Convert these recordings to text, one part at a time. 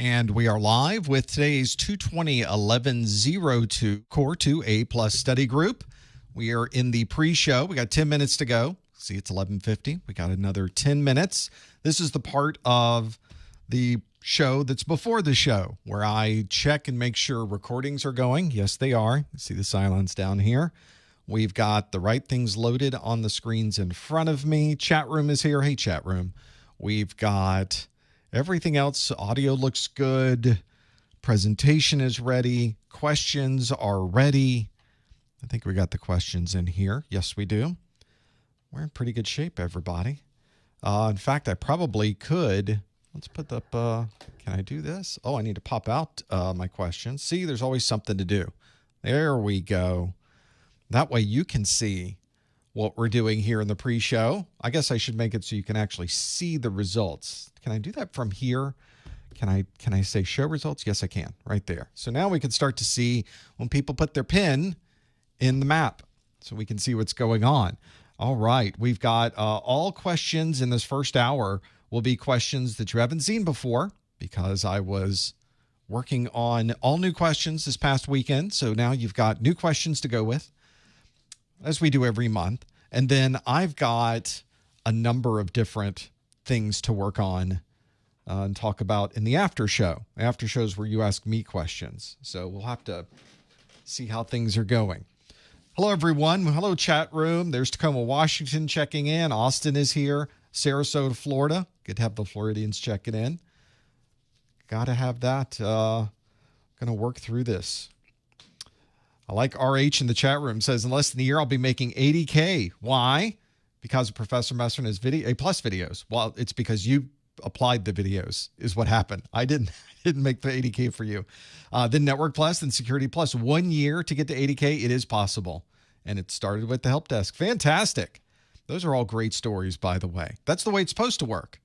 And we are live with today's 220-1102 Core 2A Plus study group. We are in the pre-show. We got 10 minutes to go. See, it's 11:50. We got another 10 minutes. This is the part of the show that's before the show where I check and make sure recordings are going. Yes, they are. You see the silence down here. We've got the right things loaded on the screens in front of me. Chat room is here. Hey, chat room. We've got everything else. Audio looks good. Presentation is ready. Questions are ready. I think we got the questions in here. Yes, we do. We're in pretty good shape, everybody. In fact, I probably could. Let's put up, can I do this? Oh, I need to pop out my questions. See, there's always something to do. There we go. That way you can see what we're doing here in the pre-show. I guess I should make it so you can actually see the results. Can I do that from here? Can I say show results? Yes, I can, right there. So now we can start to see when people put their pin in the map so we can see what's going on. All right, we've got all questions in this first hour will be questions that you haven't seen before because I was working on all new questions this past weekend. So now you've got new questions to go with, as we do every month. And then I've got a number of different things to work on and talk about in the after show. After shows where you ask me questions. So we'll have to see how things are going. Hello, everyone. Hello, chat room. There's Tacoma, Washington checking in. Austin is here. Sarasota, Florida. Good to have the Floridians checking in. Got to have that. Going to work through this. I like RH in the chat room. Says, in less than a year, I'll be making $80K. Why? Because of Professor Messer and his A plus videos. Well, it's because you applied the videos is what happened. I didn't make the $80K for you. Then Network Plus, then Security Plus. 1 year to get to $80K. It is possible. And it started with the help desk. Fantastic. Those are all great stories, by the way. That's the way it's supposed to work.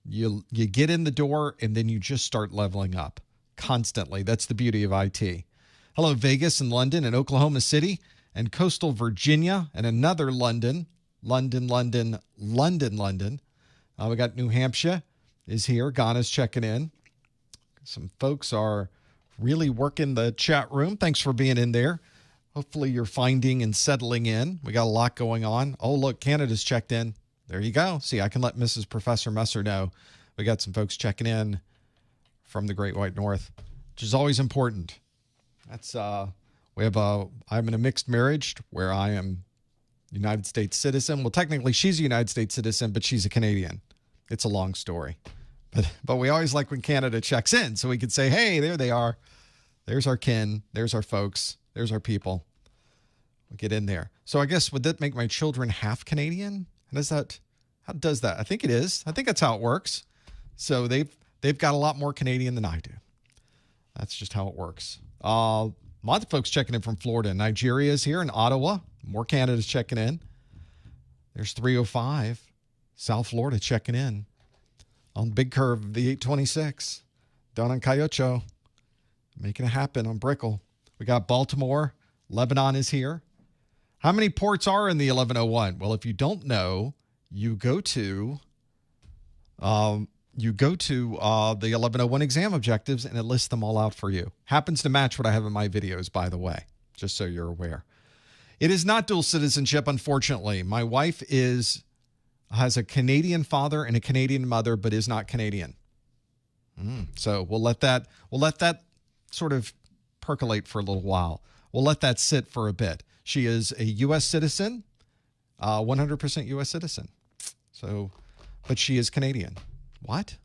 You get in the door and then you just start leveling up constantly. That's the beauty of IT. Hello, Vegas and London and Oklahoma City and coastal Virginia and another London. We got New Hampshire is here. Ghana's checking in. Some folks are really working the chat room. Thanks for being in there. Hopefully you're finding and settling in. We got a lot going on. Oh, look, Canada's checked in. There you go. See, I can let Mrs. Professor Messer know. We got some folks checking in from the Great White North, which is always important. That's I'm in a mixed marriage where I am United States citizen. Well, technically she's a United States citizen, but she's a Canadian. It's a long story. But we always like when Canada checks in so we can say, hey, there they are. There's our kin. There's our folks. There's our people. We'll get in there. So I guess, would that make my children half Canadian? How does that? I think it is. I think that's how it works. So they've got a lot more Canadian than I do. That's just how it works. A lot of folks checking in from Florida. Nigeria is here in Ottawa. More Canada's checking in. There's 305. South Florida checking in. On Big Curve, the 826. Down on Cayocho. Making it happen on Brickell. We got Baltimore. Lebanon is here. How many ports are in the 1101? Well, if you don't know, you go to the 1101 exam objectives, and it lists them all out for you. Happens to match what I have in my videos, by the way, just so you're aware. It is not dual citizenship, unfortunately. My wife has a Canadian father and a Canadian mother, but is not Canadian. So we'll let that sort of percolate for a little while. We'll let that sit for a bit. She is a U.S. citizen, 100% U.S. citizen. So, but she is Canadian. What?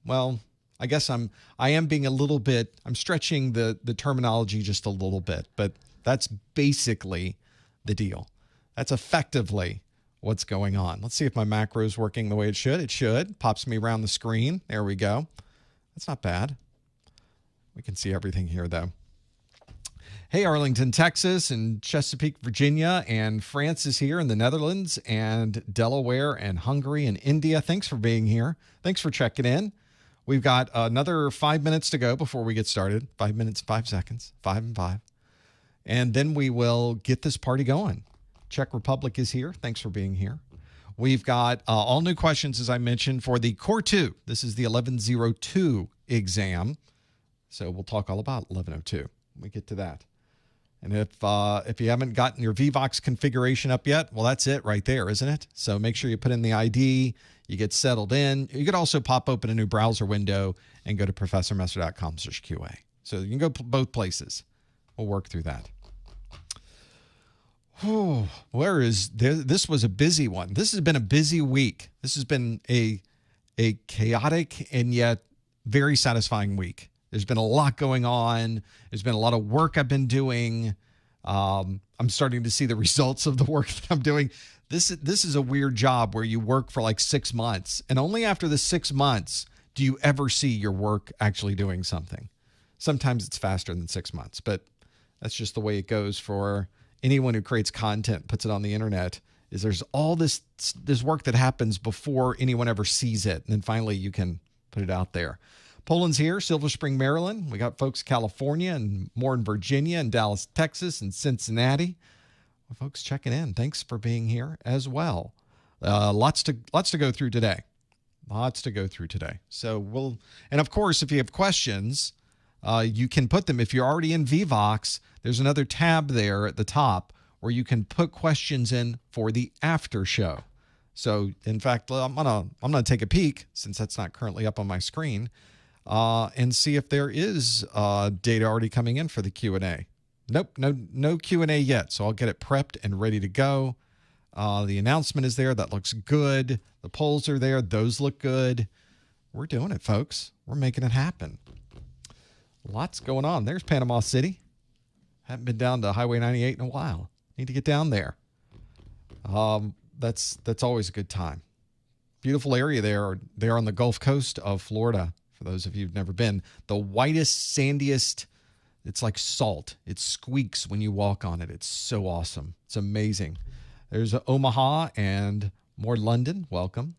Well, I guess I am being a little bit, I'm stretching the terminology just a little bit, but that's basically the deal. That's effectively what's going on. Let's see if my macro is working the way it should. It should. Pops me around the screen. There we go. That's not bad. We can see everything here, though. Hey, Arlington, Texas, and Chesapeake, Virginia, and France is here in the Netherlands, and Delaware, and Hungary, and India. Thanks for being here. Thanks for checking in. We've got another 5 minutes to go before we get started. 5 minutes, 5 seconds, 5 and 5. And then we will get this party going. Czech Republic is here. Thanks for being here. We've got all new questions, as I mentioned, for the Core 2. This is the 1102 exam. So we'll talk all about 1102 when we get to that. And if you haven't gotten your Vevox configuration up yet, well, that's it right there, isn't it? So make sure you put in the ID, you get settled in. You could also pop open a new browser window and go to professormesser.com/QA. So you can go both places. We'll work through that. Oh, this was a busy one. This has been a busy week. This has been a chaotic and yet very satisfying week. There's been a lot going on. There's been a lot of work I've been doing. I'm starting to see the results of the work that I'm doing. This is a weird job where you work for like 6 months, and only after the 6 months do you ever see your work actually doing something. Sometimes it's faster than 6 months, but that's just the way it goes for anyone who creates content, puts it on the internet. Is there's all this work that happens before anyone ever sees it, and then finally you can put it out there. Poland's here, Silver Spring, Maryland. We got folks in California and more in Virginia and Dallas, Texas, and Cincinnati. Well, folks checking in. Thanks for being here as well. Lots to go through today. Lots to go through today. So and of course, if you have questions, you can put them. If you're already in Vevox, there's another tab there at the top where you can put questions in for the after show. So in fact, I'm gonna take a peek, since that's not currently up on my screen, and see if there is data already coming in for the Q&A. Nope, no Q&A yet. So I'll get it prepped and ready to go. The announcement is there. That looks good. The polls are there. Those look good. We're doing it, folks. We're making it happen. Lots going on. There's Panama City. Haven't been down to Highway 98 in a while. Need to get down there. That's always a good time. Beautiful area there on the Gulf Coast of Florida. For those of you who've never been, the whitest, sandiest, it's like salt. It squeaks when you walk on it. It's so awesome. It's amazing. There's Omaha and more London. Welcome.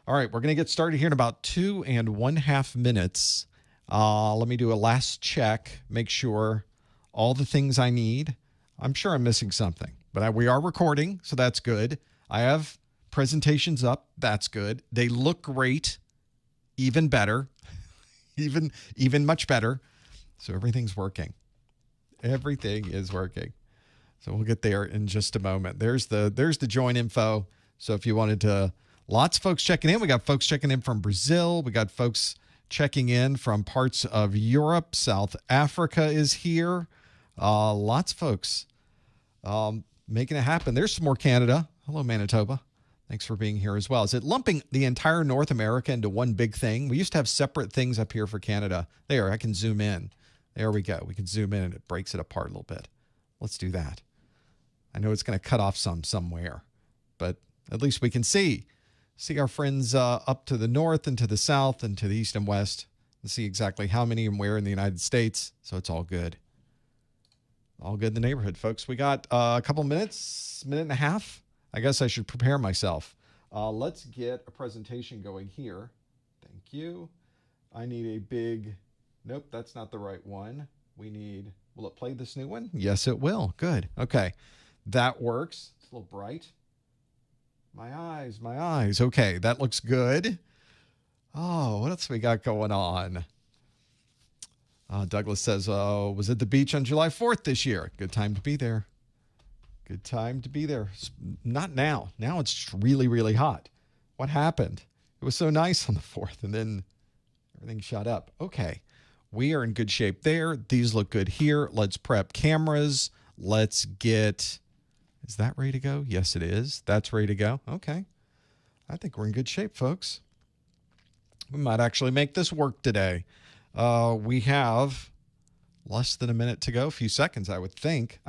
All right, we're going to get started here in about 2.5 minutes. Let me do a last check, make sure all the things I need. I'm sure I'm missing something, but we are recording, so that's good. I have presentations up. That's good. They look great, even better, even much better. So everything's working. Everything is working. So we'll get there in just a moment. There's the join info. So if you wanted to, lots of folks checking in. We got folks checking in from Brazil. We got folks checking in from parts of Europe. South Africa is here. Lots of folks making it happen. There's some more Canada. Hello, Manitoba. Thanks for being here as well. Is it lumping the entire North America into one big thing? We used to have separate things up here for Canada. There, I can zoom in. There we go. We can zoom in and it breaks it apart a little bit. Let's do that. I know it's going to cut off somewhere, but at least we can see our friends up to the north and to the south and to the east and west, and see exactly how many and where in the United States. So it's all good. All good in the neighborhood, folks. We got a couple minutes, minute and a half. I guess I should prepare myself. Let's get a presentation going here. Thank you. I need a big, nope, that's not the right one. Will it play this new one? Yes, it will. Good. Okay. That works. It's a little bright. My eyes. Okay, that looks good. Oh, what else we got going on? Douglas says, was at the beach on July 4th this year. Good time to be there. Good time to be there. Not now. Now it's really, really hot. What happened? It was so nice on the 4th, and then everything shot up. Okay, we are in good shape there. These look good here. Let's prep cameras. Let's get... Is that ready to go? Yes, it is. That's ready to go. Okay. I think we're in good shape, folks. We might actually make this work today. We have less than a minute to go. A few seconds, I would think.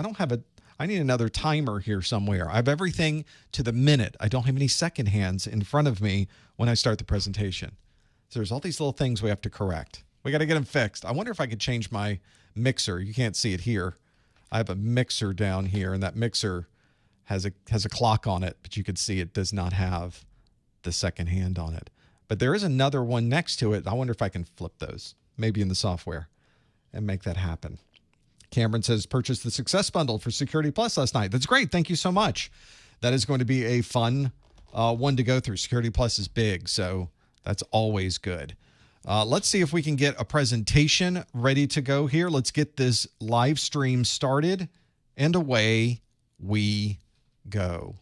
I need another timer here somewhere. I have everything to the minute. I don't have any second hands in front of me when I start the presentation. So there's all these little things we have to correct. We got to get them fixed. I wonder if I could change my mixer. You can't see it here. I have a mixer down here, and that mixer has a clock on it, but you could see it does not have the second hand on it. But there is another one next to it. I wonder if I can flip those, maybe in the software, and make that happen. Cameron says, purchased the Success Bundle for Security Plus last night. That's great. Thank you so much. That is going to be a fun one to go through. Security Plus is big, so that's always good. Let's see if we can get a presentation ready to go here. Let's get this live stream started, and away we go.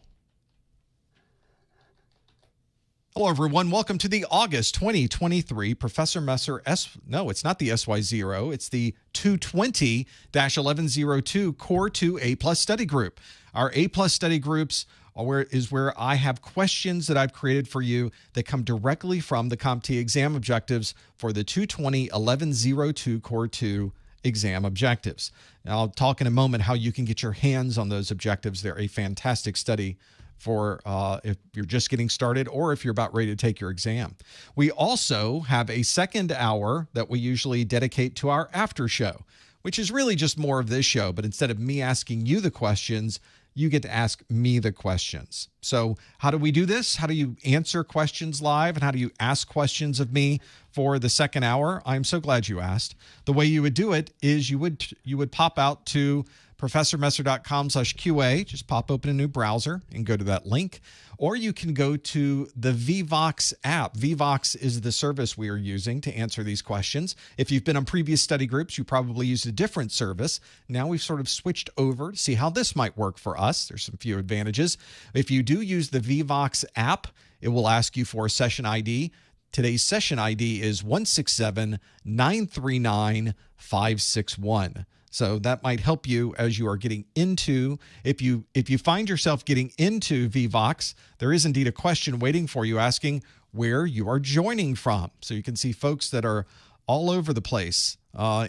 Hello, everyone. Welcome to the August 2023 Professor Messer no, it's not the SY0. It's the 220-1102 Core 2 A+ Study Group. Our A+ study groups is where I have questions that I've created for you that come directly from the CompTIA exam objectives for the 220-1102 Core 2 exam objectives. Now, I'll talk in a moment how you can get your hands on those objectives. They're a fantastic study for if you're just getting started or if you're about ready to take your exam. We also have a second hour that we usually dedicate to our after show, which is really just more of this show, but instead of me asking you the questions, you get to ask me the questions. So how do we do this? How do you answer questions live, and how do you ask questions of me for the second hour? I'm so glad you asked. The way you would do it is you would pop out to professormesser.com/QA. Just pop open a new browser and go to that link. Or you can go to the Vevox app. Vevox is the service we are using to answer these questions. If you've been on previous study groups, you probably used a different service. Now we've sort of switched over to see how this might work for us. There's some few advantages. If you do use the Vevox app, it will ask you for a session ID. Today's session ID is 167-939-561. So that might help you as you are getting into, if you find yourself getting into Vevox, there is indeed a question waiting for you asking where you are joining from. So you can see folks that are all over the place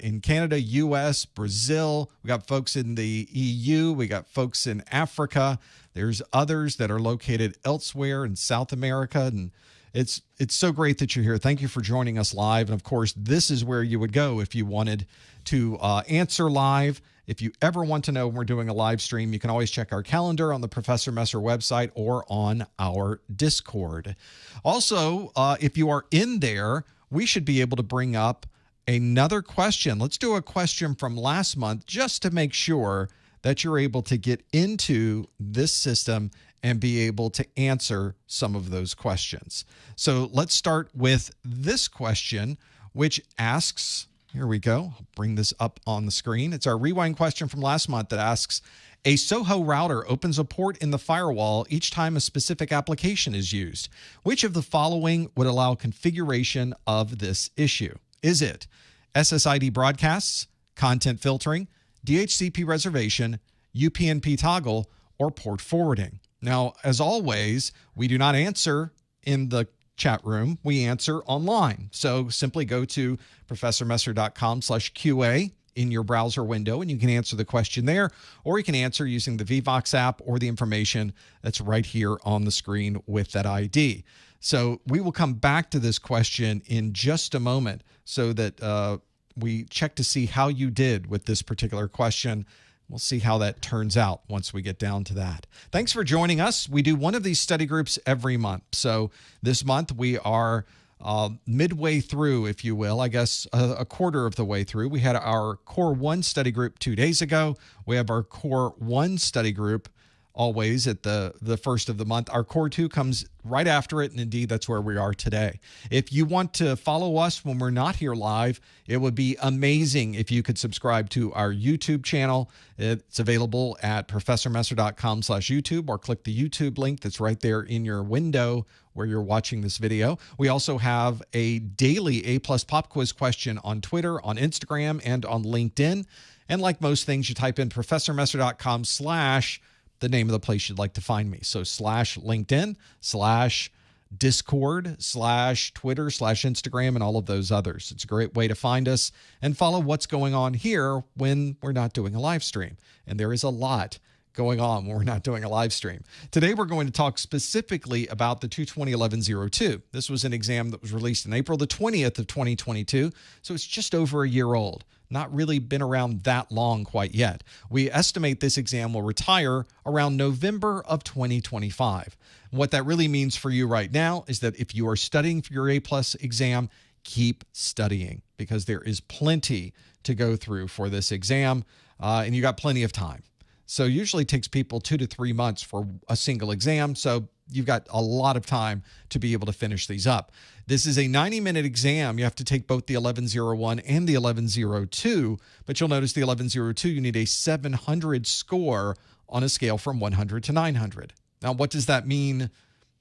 in Canada, US, Brazil. We got folks in the EU. We got folks in Africa. There's others that are located elsewhere in South America. And it's so great that you're here. Thank you for joining us live. And of course, this is where you would go if you wanted to answer live. If you ever want to know when we're doing a live stream, you can always check our calendar on the Professor Messer website or on our Discord. Also, if you are in there, we should be able to bring up another question. Let's do a question from last month just to make sure that you're able to get into this system and be able to answer some of those questions. So let's start with this question, which asks, here we go, I'll bring this up on the screen. It's our rewind question from last month that asks, a Soho router opens a port in the firewall each time a specific application is used. Which of the following would allow configuration of this issue? Is it SSID broadcasts, content filtering, DHCP reservation, UPnP toggle, or port forwarding? Now, as always, we do not answer in the chat room. We answer online. So simply go to professormesser.com/QA in your browser window, and you can answer the question there, or you can answer using the Vevox app or the information that's right here on the screen with that ID. So we will come back to this question in just a moment so that we check to see how you did with this particular question. We'll see how that turns out once we get down to that. Thanks for joining us. We do one of these study groups every month. So this month we are midway through, if you will, I guess a quarter of the way through. We had our Core 1 study group 2 days ago. We have our Core 1 study group always at the first of the month. Our Core 2 comes right after it, and indeed, that's where we are today. If you want to follow us when we're not here live, it would be amazing if you could subscribe to our YouTube channel. It's available at professormesser.com/YouTube, or click the YouTube link that's right there in your window where you're watching this video. We also have a daily A+ pop quiz question on Twitter, on Instagram, and on LinkedIn. And like most things, you type in professormesser.com/ the name of the place you'd like to find me. So /LinkedIn, /Discord, /Twitter, /Instagram, and all of those others. It's a great way to find us and follow what's going on here when we're not doing a live stream. And there is a lot going on when we're not doing a live stream. Today, we're going to talk specifically about the 220-1102. This was an exam that was released in April the 20th of 2022, so it's just over a year old. Not really been around that long quite yet. We estimate this exam will retire around November of 2025. What that really means for you right now is that if you are studying for your A+ exam, keep studying, because there is plenty to go through for this exam, and you got plenty of time. So usually it takes people 2 to 3 months for a single exam. So you've got a lot of time to be able to finish these up. This is a 90-minute exam. You have to take both the 1101 and the 1102, but you'll notice the 1102, you need a 700 score on a scale from 100 to 900. Now, what does that mean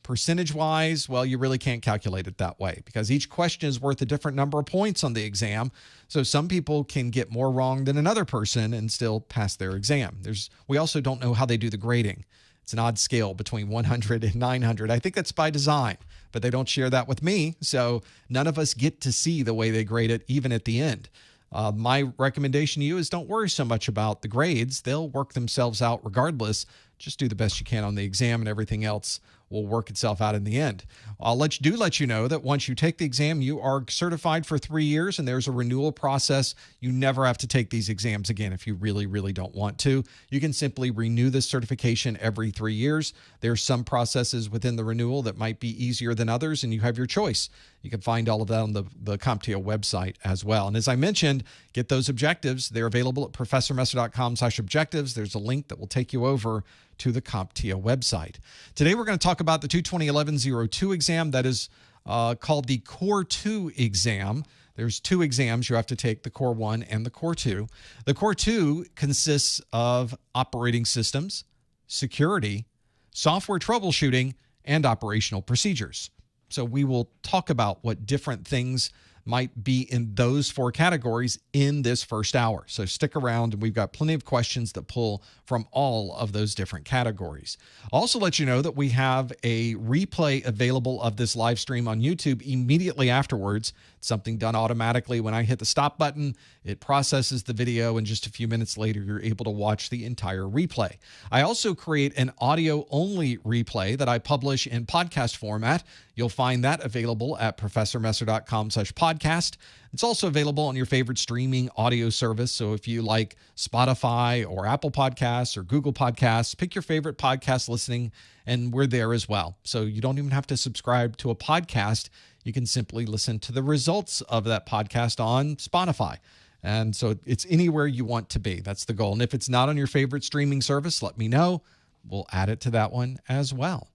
percentage-wise? Well, you really can't calculate it that way because each question is worth a different number of points on the exam. So some people can get more wrong than another person and still pass their exam. We also don't know how they do the grading. It's an odd scale between 100 and 900. I think that's by design, but they don't share that with me. So none of us get to see the way they grade it, even at the end. My recommendation to you is don't worry so much about the grades. They'll work themselves out regardless. Just do the best you can on the exam, and everything else will work itself out in the end. I'll let you know that once you take the exam, you are certified for 3 years, and there's a renewal process. You never have to take these exams again if you really, really don't want to. You can simply renew this certification every 3 years. There's some processes within the renewal that might be easier than others, and you have your choice. You can find all of that on the CompTIA website as well. And as I mentioned, get those objectives. They're available at professormesser.com/objectives. There's a link that will take you over to the CompTIA website. Today, we're going to talk about the 220-1102 exam that is called the Core 2 exam. There's 2 exams you have to take, the Core 1 and the Core 2. The Core 2 consists of operating systems, security, software troubleshooting, and operational procedures. So we will talk about what different things might be in those 4 categories in this first hour. So stick around, and we've got plenty of questions that pull from all of those different categories. I'll also let you know that we have a replay available of this live stream on YouTube immediately afterwards. It's something done automatically. When I hit the stop button, it processes the video, and just a few minutes later, you're able to watch the entire replay. I also create an audio-only replay that I publish in podcast format. You'll find that available at professormesser.com/podcast. It's also available on your favorite streaming audio service. So if you like Spotify or Apple Podcasts or Google Podcasts, pick your favorite podcast listening, and we're there as well. So you don't even have to subscribe to a podcast. You can simply listen to the results of that podcast on Spotify. And so it's anywhere you want to be. That's the goal. And if it's not on your favorite streaming service, let me know. We'll add it to that one as well.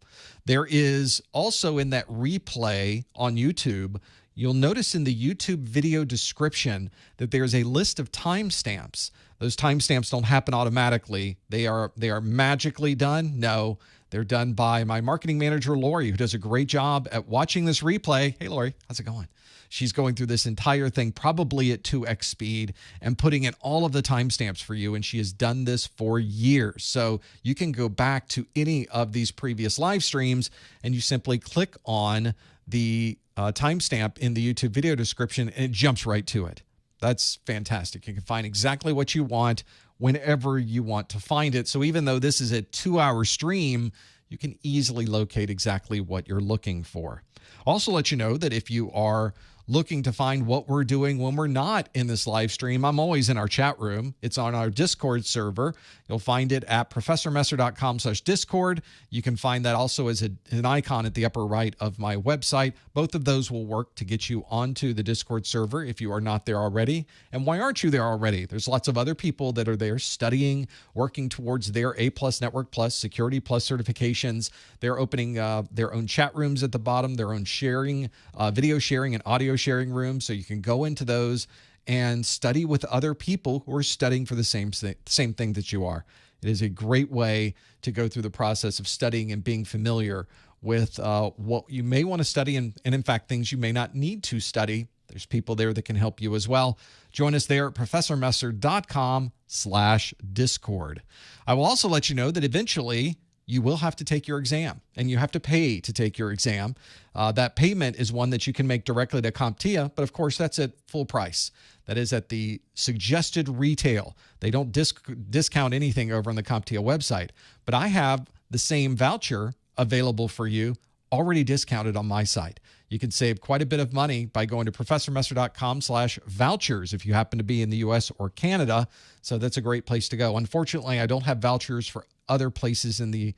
There is also in that replay on YouTube, you'll notice in the YouTube video description that there's a list of timestamps. Those timestamps don't happen automatically. They are magically done. No, they're done by my marketing manager, Lori, who does a great job at watching this replay. Hey, Lori, how's it going? She's going through this entire thing probably at 2x speed and putting in all of the timestamps for you, and she has done this for years. So you can go back to any of these previous live streams, and you simply click on the timestamp in the YouTube video description, and it jumps right to it. That's fantastic. You can find exactly what you want whenever you want to find it. So even though this is a 2-hour stream, you can easily locate exactly what you're looking for. Also let you know that if you are looking to find what we're doing when we're not in this live stream, I'm always in our chat room. It's on our Discord server. You'll find it at professormesser.com/Discord. You can find that also as an icon at the upper right of my website. Both of those will work to get you onto the Discord server if you are not there already. And why aren't you there already? There's lots of other people that are there studying, working towards their A+, Network Plus, Security Plus certifications. They're opening their own chat rooms at the bottom, their own sharing, video sharing and audio sharing rooms, so you can go into those and study with other people who are studying for the same thing that you are. It is a great way to go through the process of studying and being familiar with what you may want to study and in fact, things you may not need to study. There's people there that can help you as well. Join us there at professormesser.com/Discord. I will also let you know that eventually you will have to take your exam, and you have to pay to take your exam. That payment is one that you can make directly to CompTIA, but of course that's at full price. That is at the suggested retail. They don't discount anything over on the CompTIA website, but I have the same voucher available for you already discounted on my site. You can save quite a bit of money by going to professormesser.com/vouchers if you happen to be in the US or Canada. So that's a great place to go. Unfortunately, I don't have vouchers for other places in the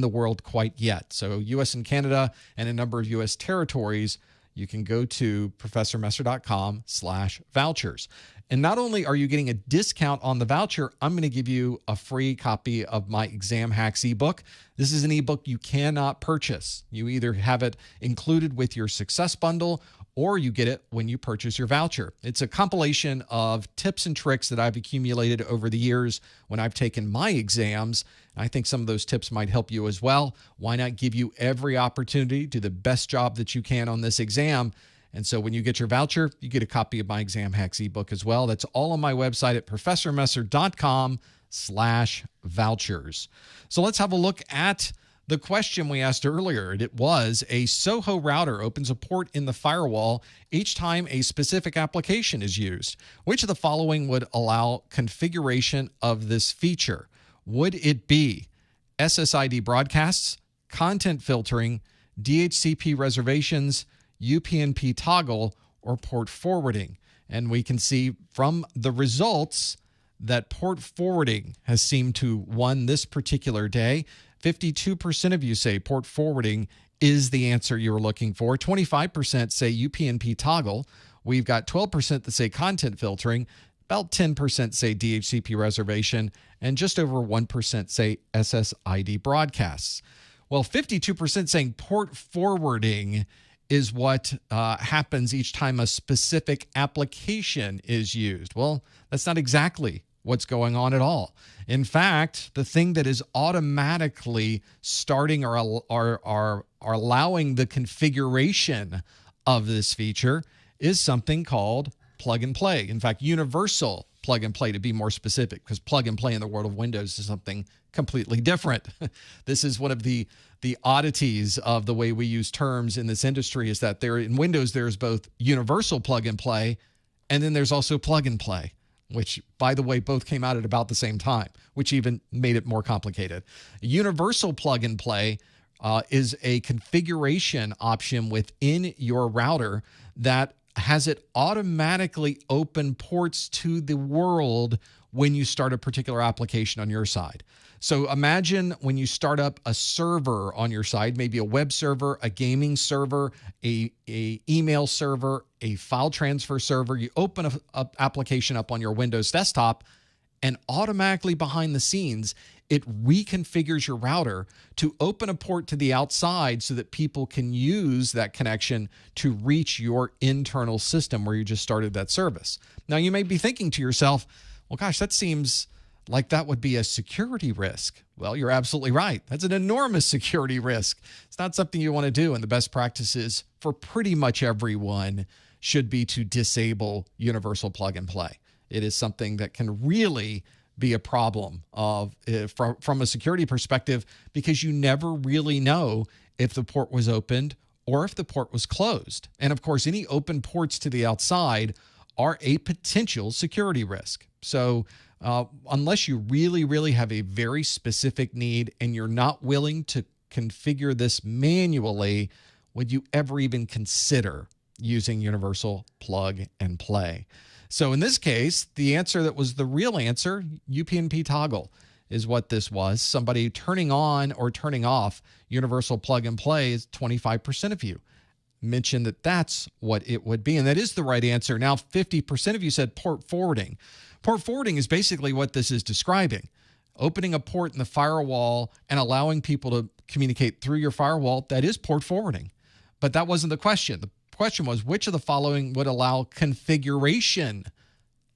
world quite yet. So US and Canada and a number of US territories, you can go to professormesser.com/vouchers. And not only are you getting a discount on the voucher, I'm going to give you a free copy of my Exam Hacks ebook. This is an ebook you cannot purchase. You either have it included with your Success Bundle or you get it when you purchase your voucher. It's a compilation of tips and tricks that I've accumulated over the years when I've taken my exams. I think some of those tips might help you as well. Why not give you every opportunity to do the best job that you can on this exam? And so when you get your voucher, you get a copy of my Exam Hacks ebook as well. That's all on my website at professormesser.com/vouchers. So let's have a look at the question we asked earlier. It was, a Soho router opens a port in the firewall each time a specific application is used. Which of the following would allow configuration of this feature? Would it be SSID broadcasts, content filtering, DHCP reservations, UPnP toggle, or port forwarding? And we can see from the results that port forwarding has seemed to won this particular day. 52% of you say port forwarding is the answer you were looking for. 25% say UPnP toggle. We've got 12% that say content filtering. About 10% say DHCP reservation. And just over 1% say SSID broadcasts. Well, 52% saying port forwarding is what happens each time a specific application is used. Well, that's not exactly what's going on at all. In fact, the thing that is automatically starting or allowing the configuration of this feature is something called plug and play. In fact, universal plug and play, to be more specific, because plug and play in the world of Windows is something completely different. This is one of the oddities of the way we use terms in this industry, is that in Windows, there's both universal plug and play, and then there's also plug and play, which, by the way, both came out at about the same time, which even made it more complicated. Universal plug and play is a configuration option within your router that has it automatically open ports to the world when you start a particular application on your side. So imagine when you start up a server on your side, maybe a web server, a gaming server, a email server, a file transfer server. You open a application up on your Windows desktop, and automatically behind the scenes, it reconfigures your router to open a port to the outside so that people can use that connection to reach your internal system where you just started that service. Now, you may be thinking to yourself, well, gosh, that seems like that would be a security risk. Well, you're absolutely right. That's an enormous security risk. It's not something you want to do, and the best practices for pretty much everyone should be to disable universal plug and play. It is something that can really be a problem from a security perspective, because you never really know if the port was opened or if the port was closed. And of course, any open ports to the outside are a potential security risk. So unless you really, really have a very specific need and you're not willing to configure this manually, would you ever even consider using universal plug and play? So in this case, the answer that was the real answer, UPnP toggle, is what this was. Somebody turning on or turning off universal plug and play is 25% of you mentioned that that's what it would be. And that is the right answer. Now, 50% of you said port forwarding. Port forwarding is basically what this is describing. Opening a port in the firewall and allowing people to communicate through your firewall, that is port forwarding. But that wasn't the question. The question was, which of the following would allow configuration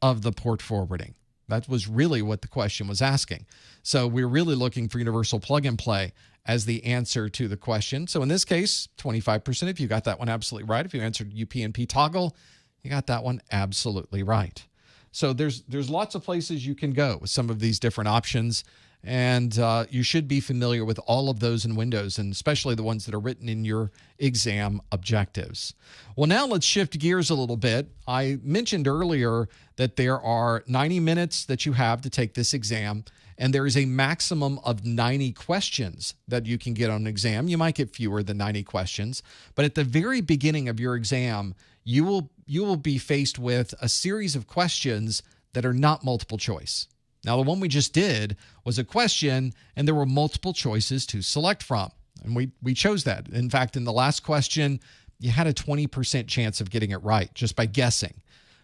of the port forwarding? That was really what the question was asking. So we're really looking for universal plug and play as the answer to the question. So in this case, 25% of you got that one absolutely right. If you answered UPnP toggle, you got that one absolutely right. So there's lots of places you can go with some of these different options, and you should be familiar with all of those in Windows, and especially the ones that are written in your exam objectives. Well, now let's shift gears a little bit. I mentioned earlier that there are 90 minutes that you have to take this exam, and there is a maximum of 90 questions that you can get on an exam. You might get fewer than 90 questions, but at the very beginning of your exam, you will be faced with a series of questions that are not multiple choice. Now, the one we just did was a question, and there were multiple choices to select from, and we chose that. In fact, in the last question, you had a 20% chance of getting it right just by guessing.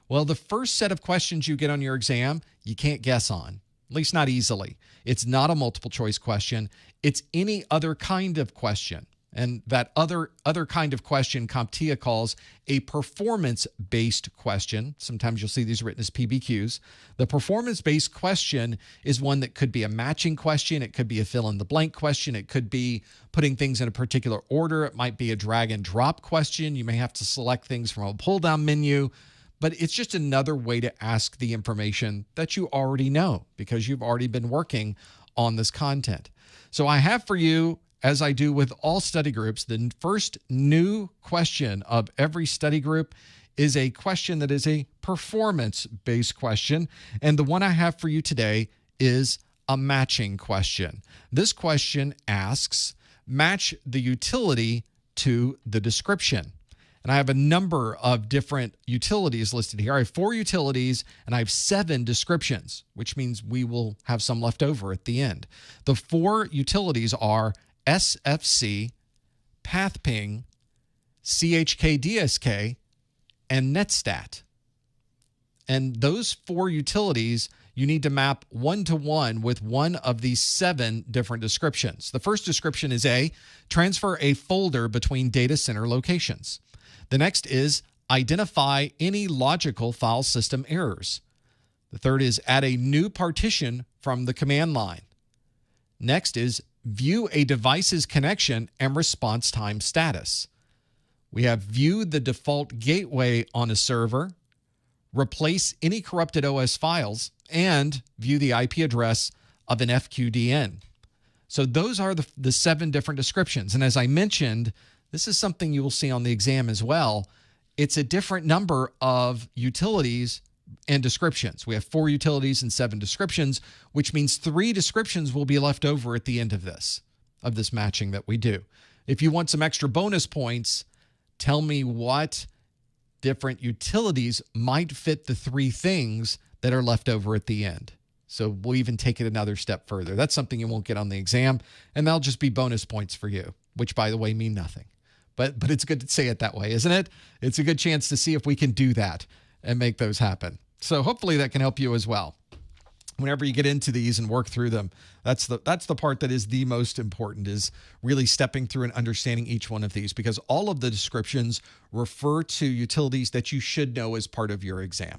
Well, the first set of questions you get on your exam, you can't guess on, at least not easily. It's not a multiple choice question. It's any other kind of question. And that other kind of question CompTIA calls a performance-based question. Sometimes you'll see these written as PBQs. The performance-based question is one that could be a matching question. It could be a fill-in-the-blank question. It could be putting things in a particular order. It might be a drag-and-drop question. You may have to select things from a pull-down menu. But it's just another way to ask the information that you already know because you've already been working on this content. So I have for you, as I do with all study groups, the first new question of every study group is a question that is a performance-based question. And the one I have for you today is a matching question. This question asks, match the utility to the description. And I have a number of different utilities listed here. I have 4 utilities and I have 7 descriptions, which means we will have some left over at the end. The 4 utilities are SFC, PathPing, CHK-DSK, and NetStat. And those 4 utilities, you need to map one-to-one with one of these 7 different descriptions. The first description is A, transfer a folder between data center locations. The next is identify any logical file system errors. The third is add a new partition from the command line. Next is view a device's connection and response time status. We have view the default gateway on a server, replace any corrupted OS files, and view the IP address of an FQDN. So those are the 7 different descriptions. And as I mentioned, this is something you will see on the exam as well. It's a different number of utilities and descriptions. We have 4 utilities and 7 descriptions, which means 3 descriptions will be left over at the end of this matching that we do. If you want some extra bonus points, tell me what different utilities might fit the 3 things that are left over at the end. So we'll even take it another step further. That's something you won't get on the exam, and that'll just be bonus points for you, which, by the way, mean nothing. But it's good to say it that way, isn't it? It's a good chance to see if we can do that and make those happen. So hopefully that can help you as well. Whenever you get into these and work through them, that's the part that is the most important, is really stepping through and understanding each one of these, because all of the descriptions refer to utilities that you should know as part of your exam.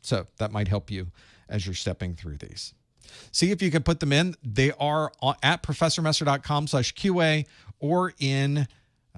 So that might help you as you're stepping through these. See if you can put them in. They are at professormesser.com/QA or in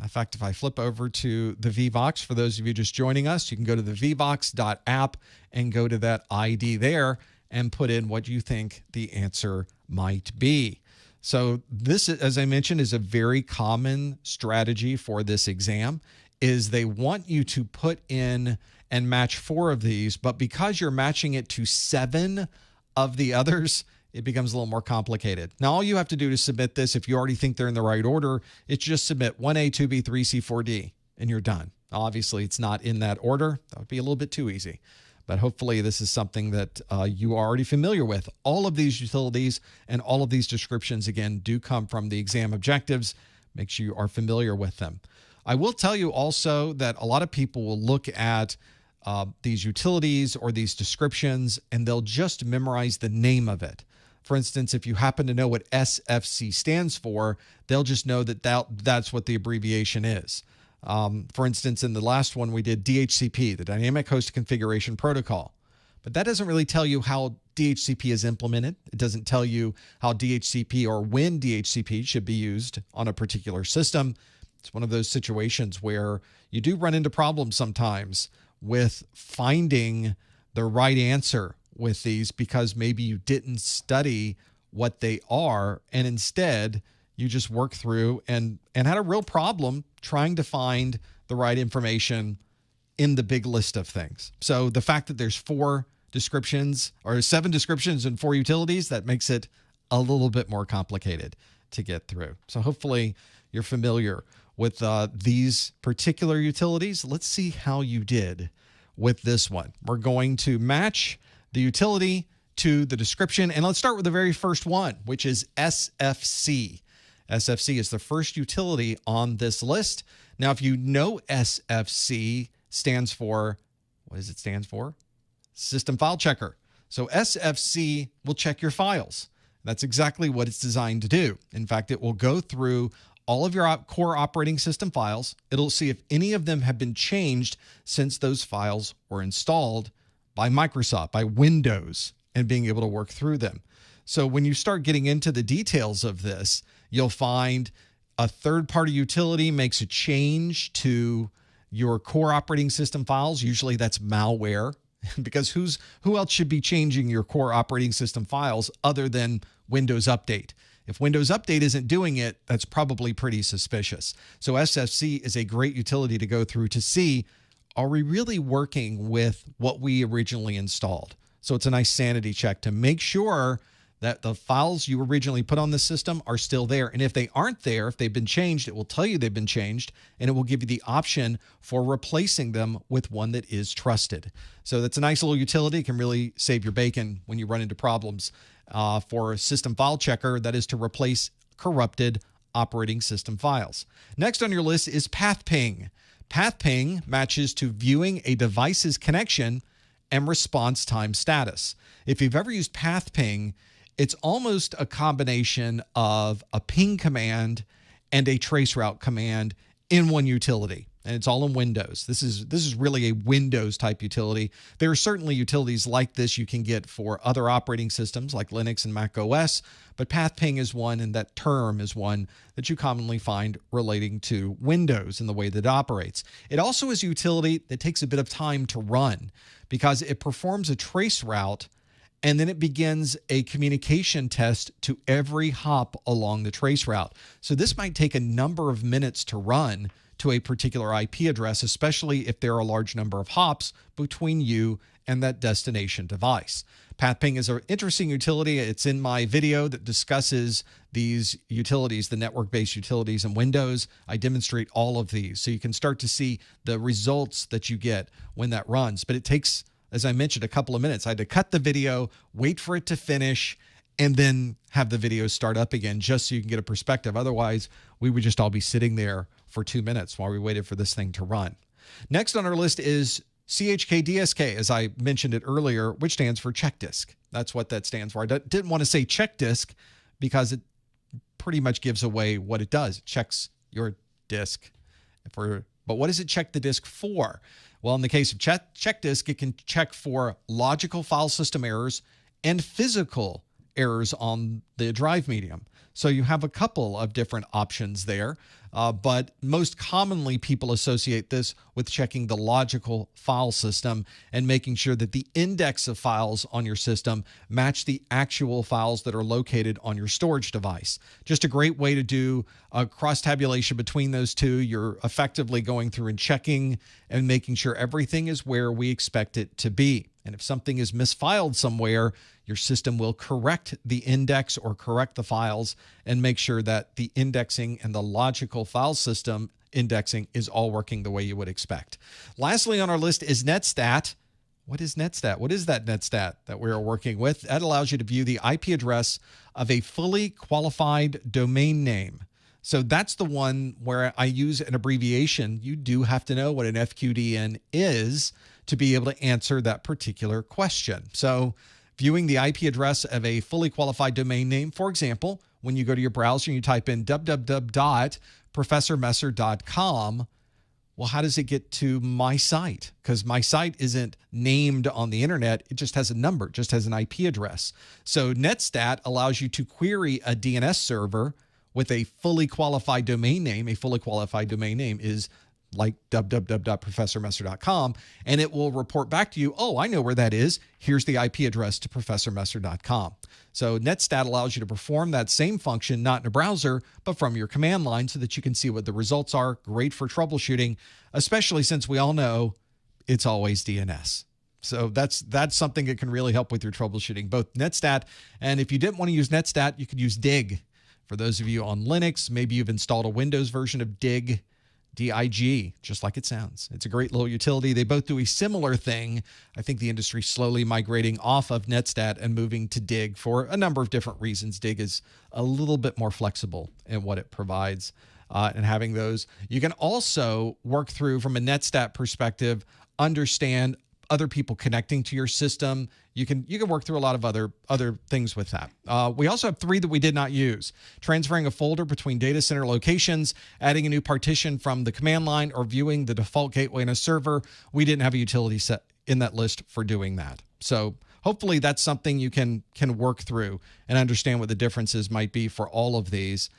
fact, if I flip over to the Vevox, for those of you just joining us, you can go to the vevox.app and go to that ID there and put in what you think the answer might be. So this, as I mentioned, is a very common strategy for this exam, is they want you to put in and match 4 of these, but because you're matching it to 7 of the others, it becomes a little more complicated. Now, all you have to do to submit this, if you already think they're in the right order, it's just submit 1A, 2B, 3C, 4D, and you're done. Obviously, it's not in that order. That would be a little bit too easy. But hopefully, this is something that you are already familiar with. All of these utilities and all of these descriptions, again, do come from the exam objectives. Make sure you are familiar with them. I will tell you also that a lot of people will look at these utilities or these descriptions, and they'll just memorize the name of it. For instance, if you happen to know what SFC stands for, they'll just know that that's what the abbreviation is. For instance, in the last one, we did DHCP, the Dynamic Host Configuration Protocol. But that doesn't really tell you how DHCP is implemented. It doesn't tell you how DHCP or when DHCP should be used on a particular system. It's one of those situations where you do run into problems sometimes with finding the right answer with these, because maybe you didn't study what they are, and instead you just worked through and had a real problem trying to find the right information in the big list of things. So the fact that there's 4 descriptions or 7 descriptions and 4 utilities, that makes it a little bit more complicated to get through. So hopefully you're familiar with these particular utilities. Let's see how you did with this one. We're going to match the utility to the description. And let's start with the very first one, which is SFC. SFC is the first utility on this list. Now, if you know SFC stands for, what does it stand for? System File Checker. So SFC will check your files. That's exactly what it's designed to do. In fact, it will go through all of your core operating system files. It'll see if any of them have been changed since those files were installed by Microsoft, by Windows, and being able to work through them. So when you start getting into the details of this, you'll find a third-party utility makes a change to your core operating system files. Usually that's malware, because who else should be changing your core operating system files other than Windows Update? If Windows Update isn't doing it, that's probably pretty suspicious. So SFC is a great utility to go through to see, are we really working with what we originally installed? So it's a nice sanity check to make sure that the files you originally put on the system are still there. And if they aren't there, if they've been changed, it will tell you they've been changed, and it will give you the option for replacing them with one that is trusted. So that's a nice little utility. It can really save your bacon when you run into problems for System File Checker, that is to replace corrupted operating system files. Next on your list is PathPing. PathPing matches to viewing a device's connection and response time status. If you've ever used PathPing, it's almost a combination of a ping command and a traceroute command in one utility, and it's all in Windows. This is really a Windows type utility. There are certainly utilities like this you can get for other operating systems like Linux and Mac OS, but PathPing is one, and that term is one that you commonly find relating to Windows and the way that it operates. It also is a utility that takes a bit of time to run because it performs a trace route, and then it begins a communication test to every hop along the trace route. So this might take a number of minutes to run to a particular IP address, especially if there are a large number of hops between you and that destination device. PathPing is an interesting utility. It's in my video that discusses these utilities, the network-based utilities in Windows. I demonstrate all of these, so you can start to see the results that you get when that runs. But it takes, as I mentioned, a couple of minutes. I had to cut the video, wait for it to finish, and then have the video start up again just so you can get a perspective. Otherwise, we would just all be sitting there for 2 minutes while we waited for this thing to run. Next on our list is CHKDSK, as I mentioned it earlier, which stands for check disk. That's what that stands for. I didn't want to say check disk because it pretty much gives away what it does. It checks your disk. But what does it check the disk for? Well, in the case of check disk, it can check for logical file system errors and physical errors on the drive medium. So you have a couple of different options there, but most commonly people associate this with checking the logical file system and making sure that the index of files on your system match the actual files that are located on your storage device. Just a great way to do a cross-tabulation between those two. You're effectively going through and checking and making sure everything is where we expect it to be. And if something is misfiled somewhere, your system will correct the index or correct the files and make sure that the indexing and the logical file system indexing is all working the way you would expect. Lastly on our list is NetStat. What is NetStat? What is that NetStat that we're working with? That allows you to view the IP address of a fully qualified domain name. So that's the one where I use an abbreviation. You do have to know what an FQDN is to be able to answer that particular question. So viewing the IP address of a fully qualified domain name, for example, when you go to your browser and you type in www.professormesser.com, well, how does it get to my site? Because my site isn't named on the internet. It just has a number, just has an IP address. So NetStat allows you to query a DNS server with a fully qualified domain name. A fully qualified domain name is like www.professormesser.com, and it will report back to you, oh, I know where that is. Here's the IP address to professormesser.com. So NetStat allows you to perform that same function, not in a browser, but from your command line so that you can see what the results are. Great for troubleshooting, especially since we all know it's always DNS. So that's something that can really help with your troubleshooting, both NetStat, and if you didn't want to use NetStat, you could use Dig. For those of you on Linux, maybe you've installed a Windows version of Dig. DIG, just like it sounds. It's a great little utility. They both do a similar thing. I think the industry is slowly migrating off of Netstat and moving to DIG for a number of different reasons. DIG is a little bit more flexible in what it provides, and having those. You can also work through, from a Netstat perspective, understand other people connecting to your system. You can work through a lot of other things with that. We also have 3 that we did not use: transferring a folder between data center locations, adding a new partition from the command line, or viewing the default gateway in a server. We didn't have a utility set in that list for doing that. So hopefully that's something you can work through and understand what the differences might be for all of these.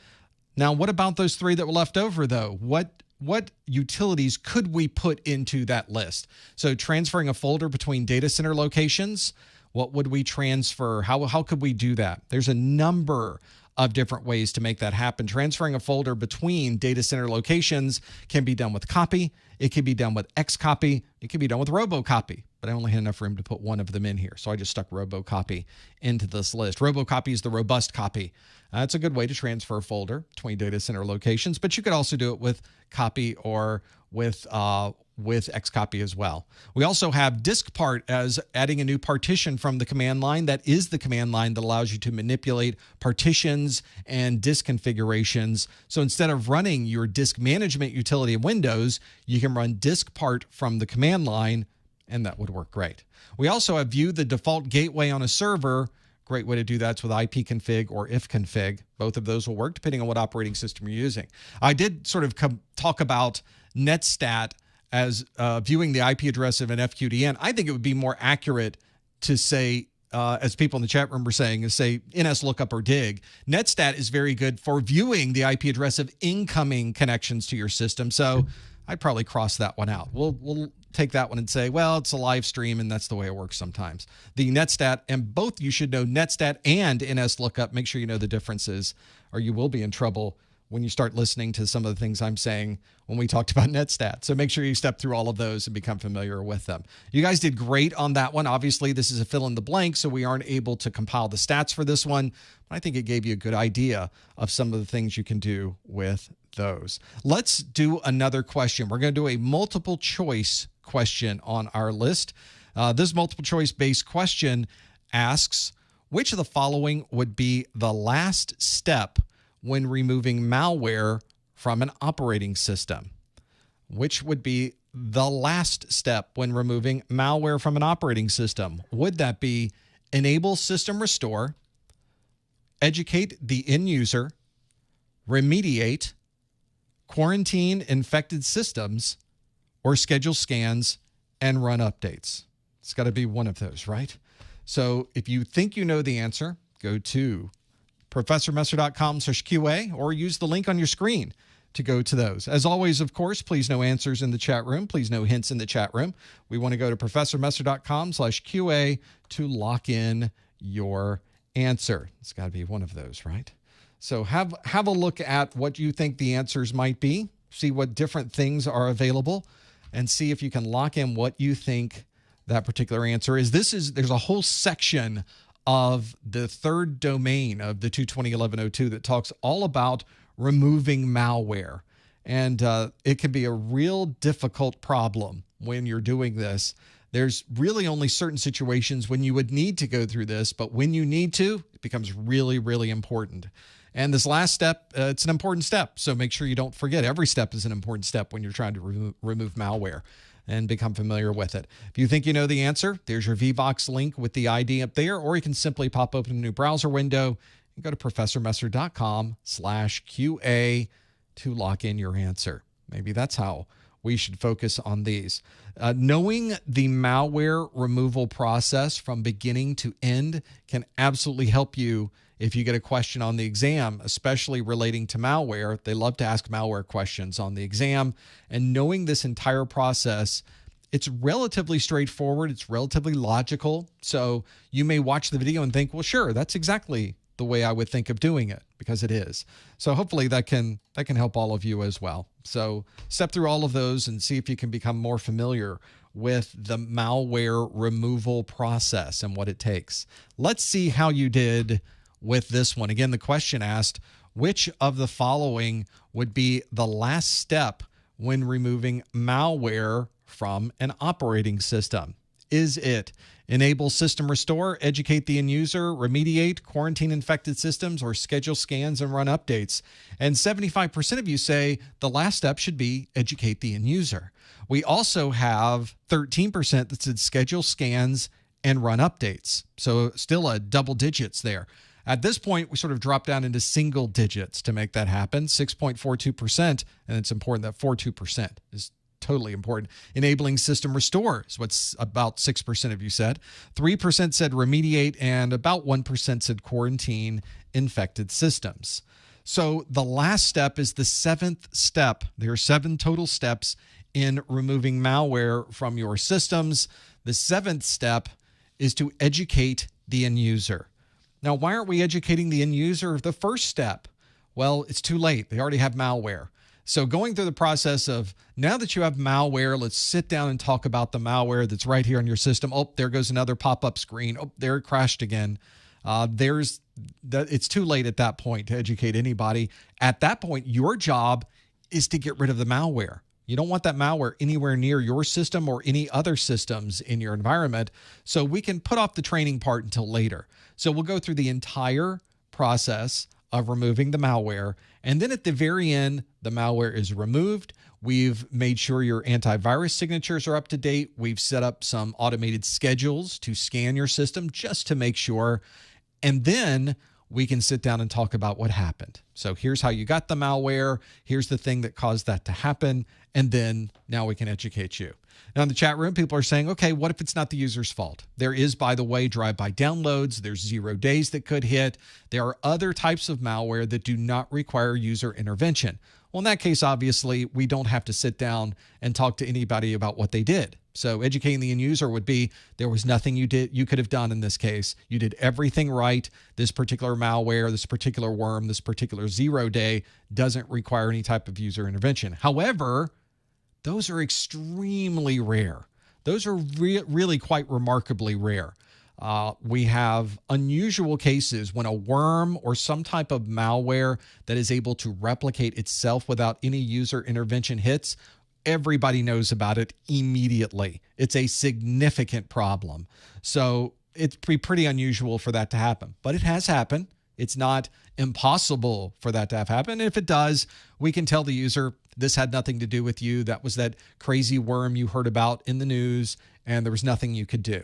Now, what about those 3 that were left over, though? What utilities could we put into that list? So transferring a folder between data center locations, what would we transfer? How could we do that? There's a number of different ways to make that happen. Transferring a folder between data center locations can be done with copy. It can be done with Xcopy. It can be done with RoboCopy, but I only had enough room to put one of them in here, so I just stuck RoboCopy into this list. RoboCopy is the robust copy. It's a good way to transfer a folder between data center locations, but you could also do it with copy or with Xcopy as well. We also have diskpart as adding a new partition from the command line. That is the command line that allows you to manipulate partitions and disk configurations. So instead of running your disk management utility in Windows, you can run diskpart from the command line, and that would work great. We also have view the default gateway on a server. Great way to do that's with ipconfig or ifconfig. Both of those will work depending on what operating system you're using. I did sort of talk about Netstat as viewing the IP address of an FQDN. I think it would be more accurate to say, as people in the chat room were saying, is say NSLOOKUP or DIG. Netstat is very good for viewing the IP address of incoming connections to your system. So I'd probably cross that one out. We'll take that one and say, well, it's a live stream, and that's the way it works sometimes. The Netstat, and both you should know Netstat and NSLOOKUP. Make sure you know the differences, or you will be in trouble when you start listening to some of the things I'm saying when we talked about Netstat. So make sure you step through all of those and become familiar with them. You guys did great on that one. Obviously, this is a fill in the blank, so we aren't able to compile the stats for this one. But I think it gave you a good idea of some of the things you can do with those. Let's do another question. We're going to do a multiple choice question on our list. This multiple choice based question asks, which of the following would be the last step when removing malware from an operating system? Which would be the last step when removing malware from an operating system? Would that be enable system restore, educate the end user, remediate, quarantine infected systems, or schedule scans and run updates? It's got to be one of those, right? So if you think you know the answer, go to ProfessorMesser.com/QA or use the link on your screen to go to those. As always, of course, please no answers in the chat room. Please no hints in the chat room. We want to go to ProfessorMesser.com/QA to lock in your answer. It's got to be one of those, right? So have a look at what you think the answers might be. See what different things are available, and see if you can lock in what you think that particular answer is. There's a whole section of the third domain of the 220.11.02 that talks all about removing malware. And it can be a real difficult problem when you're doing this. There's really only certain situations when you would need to go through this, but when you need to, it becomes really, really important. And this last step, it's an important step. So make sure you don't forget. Every step is an important step when you're trying to remove malware and become familiar with it. If you think you know the answer, there's your Vevox link with the ID up there, or you can simply pop open a new browser window and go to ProfessorMesser.com/QA to lock in your answer. Maybe that's how we should focus on these. Knowing the malware removal process from beginning to end can absolutely help you if you get a question on the exam, especially relating to malware. They love to ask malware questions on the exam. And knowing this entire process, it's relatively straightforward. It's relatively logical. So you may watch the video and think, well, sure, that's exactly the way I would think of doing it, because it is. So hopefully that can help all of you as well. So step through all of those and see if you can become more familiar with the malware removal process and what it takes. Let's see how you did with this one. Again, the question asked, which of the following would be the last step when removing malware from an operating system? Is it enable system restore, educate the end user, remediate, quarantine infected systems, or schedule scans and run updates? And 75% of you say the last step should be educate the end user. We also have 13% that said schedule scans and run updates. So still a double digits there. At this point, we sort of drop down into single digits to make that happen, 6.42%. And it's important that 42% is totally important. Enabling system restore is what's about 6% of you said. 3% said remediate, and about 1% said quarantine infected systems. So the last step is the 7th step. There are 7 total steps in removing malware from your systems. The 7th step is to educate the end user. Now, why aren't we educating the end user? The first step, well, it's too late. They already have malware. So going through the process of, now that you have malware, let's sit down and talk about the malware that's right here on your system. Oh, there goes another pop-up screen. Oh, there it crashed again. It's too late at that point to educate anybody. At that point, your job is to get rid of the malware. You don't want that malware anywhere near your system or any other systems in your environment. So we can put off the training part until later. So we'll go through the entire process of removing the malware. And then at the very end, the malware is removed. We've made sure your antivirus signatures are up to date. We've set up some automated schedules to scan your system just to make sure. And then we can sit down and talk about what happened. So here's how you got the malware. Here's the thing that caused that to happen. And then now we can educate you. Now in the chat room, people are saying, okay, what if it's not the user's fault? There is, by the way, drive-by downloads. There's 0 days that could hit. There are other types of malware that do not require user intervention. Well, in that case, obviously, we don't have to sit down and talk to anybody about what they did. So educating the end user would be, there was nothing you could have done in this case. You did everything right. This particular malware, this particular worm, this particular 0 day doesn't require any type of user intervention. However, those are extremely rare. Those are really quite remarkably rare. We have unusual cases when a worm or some type of malware that is able to replicate itself without any user intervention hits. Everybody knows about it immediately. It's a significant problem. So it'd be pretty unusual for that to happen, but it has happened. It's not impossible for that to have happened. If it does, we can tell the user, this had nothing to do with you. That was that crazy worm you heard about in the news, and there was nothing you could do.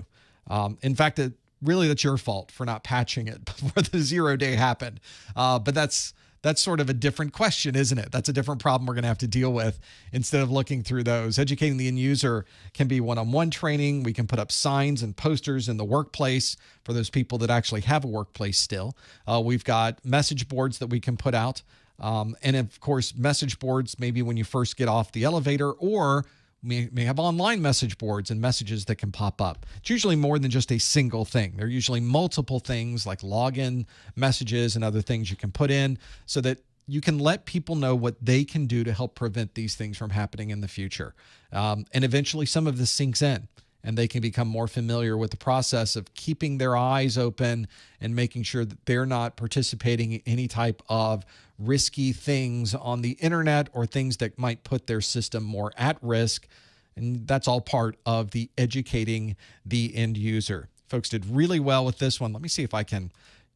In fact, really that's your fault for not patching it before the 0 day happened. But that's sort of a different question, isn't it? That's a different problem we're going to have to deal with instead of looking through those. Educating the end user can be one-on-one training. We can put up signs and posters in the workplace for those people that actually have a workplace still. We've got message boards that we can put out. And of course, message boards, maybe when you first get off the elevator, or may have online message boards and messages that can pop up. It's usually more than just a single thing. They're usually multiple things like login messages and other things you can put in so that you can let people know what they can do to help prevent these things from happening in the future. And eventually some of this sinks in, and they can become more familiar with the process of keeping their eyes open and making sure that they're not participating in any type of risky things on the internet or things that might put their system more at risk. And that's all part of the educating the end user. Folks did really well with this one. Let me see if I can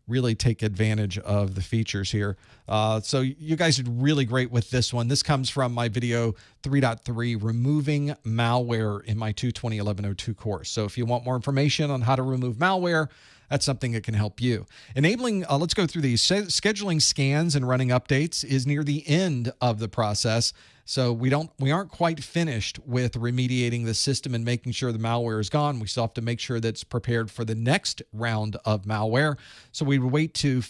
really take advantage of the features here. So you guys did really great with this one. This comes from my video 3.3, Removing Malware, in my 2/2011-02 course. So if you want more information on how to remove malware, that's something that can help you. Enabling, let's go through these. Scheduling scans and running updates is near the end of the process. So we aren't quite finished with remediating the system and making sure the malware is gone. We still have to make sure that it's prepared for the next round of malware. So we wait to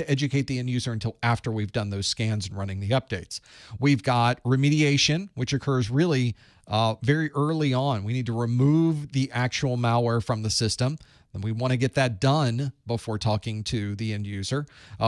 educate the end user until after we've done those scans and running the updates. We've got remediation, which occurs really very early on. We need to remove the actual malware from the system. And we want to get that done before talking to the end user.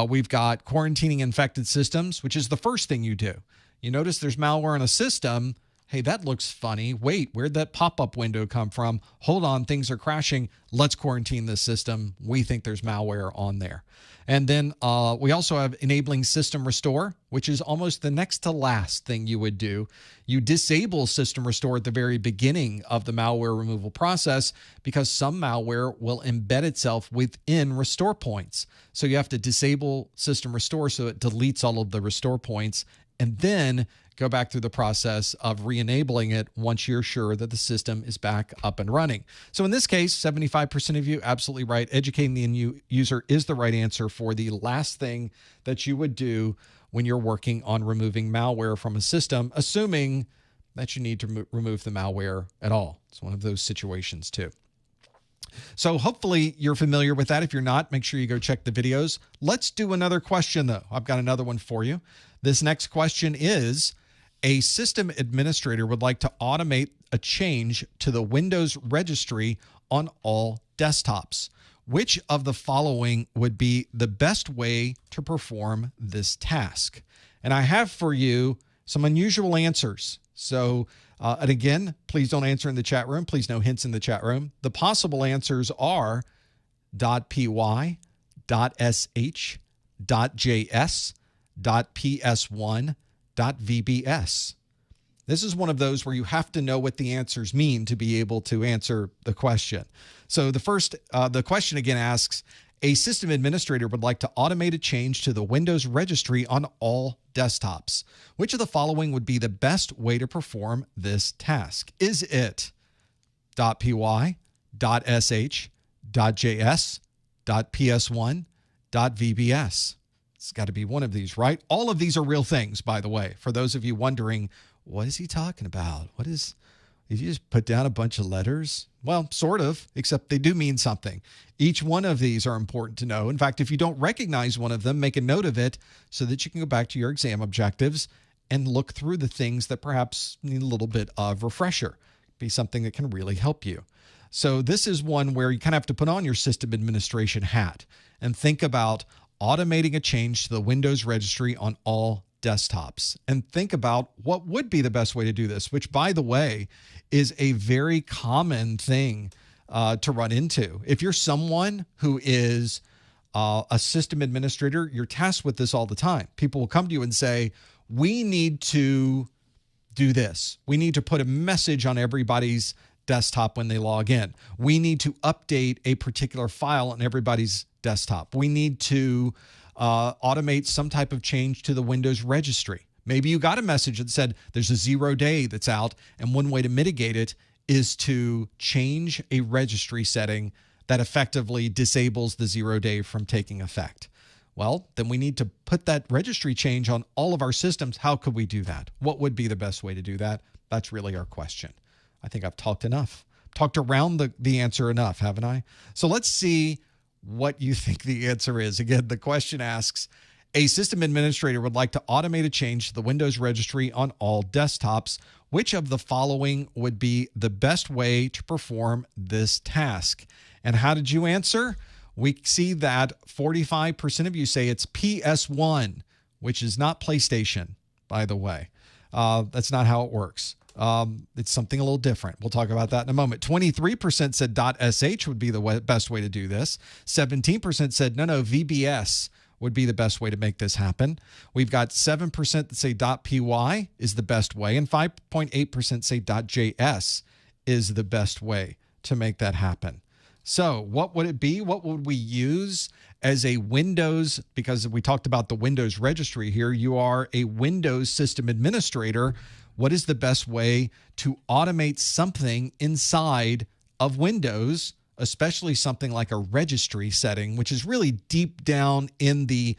We've got quarantining infected systems, which is the first thing you do. You notice there's malware in a system. hey, that looks funny. Wait, where'd that pop-up window come from? Hold on, things are crashing. Let's quarantine this system. We think there's malware on there. And then we also have enabling system restore, which is almost the next to last thing you would do. You disable system restore at the very beginning of the malware removal process because some malware will embed itself within restore points. So you have to disable system restore so it deletes all of the restore points, and then go back through the process of re-enabling it once you're sure that the system is back up and running. So in this case, 75% of you, absolutely right. Educating the end user is the right answer for the last thing that you would do when you're working on removing malware from a system, assuming that you need to remove the malware at all. It's one of those situations too. So hopefully you're familiar with that. If you're not, make sure you go check the videos. Let's do another question though. I've got another one for you. This next question is, a system administrator would like to automate a change to the Windows registry on all desktops. Which of the following would be the best way to perform this task? And I have for you some unusual answers. So, and again, please don't answer in the chat room. Please no hints in the chat room. The possible answers are .py, .sh, .js, .ps1, .vbs. This is one of those where you have to know what the answers mean to be able to answer the question. So the question again asks, a system administrator would like to automate a change to the Windows registry on all desktops. Which of the following would be the best way to perform this task? Is it .py, .sh, .js, .ps1, .vbs? It's got to be one of these, right? All of these are real things, by the way. For those of you wondering, what is he talking about? Did you just put down a bunch of letters? Well, sort of, except they do mean something. Each one of these are important to know. In fact, if you don't recognize one of them, make a note of it so that you can go back to your exam objectives and look through the things that perhaps need a little bit of refresher. Be something that can really help you. So this is one where you kind of have to put on your system administration hat and think about automating a change to the Windows registry on all desktops, and think about what would be the best way to do this, which, by the way, is a very common thing to run into. If you're someone who is a system administrator, you're tasked with this all the time. People will come to you and say, we need to do this. We need to put a message on everybody's desktop when they log in. We need to update a particular file on everybody's desktop. We need to automate some type of change to the Windows registry. Maybe you got a message that said there's a 0 day that's out, and one way to mitigate it is to change a registry setting that effectively disables the 0 day from taking effect. Well, then we need to put that registry change on all of our systems. How could we do that? What would be the best way to do that? That's really our question. I think I've talked enough. Talked around the answer enough, haven't I? So let's see what you think the answer is. Again, the question asks, a system administrator would like to automate a change to the Windows registry on all desktops. Which of the following would be the best way to perform this task? And how did you answer? We see that 45% of you say it's PS1, which is not PlayStation, by the way. That's not how it works. It's something a little different. We'll talk about that in a moment. 23% said .sh would be the best way to do this. 17% said, no, VBS would be the best way to make this happen. We've got 7% that say .py is the best way, and 5.8% say .js is the best way to make that happen. So what would it be? What would we use as a Windows, because we talked about the Windows registry here, you are a Windows system administrator. What is the best way to automate something inside of Windows, especially something like a registry setting, which is really deep down in the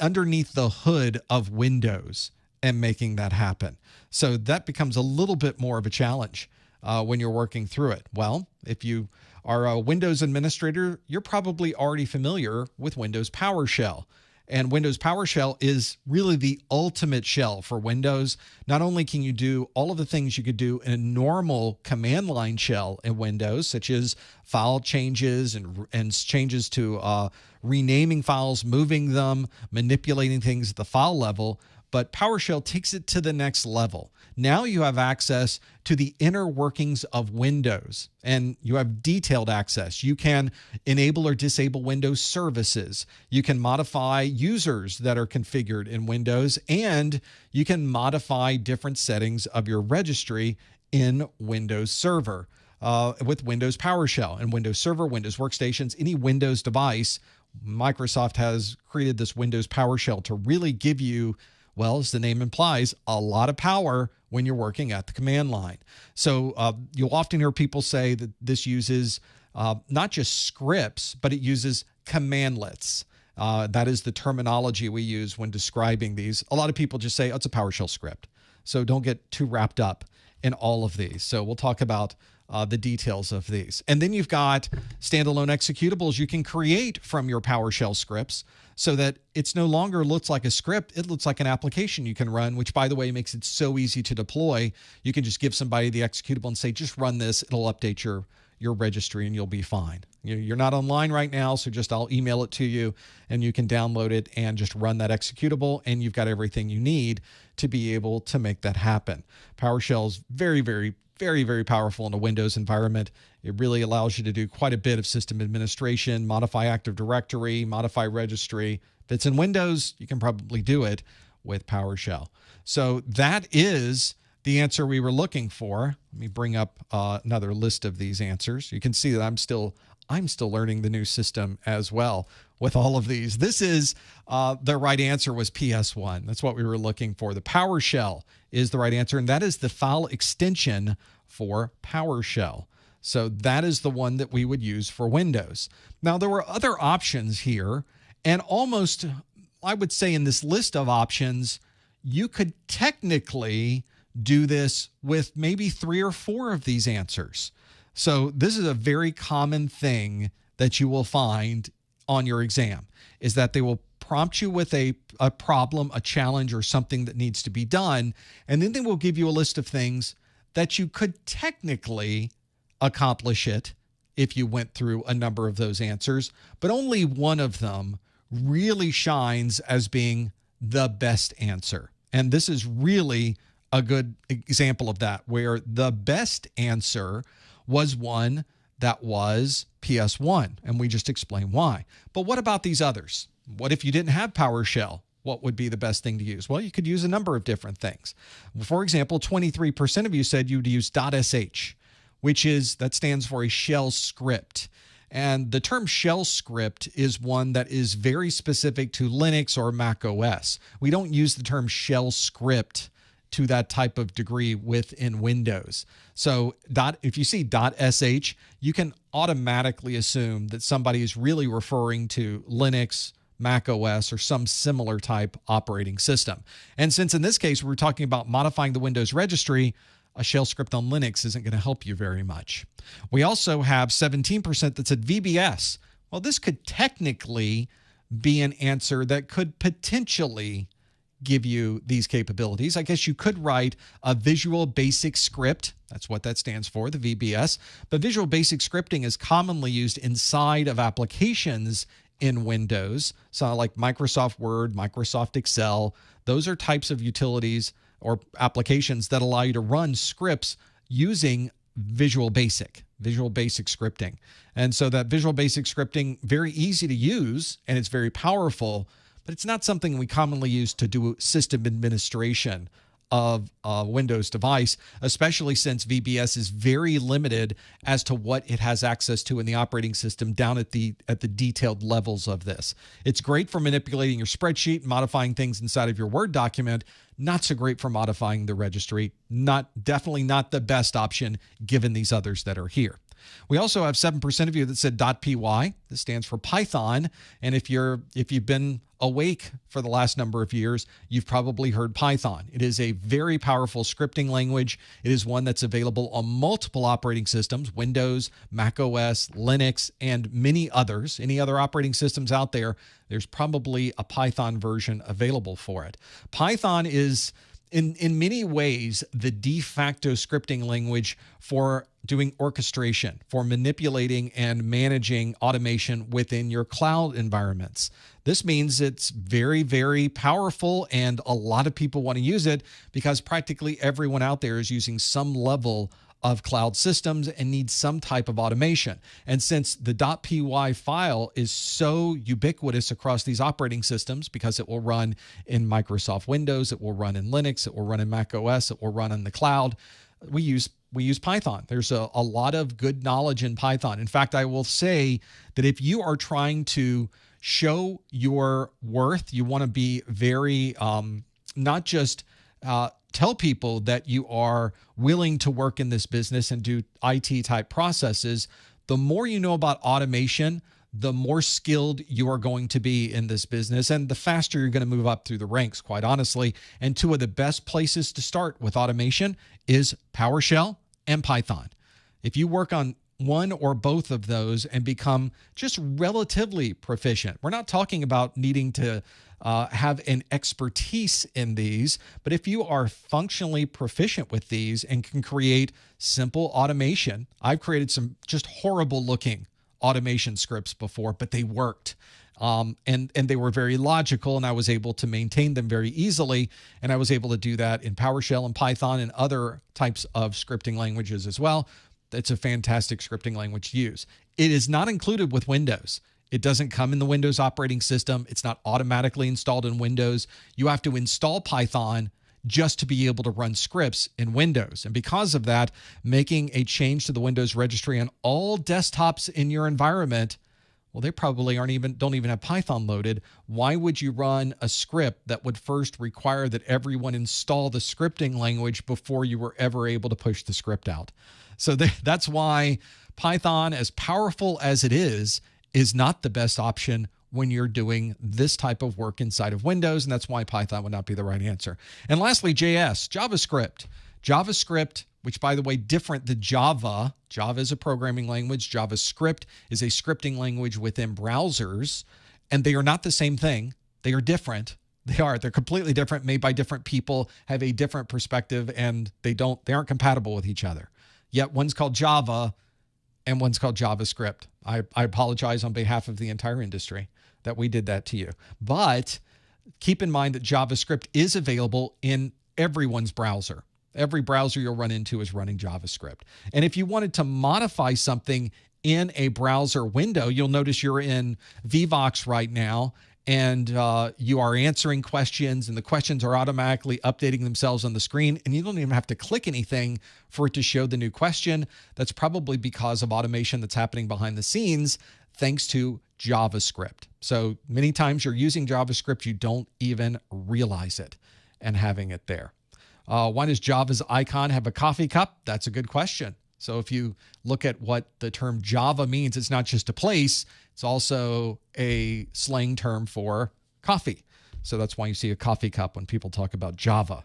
underneath the hood of Windows, and making that happen? So that becomes a little bit more of a challenge when you're working through it. Well, if you are a Windows administrator, you're probably already familiar with Windows PowerShell. And Windows PowerShell is really the ultimate shell for Windows. Not only can you do all of the things you could do in a normal command line shell in Windows, such as file changes and changes to renaming files, moving them, manipulating things at the file level, but PowerShell takes it to the next level. Now you have access to the inner workings of Windows, and you have detailed access. You can enable or disable Windows services. You can modify users that are configured in Windows, and you can modify different settings of your registry in Windows Server with Windows PowerShell and Windows Server, Windows Workstations, any Windows device. Microsoft has created this Windows PowerShell to really give you, well, as the name implies, a lot of power when you're working at the command line. So you'll often hear people say that this uses not just scripts, but it uses commandlets. That is the terminology we use when describing these. A lot of people just say, oh, it's a PowerShell script. So don't get too wrapped up in all of these. So we'll talk about the details of these. And then you've got standalone executables you can create from your PowerShell scripts so that it's no longer looks like a script. It looks like an application you can run, which, by the way, makes it so easy to deploy. You can just give somebody the executable and say, just run this. It'll update your registry and you'll be fine. You're not online right now, so just I'll email it to you and you can download it and just run that executable, and you've got everything you need to be able to make that happen. PowerShell is very, very, very, very powerful in a Windows environment. It really allows you to do quite a bit of system administration, modify Active Directory, modify registry. If it's in Windows, you can probably do it with PowerShell. So that is the answer we were looking for. Let me bring up another list of these answers. You can see that I'm still learning the new system as well with all of these. This is the right answer was PS1. That's what we were looking for. The PowerShell is the right answer, and that is the file extension for PowerShell. So that is the one that we would use for Windows. Now, there were other options here, and almost, I would say in this list of options, you could technically do this with maybe 3 or 4 of these answers. So this is a very common thing that you will find on your exam, is that they will prompt you with a problem, a challenge, or something that needs to be done, and then they will give you a list of things that you could technically accomplish it if you went through a number of those answers, but only one of them really shines as being the best answer. And this is really a good example of that, where the best answer was one that was PS1, and we just explained why. But what about these others? What if you didn't have PowerShell? What would be the best thing to use? Well, you could use a number of different things. For example, 23% of you said you'd use .sh, that stands for a shell script. And the term shell script is one that is very specific to Linux or Mac OS. We don't use the term shell script to that type of degree within Windows. So if you see .sh, you can automatically assume that somebody is really referring to Linux, Mac OS, or some similar type operating system. And since in this case we're talking about modifying the Windows registry, a shell script on Linux isn't going to help you very much. We also have 17% that said VBS. Well, this could technically be an answer that could potentially give you these capabilities. I guess you could write a Visual Basic Script. That's what that stands for, the VBS. But Visual Basic Scripting is commonly used inside of applications in Windows. So like Microsoft Word, Microsoft Excel, those are types of utilities or applications that allow you to run scripts using Visual Basic Scripting. And so that Visual Basic Scripting, very easy to use, and it's very powerful, but it's not something we commonly use to do system administration of a Windows device, especially since VBS is very limited as to what it has access to in the operating system down at the detailed levels of this. It's great for manipulating your spreadsheet and modifying things inside of your Word document, not so great for modifying the registry. Definitely not the best option given these others that are here. We also have 7% of you that said .py. This stands for Python. And if you've been awake for the last number of years, you've probably heard Python. It is a very powerful scripting language. It is one that's available on multiple operating systems, Windows, Mac OS, Linux, and many others. Any other operating systems out there, there's probably a Python version available for it. Python is in many ways, the de facto scripting language for doing orchestration, for manipulating and managing automation within your cloud environments. This means it's very, very powerful, and a lot of people want to use it because practically everyone out there is using some level of cloud systems and needs some type of automation. And since the .py file is so ubiquitous across these operating systems, because it will run in Microsoft Windows, it will run in Linux, it will run in Mac OS, it will run in the cloud, we use Python. There's a lot of good knowledge in Python. In fact, I will say that if you are trying to show your worth, you want to be very, not just tell people that you are willing to work in this business and do IT type processes, the more you know about automation, the more skilled you are going to be in this business, and the faster you're going to move up through the ranks, quite honestly. And two of the best places to start with automation is PowerShell and Python. If you work on one or both of those and become just relatively proficient, we're not talking about needing to have an expertise in these, but if you are functionally proficient with these and can create simple automation, I've created some just horrible looking automation scripts before, but they worked. And they were very logical, and I was able to maintain them very easily. And I was able to do that in PowerShell and Python and other types of scripting languages as well. It's a fantastic scripting language to use. It is not included with Windows. It doesn't come in the Windows operating system. It's not automatically installed in Windows. You have to install Python just to be able to run scripts in Windows. And because of that, making a change to the Windows registry on all desktops in your environment, well, they probably don't even have Python loaded. Why would you run a script that would first require that everyone install the scripting language before you were ever able to push the script out? So that's why Python, as powerful as it is not the best option when you're doing this type of work inside of Windows, and that's why Python would not be the right answer. And lastly, JavaScript. JavaScript, which, by the way, different than Java. Java is a programming language. JavaScript is a scripting language within browsers, and they are not the same thing. They are different. They're completely different, made by different people, have a different perspective, and they aren't compatible with each other. Yet one's called Java and one's called JavaScript. I apologize on behalf of the entire industry that we did that to you. But keep in mind that JavaScript is available in everyone's browser. Every browser you'll run into is running JavaScript. And if you wanted to modify something in a browser window, you'll notice you're in Vevox right now, and you are answering questions, and the questions are automatically updating themselves on the screen, and you don't even have to click anything for it to show the new question. That's probably because of automation that's happening behind the scenes thanks to JavaScript. So many times you're using JavaScript, you don't even realize it and having it there. Why does Java's icon have a coffee cup? That's a good question. So if you look at what the term Java means, it's not just a place, it's also a slang term for coffee. So that's why you see a coffee cup when people talk about Java.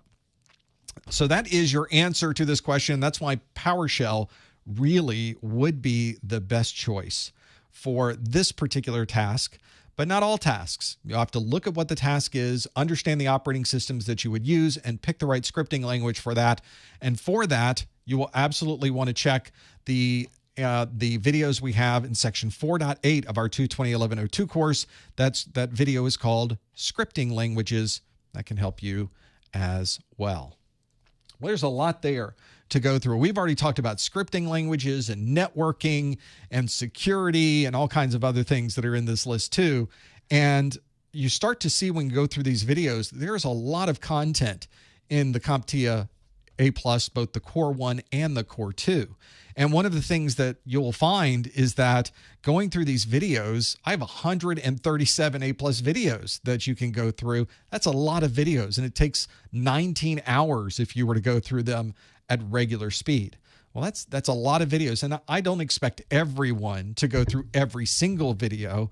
So that is your answer to this question. That's why PowerShell really would be the best choice for this particular task, but not all tasks. You have to look at what the task is, understand the operating systems that you would use, and pick the right scripting language for that. And for that, you will absolutely want to check the videos we have in section 4.8 of our 2011-02 course. That video is called Scripting Languages. That can help you as well. Well, there's a lot there to go through. We've already talked about scripting languages and networking and security and all kinds of other things that are in this list too. And you start to see when you go through these videos, there's a lot of content in the CompTIA A+, both the Core 1 and the Core 2. And one of the things that you'll find is that going through these videos, I have 137 A+ videos that you can go through. That's a lot of videos, and it takes 19 hours if you were to go through them at regular speed. Well, that's a lot of videos, and I don't expect everyone to go through every single video,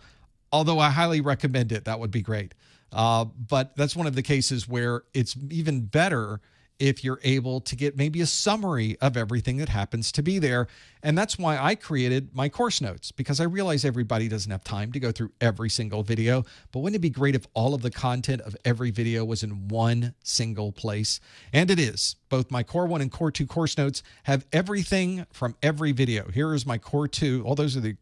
although I highly recommend it. That would be great. But that's one of the cases where it's even better if you're able to get maybe a summary of everything that happens to be there. And that's why I created my course notes, because I realize everybody doesn't have time to go through every single video. But wouldn't it be great if all of the content of every video was in one single place? And it is. Both my Core 1 and Core 2 course notes have everything from every video. Here is my Core 2. All those are the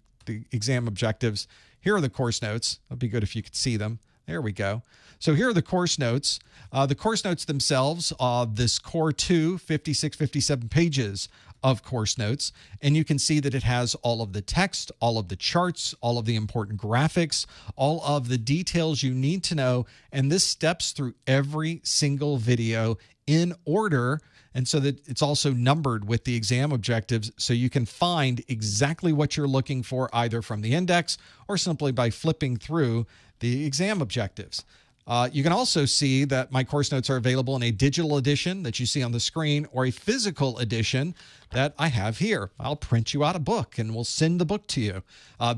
exam objectives. Here are the course notes. It'd be good if you could see them. There we go. So here are the course notes. The course notes themselves, this Core 2, 56, 57 pages of course notes. And you can see that it has all of the text, all of the charts, all of the important graphics, all of the details you need to know. And this steps through every single video in order, and so that it's also numbered with the exam objectives, so you can find exactly what you're looking for either from the index or simply by flipping through the exam objectives. You can also see that my course notes are available in a digital edition that you see on the screen or a physical edition that I have here. I'll print you out a book and we'll send the book to you.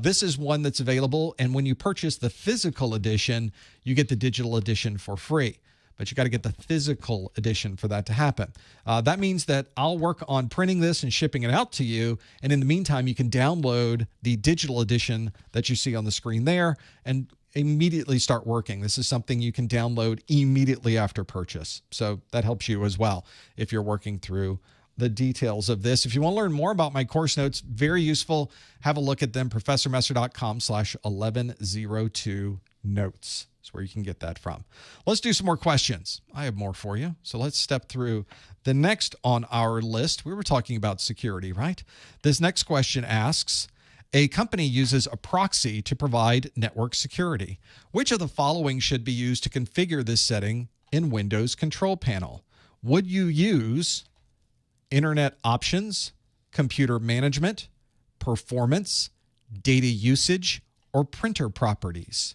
This is one that's available, and when you purchase the physical edition, you get the digital edition for free. But you got to get the physical edition for that to happen. That means that I'll work on printing this and shipping it out to you. And in the meantime, you can download the digital edition that you see on the screen there and immediately start working. This is something you can download immediately after purchase. So that helps you as well if you're working through the details of this. If you want to learn more about my course notes, very useful. Have a look at them, professormesser.com/1102notes. That's where you can get that from. Let's do some more questions. I have more for you. So let's step through the next on our list. We were talking about security, right? This next question asks, a company uses a proxy to provide network security. Which of the following should be used to configure this setting in Windows Control Panel? Would you use Internet Options, Computer Management, Performance, Data Usage, or Printer Properties?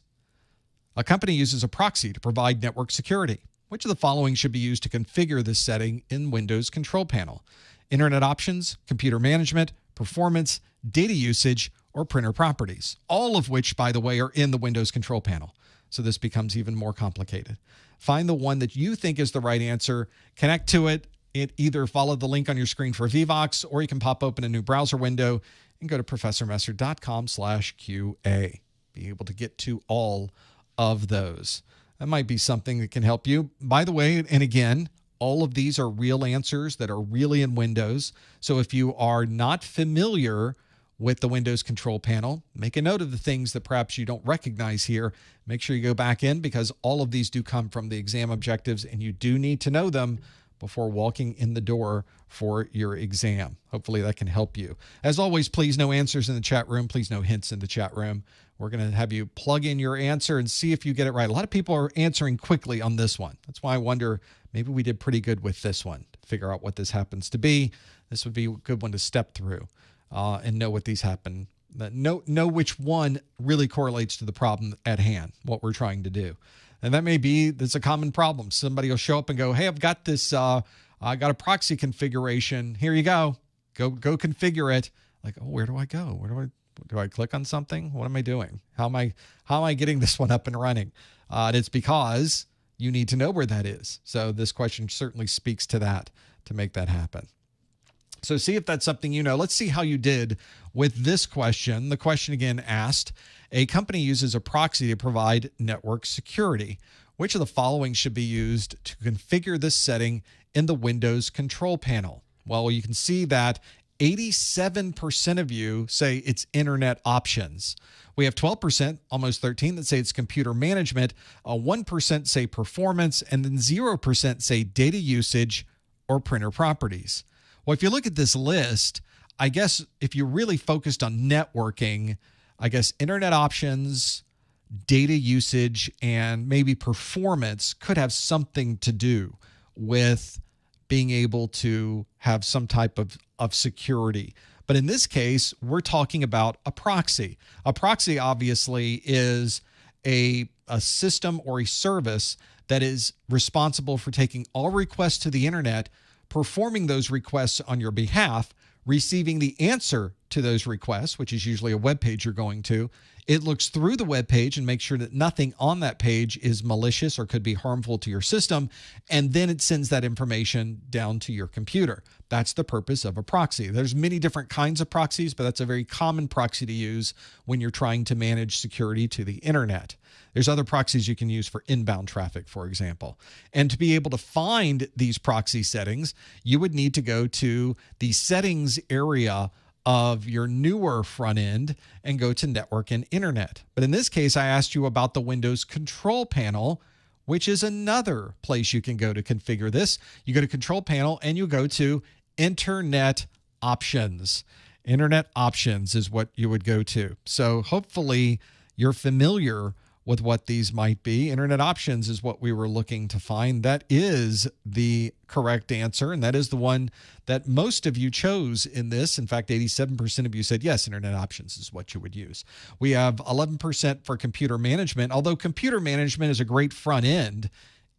A company uses a proxy to provide network security. Which of the following should be used to configure this setting in Windows Control Panel? Internet Options, Computer Management, Performance, Data Usage, or Printer Properties, all of which, by the way, are in the Windows Control Panel. So this becomes even more complicated. Find the one that you think is the right answer, connect to it, either follow the link on your screen for Vevox, or you can pop open a new browser window and go to professormesser.com/QA. Be able to get to all of those. That might be something that can help you. By the way, and again, all of these are real answers that are really in Windows. So if you are not familiar with the Windows Control Panel, make a note of the things that perhaps you don't recognize here. Make sure you go back in, because all of these do come from the exam objectives, and you do need to know them before walking in the door for your exam. Hopefully that can help you. As always, please no answers in the chat room. Please no hints in the chat room. We're going to have you plug in your answer and see if you get it right. A lot of people are answering quickly on this one. That's why I wonder, maybe we did pretty good with this one to figure out what this happens to be. This would be a good one to step through and know what these happen. Know which one really correlates to the problem at hand, what we're trying to do. And that may be, that's a common problem. Somebody will show up and go, hey, I've got this, I got a proxy configuration. Here you go. Go configure it. Like, oh, where do I go? Do I click on something? What am I doing? How am I getting this one up and running? And it's because you need to know where that is. So this question certainly speaks to that, to make that happen. So see if that's something you know. Let's see how you did with this question. The question again asked, a company uses a proxy to provide network security. Which of the following should be used to configure this setting in the Windows Control Panel? Well, you can see that 87% of you say it's Internet Options. We have 12%, almost 13%, that say it's Computer Management, 1% say Performance, and then 0% say Data Usage or Printer Properties. Well, if you look at this list, I guess if you're really focused on networking, I guess Internet Options, Data Usage, and maybe Performance could have something to do with being able to have some type of security. But in this case, we're talking about a proxy. A proxy obviously is a system or a service that is responsible for taking all requests to the internet, performing those requests on your behalf, receiving the answer to those requests, which is usually a web page you're going to. It looks through the web page and makes sure that nothing on that page is malicious or could be harmful to your system, and then it sends that information down to your computer. That's the purpose of a proxy. There's many different kinds of proxies, but that's a very common proxy to use when you're trying to manage security to the internet. There's other proxies you can use for inbound traffic, for example. And to be able to find these proxy settings, you would need to go to the settings area of your newer front end and go to network and internet. But in this case, I asked you about the Windows control panel, which is another place you can go to configure this. You go to control panel and you go to internet options. Internet options is what you would go to. So hopefully you're familiar with what these might be. Internet options is what we were looking to find. That is the correct answer, and that is the one that most of you chose in this. In fact, 87% of you said yes, internet options is what you would use. We have 11% for computer management. Although computer management is a great front end,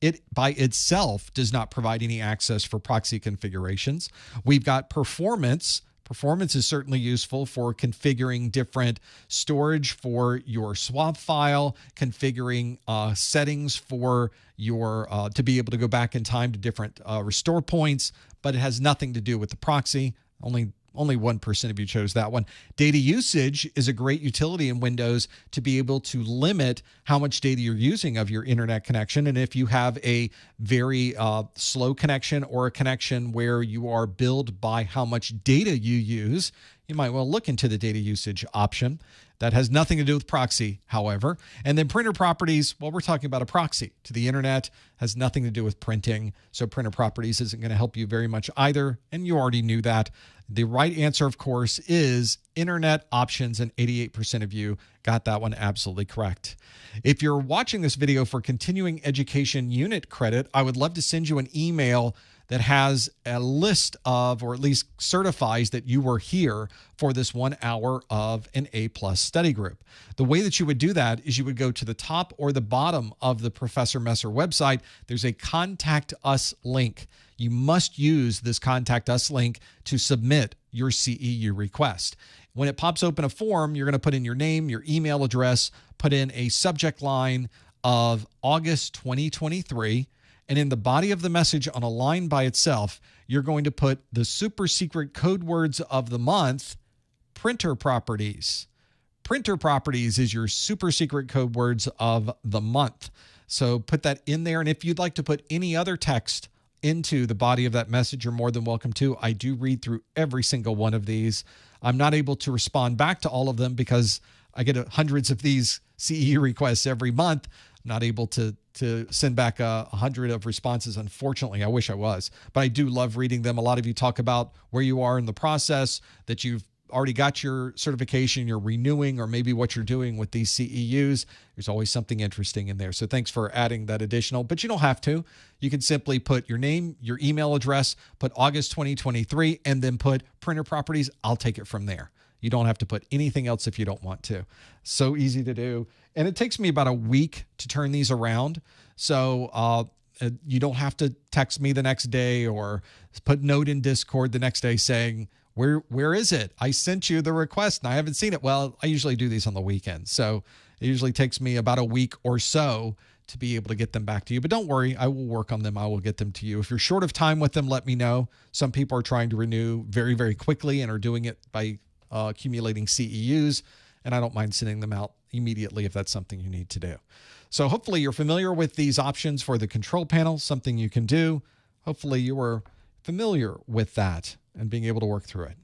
it by itself does not provide any access for proxy configurations. We've got performance. Performance is certainly useful for configuring different storage for your swap file, configuring settings for your to be able to go back in time to different restore points, but it has nothing to do with the proxy. Only 1% of you chose that one. Data usage is a great utility in Windows to be able to limit how much data you're using of your internet connection. And if you have a very slow connection or a connection where you are billed by how much data you use, you might well look into the data usage option. That has nothing to do with proxy, however. And then printer properties, well, we're talking about a proxy to the internet, has nothing to do with printing. So printer properties isn't going to help you very much either. And you already knew that. The right answer, of course, is internet options, and 88% of you got that one absolutely correct. If you're watching this video for continuing education unit credit, I would love to send you an email that has a list of, or at least certifies that you were here for this 1 hour of an A+ study group. The way that you would do that is you would go to the top or the bottom of the Professor Messer website. There's a Contact Us link. You must use this Contact Us link to submit your CEU request. When it pops open a form, you're going to put in your name, your email address, put in a subject line of August 2023, and in the body of the message on a line by itself, you're going to put the super secret code words of the month, printer properties. Printer properties is your super secret code words of the month. So put that in there. And if you'd like to put any other text into the body of that message, you're more than welcome to. I do read through every single one of these. I'm not able to respond back to all of them because I get hundreds of these CEU requests every month. I'm not able to send back 100 of responses, unfortunately. I wish I was, but I do love reading them. A lot of you talk about where you are in the process, that you've already got your certification, you're renewing, or maybe what you're doing with these CEUs. There's always something interesting in there. So thanks for adding that additional, but you don't have to. You can simply put your name, your email address, put August 2023, and then put printer properties. I'll take it from there. You don't have to put anything else if you don't want to. So easy to do. And it takes me about a week to turn these around. So you don't have to text me the next day or put note in Discord the next day saying, where is it? I sent you the request and I haven't seen it. Well, I usually do these on the weekend. So it usually takes me about a week or so to be able to get them back to you. But don't worry, I will work on them. I will get them to you. If you're short of time with them, let me know. Some people are trying to renew very, very quickly and are doing it by accumulating CEUs. And I don't mind sending them out immediately if that's something you need to do. So hopefully you're familiar with these options for the control panel, something you can do. Hopefully you were familiar with that and being able to work through it.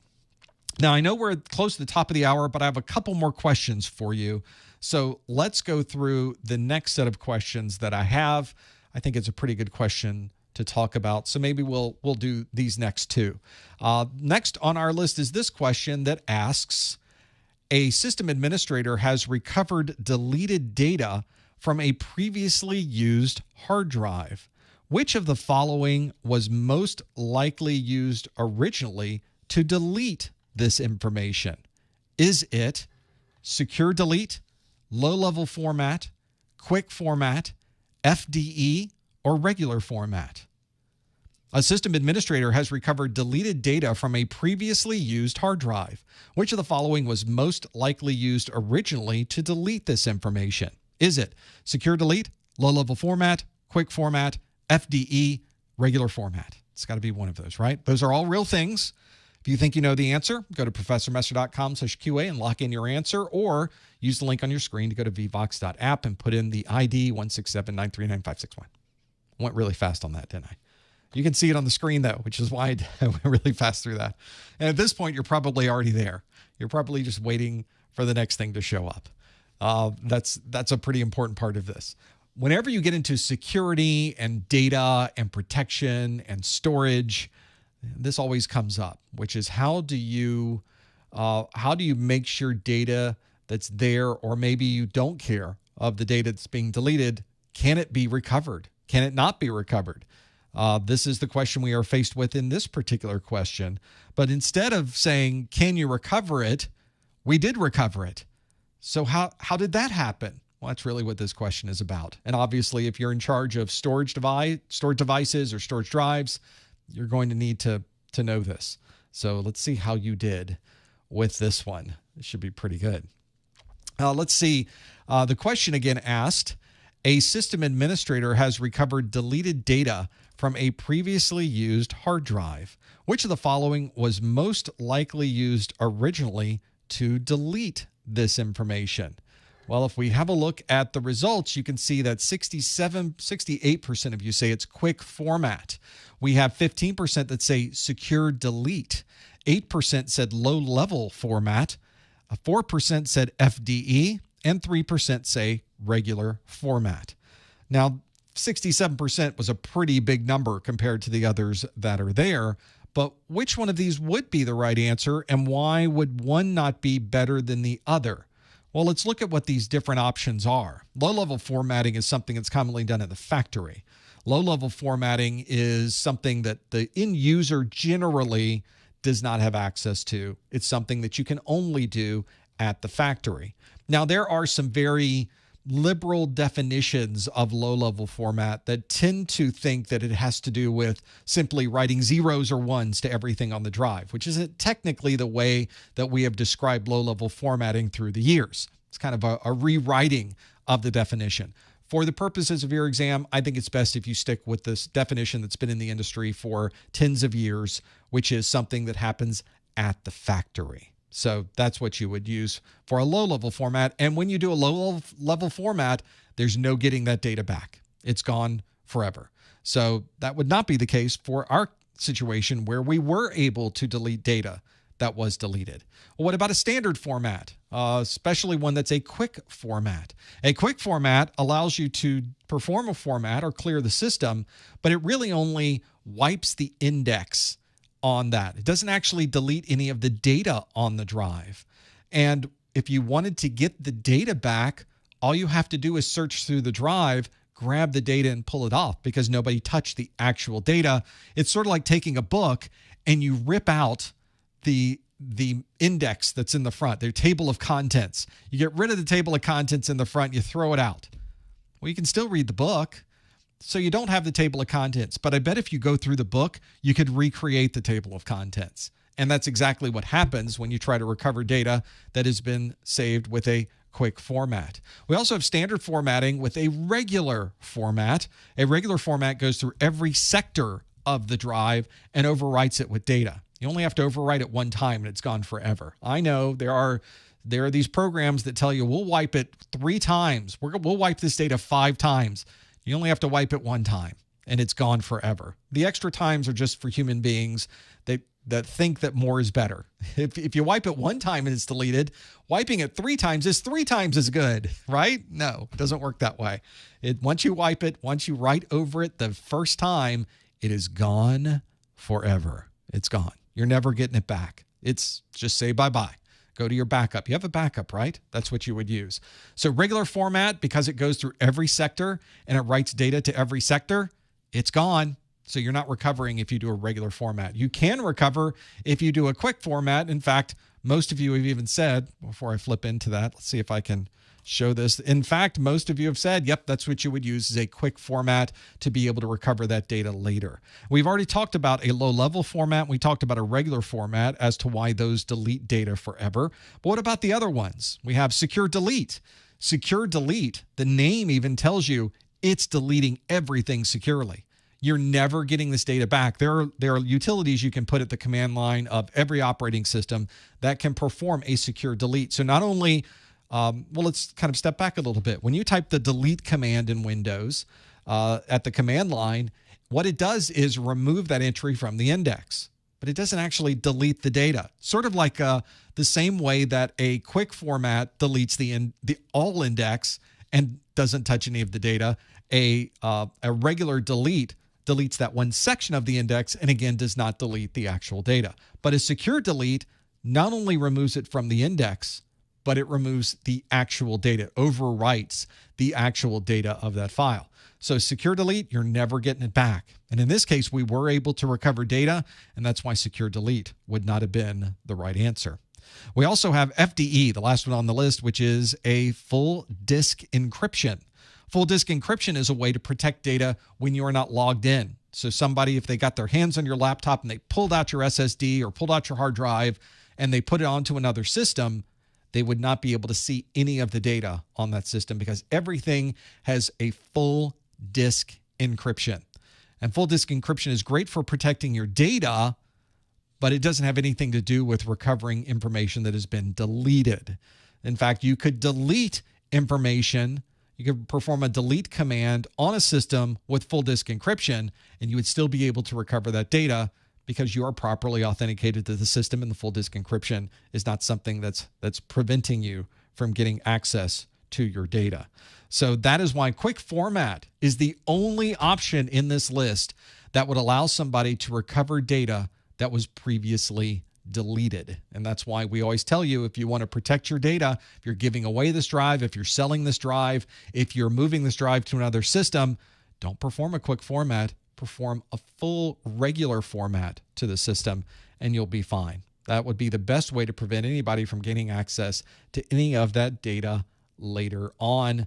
Now, I know we're close to the top of the hour, but I have a couple more questions for you. So let's go through the next set of questions that I have. I think it's a pretty good question to talk about. So maybe we'll do these next two. Next on our list is this question that asks, a system administrator has recovered deleted data from a previously used hard drive. Which of the following was most likely used originally to delete this information? Is it secure delete, low-level format, quick format, FDE, or regular format? A system administrator has recovered deleted data from a previously used hard drive. Which of the following was most likely used originally to delete this information? Is it secure delete, low-level format, quick format, FDE, regular format? It's got to be one of those, right? Those are all real things. If you think you know the answer, go to professormesser.com/QA and lock in your answer, or use the link on your screen to go to vevox.app and put in the ID 167939561. Went really fast on that, didn't I? You can see it on the screen, though, which is why I went really fast through that. And at this point, you're probably already there. You're probably just waiting for the next thing to show up. That's a pretty important part of this. Whenever you get into security and data and protection and storage, this always comes up, which is how do you make sure data that's there, or maybe you don't care of the data that's being deleted, can it be recovered? Can it not be recovered? This is the question we are faced with in this particular question. But instead of saying, can you recover it? We did recover it. So how did that happen? Well, that's really what this question is about. And obviously, if you're in charge of stored devices or storage drives, you're going to need to know this. So let's see how you did with this one. It should be pretty good. Let's see. The question again asked, a system administrator has recovered deleted data from a previously used hard drive. Which of the following was most likely used originally to delete this information? Well, if we have a look at the results, you can see that 68% of you say it's quick format. We have 15% that say secure delete. 8% said low-level format. 4% said FDE. And 3% say regular format. Now, 67% was a pretty big number compared to the others that are there. But which one of these would be the right answer, and why would one not be better than the other? Well, let's look at what these different options are. Low-level formatting is something that's commonly done at the factory. Low-level formatting is something that the end user generally does not have access to. It's something that you can only do at the factory. Now, there are some very liberal definitions of low-level format that tend to think that it has to do with simply writing zeros or ones to everything on the drive, which isn't technically the way that we have described low-level formatting through the years. It's kind of a rewriting of the definition. For the purposes of your exam, I think it's best if you stick with this definition that's been in the industry for tens of years, which is something that happens at the factory. So that's what you would use for a low-level format. And when you do a low-level format, there's no getting that data back. It's gone forever. So that would not be the case for our situation where we were able to delete data that was deleted. Well, what about a standard format, especially one that's a quick format? A quick format allows you to perform a format or clear the system, but it really only wipes the index on that. It doesn't actually delete any of the data on the drive. And if you wanted to get the data back, all you have to do is search through the drive, grab the data and pull it off because nobody touched the actual data. It's sort of like taking a book and you rip out the index that's in the front, their table of contents. You get rid of the table of contents in the front, you throw it out. Well, you can still read the book. So you don't have the table of contents, but I bet if you go through the book, you could recreate the table of contents. And that's exactly what happens when you try to recover data that has been saved with a quick format. We also have standard formatting with a regular format. A regular format goes through every sector of the drive and overwrites it with data. You only have to overwrite it one time and it's gone forever. I know there are these programs that tell you we'll wipe it 3 times. We'll wipe this data 5 times. You only have to wipe it 1 time, and it's gone forever. The extra times are just for human beings that think that more is better. If you wipe it 1 time and it's deleted, wiping it 3 times is 3 times as good, right? No, it doesn't work that way. Once you wipe it, once you write over it the first time, it is gone forever. It's gone. You're never getting it back. It's just say bye-bye. Go to your backup. You have a backup, right? That's what you would use. So regular format, because it goes through every sector and it writes data to every sector, it's gone. So you're not recovering if you do a regular format. You can recover if you do a quick format. In fact, most of you have even said, before I flip into that, let's see if I can show this. In fact, most of you have said, yep, that's what you would use as a quick format to be able to recover that data later. We've already talked about a low-level format. We talked about a regular format as to why those delete data forever. But what about the other ones? We have secure delete. Secure delete, the name even tells you it's deleting everything securely. You're never getting this data back. There are utilities you can put at the command line of every operating system that can perform a secure delete. So not only, well, let's kind of step back a little bit. When you type the delete command in Windows at the command line, what it does is remove that entry from the index, but it doesn't actually delete the data. Sort of like the same way that a quick format deletes the all index and doesn't touch any of the data. A regular delete deletes that one section of the index and again does not delete the actual data. But a secure delete not only removes it from the index, but it removes the actual data, overwrites the actual data of that file. So secure delete, you're never getting it back. And in this case, we were able to recover data, and that's why secure delete would not have been the right answer. We also have FDE, the last one on the list, which is a full disk encryption. Full disk encryption is a way to protect data when you are not logged in. So somebody, if they got their hands on your laptop and they pulled out your SSD or pulled out your hard drive and they put it onto another system, they would not be able to see any of the data on that system because everything has a full disk encryption. And full disk encryption is great for protecting your data, but it doesn't have anything to do with recovering information that has been deleted. In fact, you could delete information. You could perform a delete command on a system with full disk encryption, and you would still be able to recover that data because you are properly authenticated to the system, and the full disk encryption is not something that's preventing you from getting access to your data. So that is why quick format is the only option in this list that would allow somebody to recover data that was previously deleted. And that's why we always tell you, if you want to protect your data, if you're giving away this drive, if you're selling this drive, if you're moving this drive to another system, don't perform a quick format, perform a full regular format to the system, and you'll be fine. That would be the best way to prevent anybody from gaining access to any of that data later on.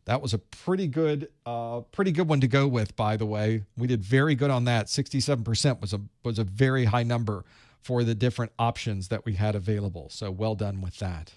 That was a pretty good one to go with, by the way. We did very good on that. 67% was a very high number for the different options that we had available. So well done with that.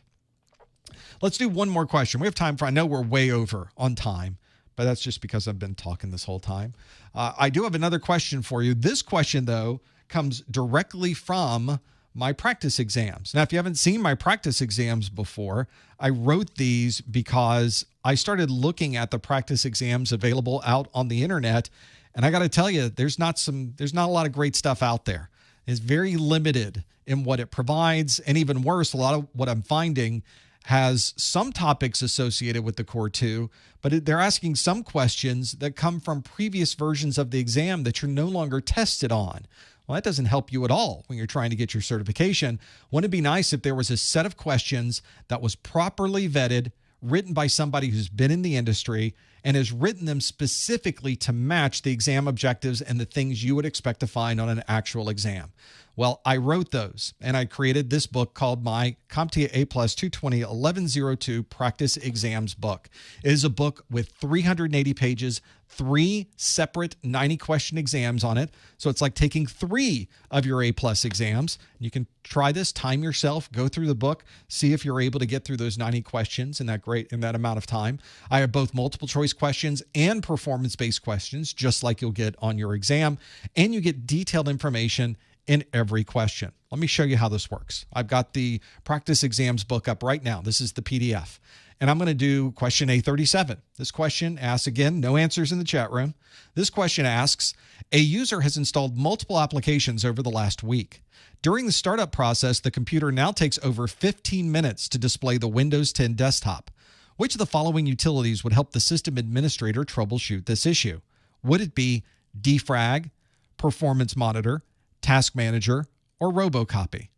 Let's do one more question. We have time for, I know we're way over on time, but that's just because I've been talking this whole time. I do have another question for you. This question, though, comes directly from my practice exams. Now, if you haven't seen my practice exams before, I wrote these because I started looking at the practice exams available out on the internet, and I got to tell you, there's not a lot of great stuff out there. It's very limited in what it provides, and even worse, a lot of what I'm finding has some topics associated with the Core 2, but they're asking some questions that come from previous versions of the exam that you're no longer tested on. Well, that doesn't help you at all when you're trying to get your certification. Wouldn't it be nice if there was a set of questions that was properly vetted, written by somebody who's been in the industry and has written them specifically to match the exam objectives and the things you would expect to find on an actual exam? Well, I wrote those, and I created this book called my CompTIA A+ 220 1102 Practice Exams book. It is a book with 380 pages, 3 separate 90-question exams on it. So it's like taking 3 of your A+ exams. You can try this, time yourself, go through the book, see if you're able to get through those 90 questions in that amount of time. I have both multiple choice questions and performance-based questions, just like you'll get on your exam, and you get detailed information in every question. Let me show you how this works. I've got the practice exams book up right now. This is the PDF. And I'm going to do question A37. This question asks, again, no answers in the chat room. This question asks, a user has installed multiple applications over the last week. During the startup process, the computer now takes over 15 minutes to display the Windows 10 desktop. Which of the following utilities would help the system administrator troubleshoot this issue? Would it be defrag, performance monitor, task manager, or robocopy?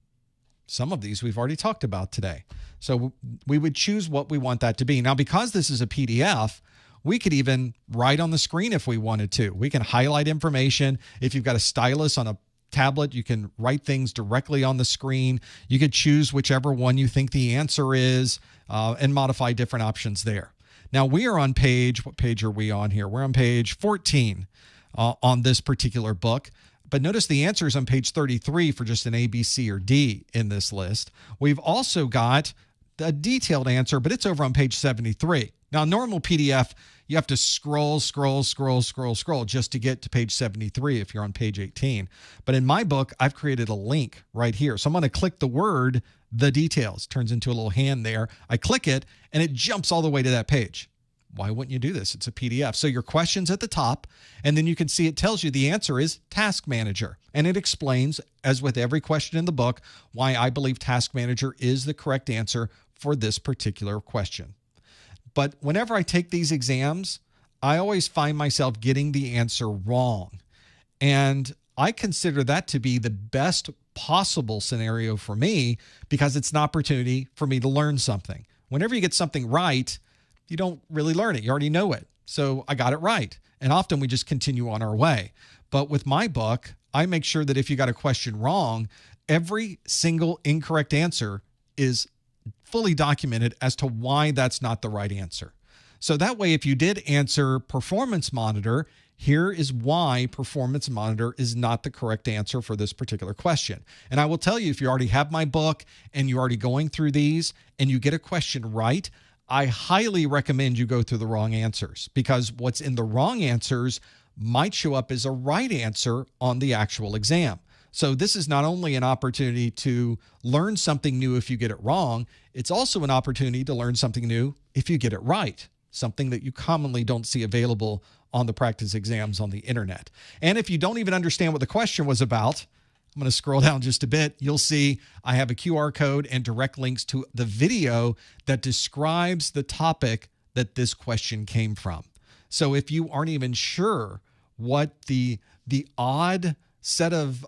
Some of these we've already talked about today. So we would choose what we want that to be. Now, because this is a PDF, we could even write on the screen if we wanted to. We can highlight information. If you've got a stylus on a tablet. You can write things directly on the screen. You could choose whichever one you think the answer is and modify different options there. Now we are on page, what page are we on here? We're on page 14 on this particular book. But notice the answer is on page 33 for just an A, B, C, or D in this list. We've also got a detailed answer, but it's over on page 73. Now, normal PDF, you have to scroll just to get to page 73 if you're on page 18. But in my book, I've created a link right here. So I'm going to click the word, the details. Turns into a little hand there. I click it, and it jumps all the way to that page. Why wouldn't you do this? It's a PDF. So your question's at the top, and then you can see it tells you the answer is Task Manager. And it explains, as with every question in the book, why I believe Task Manager is the correct answer for this particular question. But whenever I take these exams, I always find myself getting the answer wrong. And I consider that to be the best possible scenario for me because it's an opportunity for me to learn something. Whenever you get something right, you don't really learn it. You already know it. So I got it right. And often we just continue on our way. But with my book, I make sure that if you got a question wrong, every single incorrect answer is fully documented as to why that's not the right answer. So that way, if you did answer Performance Monitor, here is why Performance Monitor is not the correct answer for this particular question. And I will tell you, if you already have my book and you're already going through these and you get a question right, I highly recommend you go through the wrong answers because what's in the wrong answers might show up as a right answer on the actual exam. So this is not only an opportunity to learn something new if you get it wrong, it's also an opportunity to learn something new if you get it right, something that you commonly don't see available on the practice exams on the internet. And if you don't even understand what the question was about, I'm going to scroll down just a bit. You'll see I have a QR code and direct links to the video that describes the topic that this question came from. So if you aren't even sure what the odd set of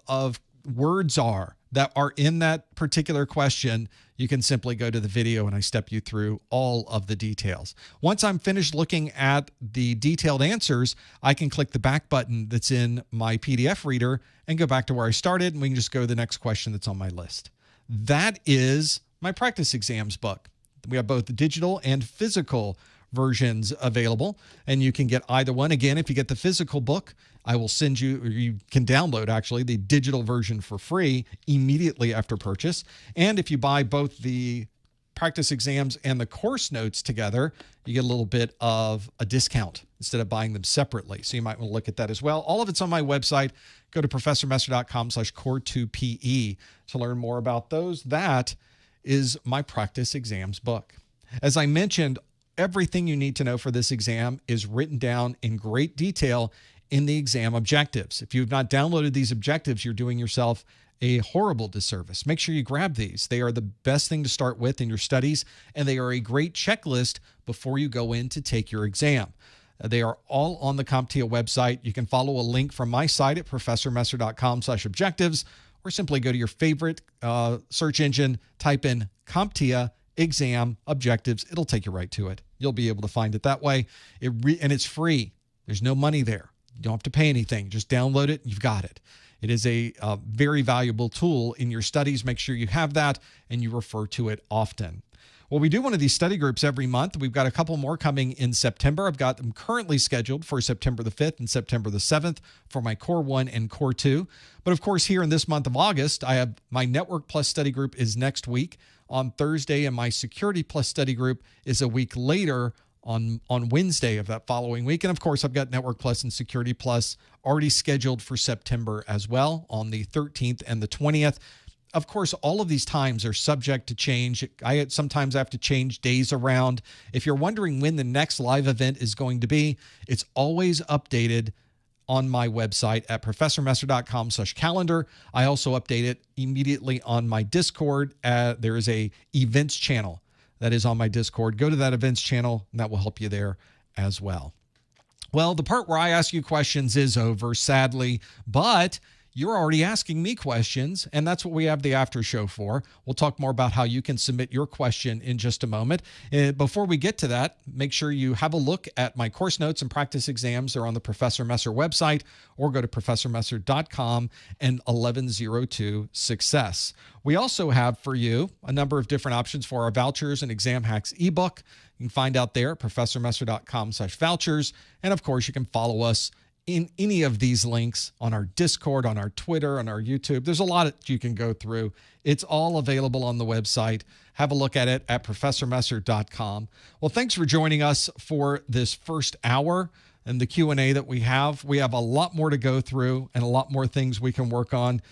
words are that are in that particular question, you can simply go to the video and I step you through all of the details. Once I'm finished looking at the detailed answers, I can click the back button that's in my PDF reader and go back to where I started, and we can just go to the next question that's on my list. That is my practice exams book. We have both digital and physical versions available, and you can get either one. Again, if you get the physical book, I will send you, or you can download actually the digital version for free immediately after purchase. And if you buy both the practice exams and the course notes together, you get a little bit of a discount instead of buying them separately. So you might want to look at that as well. All of it's on my website. Go to professormesser.com/core2pe to learn more about those. That is my practice exams book. As I mentioned, everything you need to know for this exam is written down in great detail in the exam objectives. If you've not downloaded these objectives, you're doing yourself a horrible disservice. Make sure you grab these. They are the best thing to start with in your studies, and they are a great checklist before you go in to take your exam. They are all on the CompTIA website. You can follow a link from my site at professormesser.com/objectives, or simply go to your favorite search engine, type in CompTIA exam objectives. It'll take you right to it. You'll be able to find it that way. And it's free. There's no money there. You don't have to pay anything. Just download it. You've got it. It is a very valuable tool in your studies. Make sure you have that and you refer to it often. Well, we do one of these study groups every month. We've got a couple more coming in September. I've got them currently scheduled for September the 5th and September the 7th for my Core 1 and Core 2. But of course, here in this month of August, I have my Network Plus study group is next week on Thursday, and my Security Plus study group is a week later on Wednesday of that following week. And of course, I've got Network Plus and Security Plus already scheduled for September as well on the 13th and the 20th. Of course, all of these times are subject to change. I sometimes have to change days around. If you're wondering when the next live event is going to be, it's always updated on my website at professormesser.com/calendar. I also update it immediately on my Discord. There is a events channel that is on my Discord. Go to that events channel, and that will help you there as well. Well, the part where I ask you questions is over, sadly, but you're already asking me questions, and that's what we have the after show for. We'll talk more about how you can submit your question in just a moment. Before we get to that, make sure you have a look at my course notes and practice exams. They're on the Professor Messer website, or go to professormesser.com and 1102 success. We also have for you a number of different options for our Vouchers and Exam Hacks ebook. You can find out there at professormesser.com/vouchers. And of course, you can follow us in any of these links on our Discord, on our Twitter, on our YouTube. There's a lot that you can go through. It's all available on the website. Have a look at it at professormesser.com. Well, thanks for joining us for this first hour and the Q&A that we have. We have a lot more to go through and a lot more things we can work on.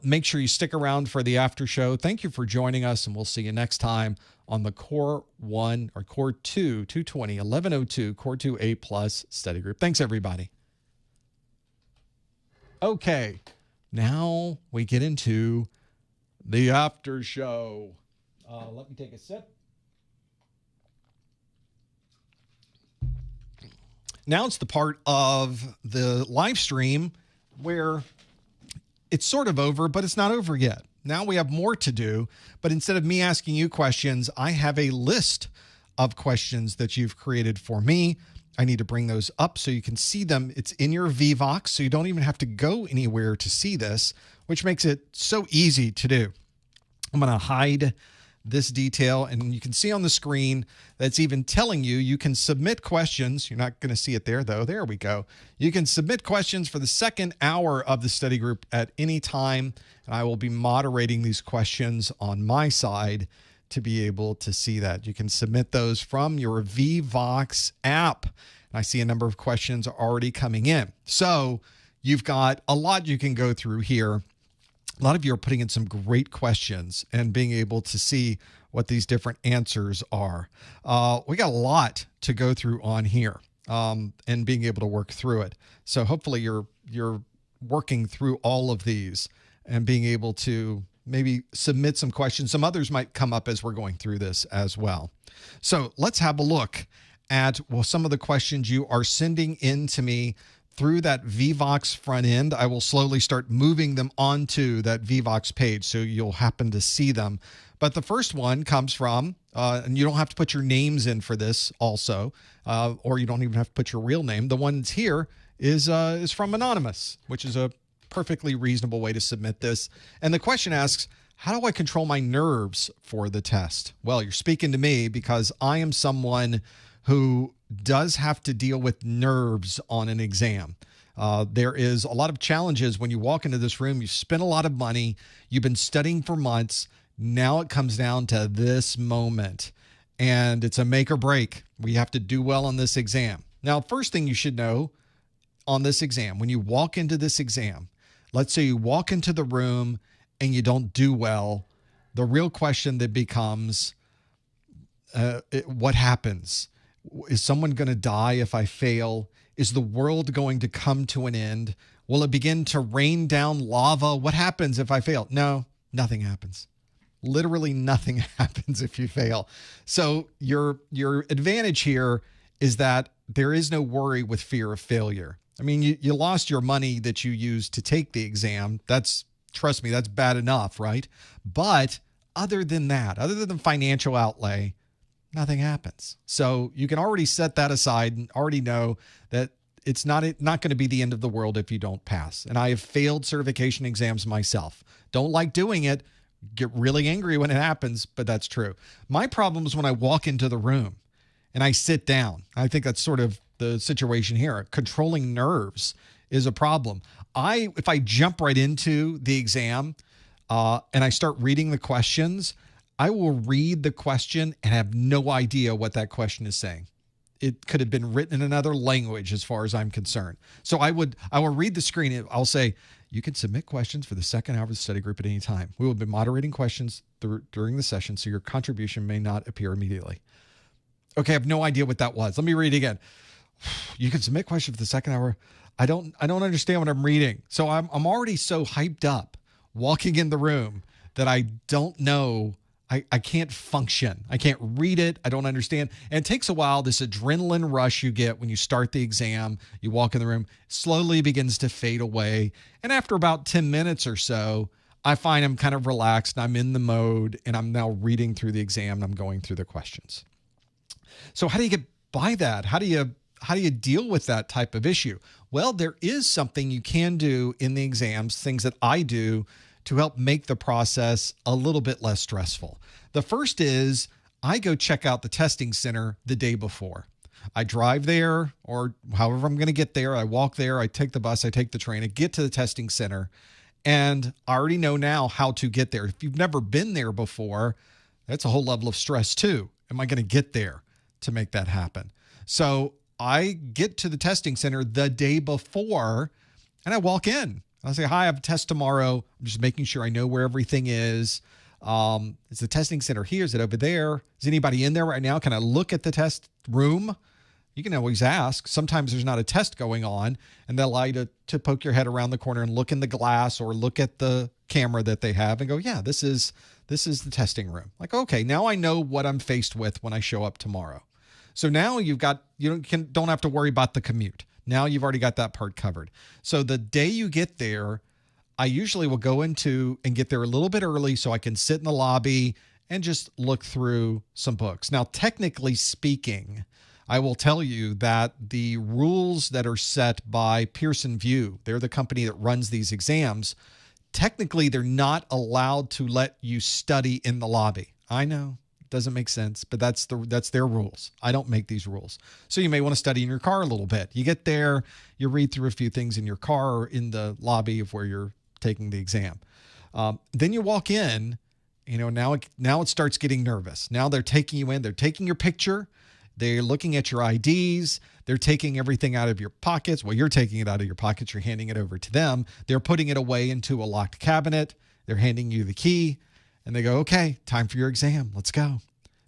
Make sure you stick around for the after show. Thank you for joining us, and we'll see you next time on the Core 1 or Core 2, 220, 1102, Core 2 A+ study group. Thanks, everybody. Okay, now we get into the after show. Let me take a sip. Now it's the part of the live stream where it's sort of over, but it's not over yet. Now we have more to do, but instead of me asking you questions, I have a list of questions that you've created for me. I need to bring those up so you can see them. It's in your Vevox, so you don't even have to go anywhere to see this, which makes it so easy to do. I'm going to hide this detail, and you can see on the screen that's even telling you you can submit questions. You're not going to see it there, though. There we go. You can submit questions for the second hour of the study group at any time, and I will be moderating these questions on my side to be able to see that. You can submit those from your Vevox app. And I see a number of questions already coming in. So you've got a lot you can go through here. A lot of you are putting in some great questions and being able to see what these different answers are. We got a lot to go through on here and being able to work through it. So hopefully you're working through all of these and being able to maybe submit some questions. Some others might come up as we're going through this as well. So let's have a look at some of the questions you are sending in to me through that Vevox front end. I will slowly start moving them onto that Vevox page so you'll happen to see them. But the first one comes from, and you don't have to put your names in for this also, or you don't even have to put your real name. The one that's here is from Anonymous, which is a perfectly reasonable way to submit this. And the question asks, how do I control my nerves for the test? Well, you're speaking to me because I am someone who does have to deal with nerves on an exam. There is a lot of challenges when you walk into this room. You spent a lot of money. You've been studying for months. Now it comes down to this moment, and it's a make or break. We have to do well on this exam. Now, first thing you should know on this exam, when you walk into this exam, let's say you walk into the room and you don't do well, the real question that becomes, what happens? Is someone going to die if I fail? Is the world going to come to an end? Will it begin to rain down lava? What happens if I fail? No, nothing happens. Literally nothing happens if you fail. So your advantage here is that there is no worry with fear of failure. I mean, you lost your money that you used to take the exam. Trust me, that's bad enough, right? But other than that, other than the financial outlay, nothing happens. So you can already set that aside and already know that it's not going to be the end of the world if you don't pass. And I have failed certification exams myself. Don't like doing it. Get really angry when it happens, but that's true. My problem is when I walk into the room and I sit down. I think that's sort of the situation here. Controlling nerves is a problem. If I jump right into the exam and I start reading the questions, I will read the question and have no idea what that question is saying. It could have been written in another language as far as I'm concerned. So I will read the screen. I'll say, you can submit questions for the second hour of the study group at any time. We will be moderating questions during the session, so your contribution may not appear immediately. Okay, I have no idea what that was. Let me read it again. You can submit questions for the second hour. I don't understand what I'm reading. So I'm already so hyped up walking in the room that I don't know I can't function. I can't read it. I don't understand. And it takes a while. This adrenaline rush you get when you start the exam, you walk in the room, slowly begins to fade away. And after about 10 minutes or so, I find I'm kind of relaxed and I'm in the mode and I'm now reading through the exam and I'm going through the questions. So how do you get by that? How do you deal with that type of issue? Well, there is something you can do in the exams, things that I do to help make the process a little bit less stressful. The first is I go check out the testing center the day before. I drive there, or however I'm going to get there. I walk there, I take the bus, I take the train, I get to the testing center, and I already know now how to get there. If you've never been there before, that's a whole level of stress too. Am I going to get there to make that happen? So I get to the testing center the day before and I walk in. I'll say, hi, I have a test tomorrow. I'm just making sure I know where everything is. Is the testing center here? Is it over there? Is anybody in there right now? Can I look at the test room? You can always ask. Sometimes there's not a test going on, and they'll allow you to poke your head around the corner and look in the glass or look at the camera that they have and go, yeah, this is the testing room. Like, okay, now I know what I'm faced with when I show up tomorrow. So now you don't have to worry about the commute. Now you've already got that part covered. So the day you get there, I usually will go into and get there a little bit early so I can sit in the lobby and just look through some books. Now, technically speaking, I will tell you that the rules that are set by Pearson VUE, they're the company that runs these exams, technically they're not allowed to let you study in the lobby. I know. Doesn't make sense, but that's their rules. I don't make these rules. So you may want to study in your car a little bit. You get there, you read through a few things in your car or in the lobby of where you're taking the exam. Then you walk in, now it starts getting nervous. Now they're taking you in, they're taking your picture, they're looking at your IDs, they're taking everything out of your pockets. Well, you're taking it out of your pockets, you're handing it over to them. They're putting it away into a locked cabinet. They're handing you the key. And they go, okay, time for your exam. Let's go.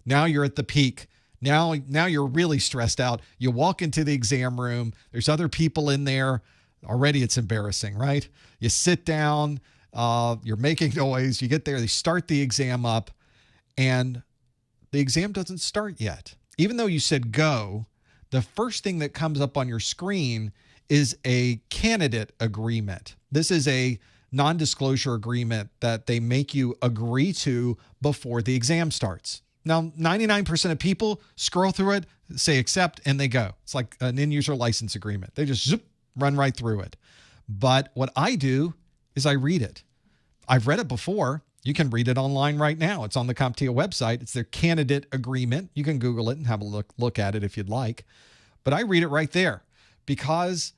Now you're at the peak. Now you're really stressed out. You walk into the exam room. There's other people in there. Already it's embarrassing, right? You sit down. You're making noise. You get there. They start the exam up. And the exam doesn't start yet. Even though you said go, the first thing that comes up on your screen is a candidate agreement. This is a non-disclosure agreement that they make you agree to before the exam starts. Now, 99% of people scroll through it, say accept, and they go. It's like an end-user license agreement. They just run right through it. But what I do is I read it. I've read it before. You can read it online right now. It's on the CompTIA website. It's their candidate agreement. You can Google it and have a look at it if you'd like. But I read it right there because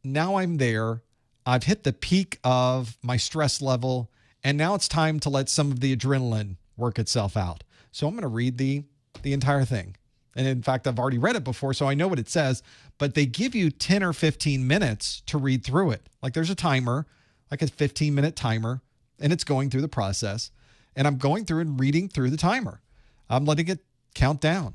now I'm there. I've hit the peak of my stress level, and now it's time to let some of the adrenaline work itself out. So I'm going to read the entire thing. And in fact, I've already read it before, so I know what it says, but they give you 10 or 15 minutes to read through it. Like there's a timer, like a 15-minute timer, and it's going through the process. And I'm going through and reading through the timer. I'm letting it count down.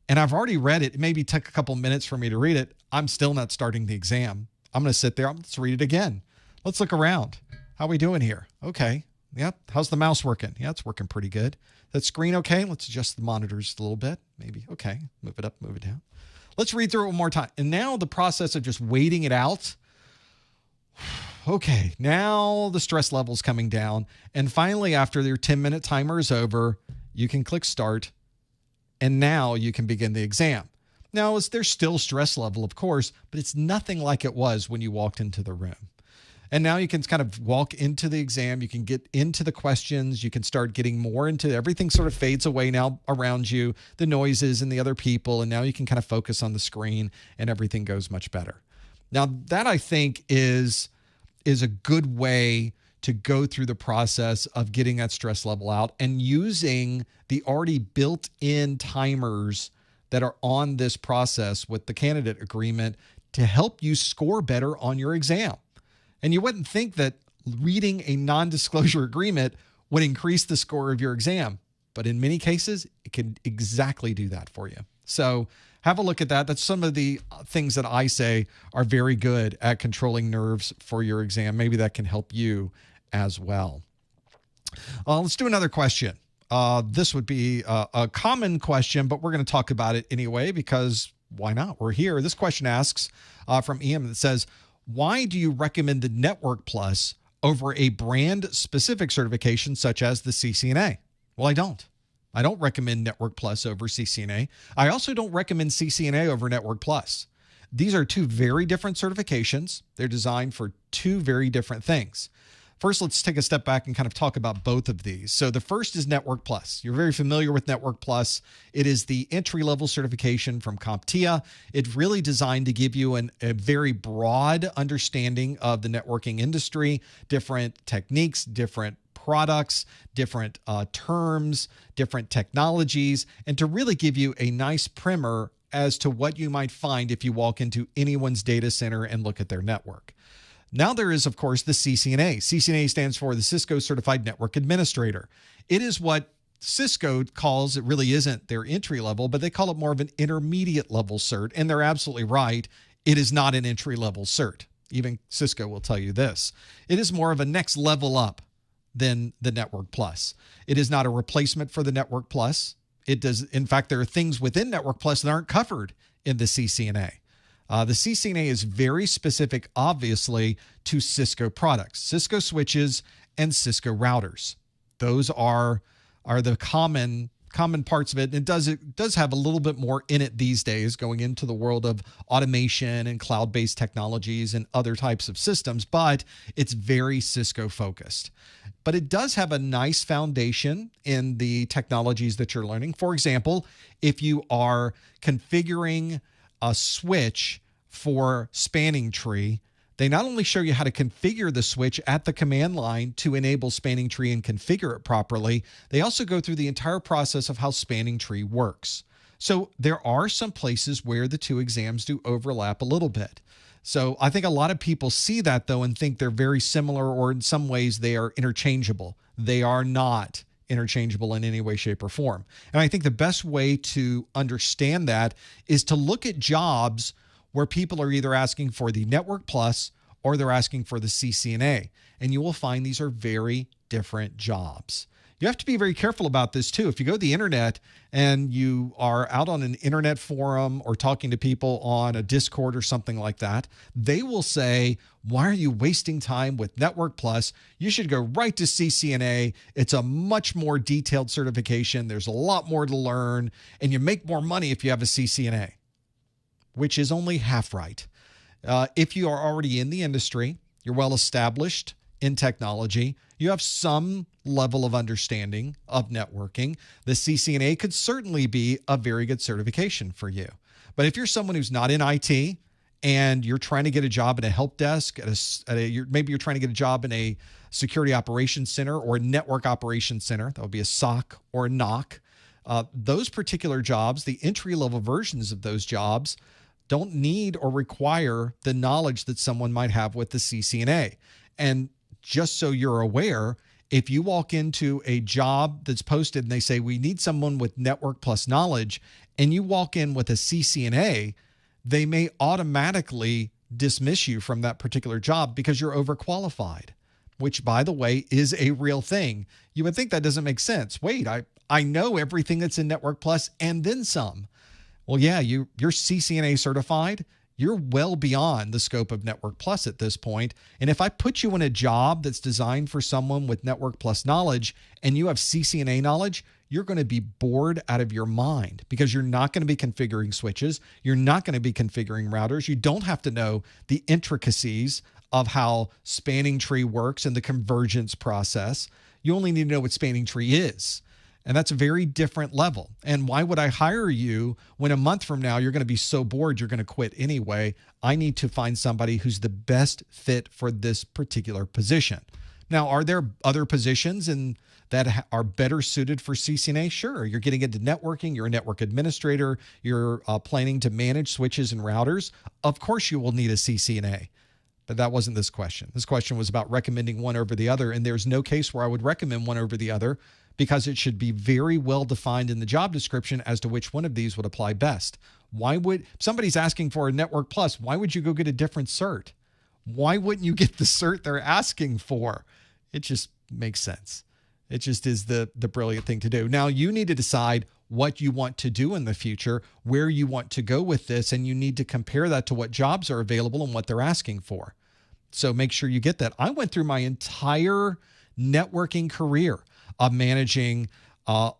And I've already read it. It maybe took a couple minutes for me to read it. I'm still not starting the exam. I'm going to sit there. Let's read it again. Let's look around. How are we doing here? Okay. Yep. How's the mouse working? Yeah, it's working pretty good. That screen okay? Let's adjust the monitors a little bit. Maybe. Okay. Move it up, move it down. Let's read through it one more time. And now the process of just waiting it out. Okay. Now the stress level's coming down. And finally, after your 10-minute timer is over, you can click start. And now you can begin the exam. Now, there's still stress level, of course, but it's nothing like it was when you walked into the room. And now you can kind of walk into the exam. You can get into the questions. You can start getting more into everything sort of fades away now around you, the noises and the other people. And now you can kind of focus on the screen and everything goes much better. Now, that I think is a good way to go through the process of getting that stress level out and using the already built-in timers that are on this process with the candidate agreement to help you score better on your exam. And you wouldn't think that reading a non-disclosure agreement would increase the score of your exam, but in many cases, it can exactly do that for you. So have a look at that. That's some of the things that I say are very good at controlling nerves for your exam. Maybe that can help you as well. Let's do another question. this would be a common question, but we're going to talk about it anyway because why not? We're here. This question asks from EM that says, why do you recommend the Network Plus over a brand-specific certification such as the CCNA? Well, I don't. I don't recommend Network Plus over CCNA. I also don't recommend CCNA over Network Plus. These are two very different certifications. They're designed for two very different things. First, let's take a step back and kind of talk about both of these. So the first is Network Plus. You're very familiar with Network Plus. It is the entry-level certification from CompTIA. It's really designed to give you a very broad understanding of the networking industry, different techniques, different products, different terms, different technologies, and to really give you a nice primer as to what you might find if you walk into anyone's data center and look at their network. Now there is, of course, the CCNA. CCNA stands for the Cisco Certified Network Administrator. It is what Cisco calls, it really isn't their entry level, but they call it more of an intermediate level cert, and they're absolutely right. It is not an entry level cert. Even Cisco will tell you this. It is more of a next level up than the Network Plus. It is not a replacement for the Network Plus. It does, in fact, there are things within Network Plus that aren't covered in the CCNA. The CCNA is very specific, obviously, to Cisco products, Cisco switches and Cisco routers. Those are the common parts of it. And it does have a little bit more in it these days, going into the world of automation and cloud-based technologies and other types of systems, but it's very Cisco focused. But it does have a nice foundation in the technologies that you're learning. For example, if you are configuring a switch for spanning tree, they not only show you how to configure the switch at the command line to enable spanning tree and configure it properly, they also go through the entire process of how spanning tree works. So there are some places where the two exams do overlap a little bit. So I think a lot of people see that, though, and think they're very similar, or in some ways they are interchangeable. They are not interchangeable in any way, shape, or form. And I think the best way to understand that is to look at jobs where people are either asking for the Network Plus or they're asking for the CCNA. And you will find these are very different jobs. You have to be very careful about this too. If you go to the internet and you are out on an internet forum or talking to people on a Discord or something like that, they will say, why are you wasting time with Network Plus? You should go right to CCNA. It's a much more detailed certification. There's a lot more to learn, and you make more money if you have a CCNA, which is only half right. If you are already in the industry, you're well established in technology, you have some level of understanding of networking, the CCNA could certainly be a very good certification for you. But if you're someone who's not in IT and you're trying to get a job at a help desk, maybe you're trying to get a job in a security operations center or a network operations center, that would be a SOC or a NOC, those particular jobs, the entry-level versions of those jobs, don't need or require the knowledge that someone might have with the CCNA. And just so you're aware, if you walk into a job that's posted and they say, we need someone with Network Plus knowledge, and you walk in with a CCNA, they may automatically dismiss you from that particular job because you're overqualified, which, by the way, is a real thing. You would think that doesn't make sense. Wait, I know everything that's in Network Plus and then some. Well, yeah, you're CCNA certified. You're well beyond the scope of Network Plus at this point. And if I put you in a job that's designed for someone with Network Plus knowledge and you have CCNA knowledge, you're going to be bored out of your mind because you're not going to be configuring switches. You're not going to be configuring routers. You don't have to know the intricacies of how spanning tree works and the convergence process. You only need to know what spanning tree is. And that's a very different level. And why would I hire you when a month from now you're going to be so bored you're going to quit anyway? I need to find somebody who's the best fit for this particular position. Now, are there other positions that are better suited for CCNA? Sure. You're getting into networking. You're a network administrator. You're planning to manage switches and routers. Of course, you will need a CCNA. But that wasn't this question. This question was about recommending one over the other. And there's no case where I would recommend one over the other, because it should be very well defined in the job description as to which one of these would apply best. Why would somebody's asking for a Network Plus? Why would you go get a different cert? Why wouldn't you get the cert they're asking for? It just makes sense. It just is the brilliant thing to do. Now, you need to decide what you want to do in the future, where you want to go with this, and you need to compare that to what jobs are available and what they're asking for. So make sure you get that. I went through my entire networking career of managing a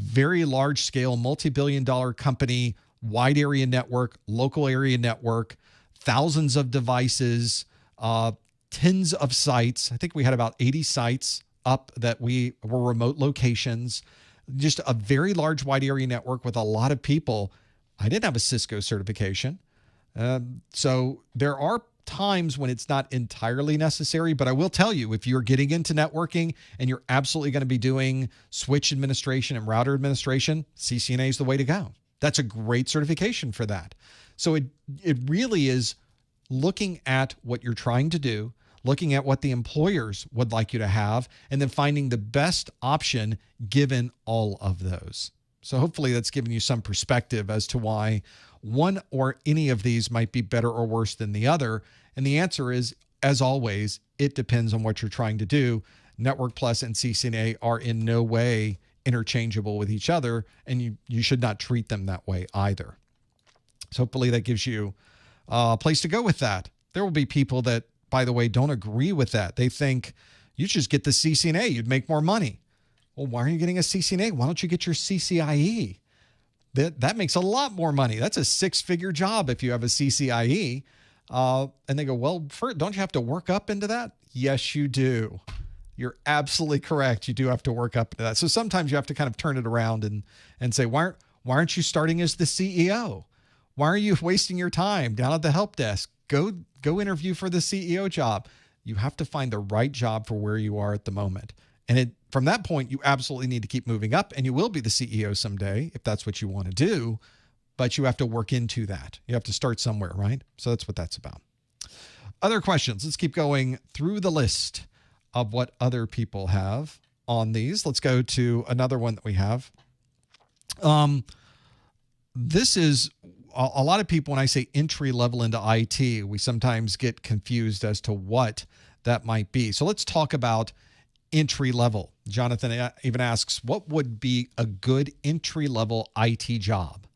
very large-scale, multi-billion-dollar company, wide area network, local area network, thousands of devices, tens of sites. I think we had about 80 sites up that we were remote locations, just a very large wide area network with a lot of people. I didn't have a Cisco certification. So there are times when it's not entirely necessary, but I will tell you, if you're getting into networking and you're absolutely going to be doing switch administration and router administration, CCNA is the way to go. That's a great certification for that. So it really is looking at what you're trying to do, looking at what the employers would like you to have, and then finding the best option given all of those. So hopefully that's given you some perspective as to why one or any of these might be better or worse than the other. And the answer is, as always, it depends on what you're trying to do. Network Plus and CCNA are in no way interchangeable with each other, and you should not treat them that way either. So hopefully that gives you a place to go with that. There will be people that, by the way, don't agree with that. They think you should just get the CCNA. You'd make more money. Well, why are you getting a CCNA? Why don't you get your CCIE? That makes a lot more money. That's a six-figure job if you have a CCIE. And they go, well, don't you have to work up into that? Yes, you do. You're absolutely correct. You do have to work up into that. So sometimes you have to kind of turn it around and say, why aren't you starting as the CEO? Why are you wasting your time down at the help desk? Go interview for the CEO job. You have to find the right job for where you are at the moment. And from that point, you absolutely need to keep moving up, and you will be the CEO someday if that's what you want to do, but you have to work into that. You have to start somewhere, right? So that's what that's about. Other questions. Let's keep going through the list of what other people have on these. Let's go to another one that we have. This is a lot of people, when I say entry level into IT, we sometimes get confused as to what that might be. So let's talk about entry level. Jonathan even asks, what would be a good entry level IT job?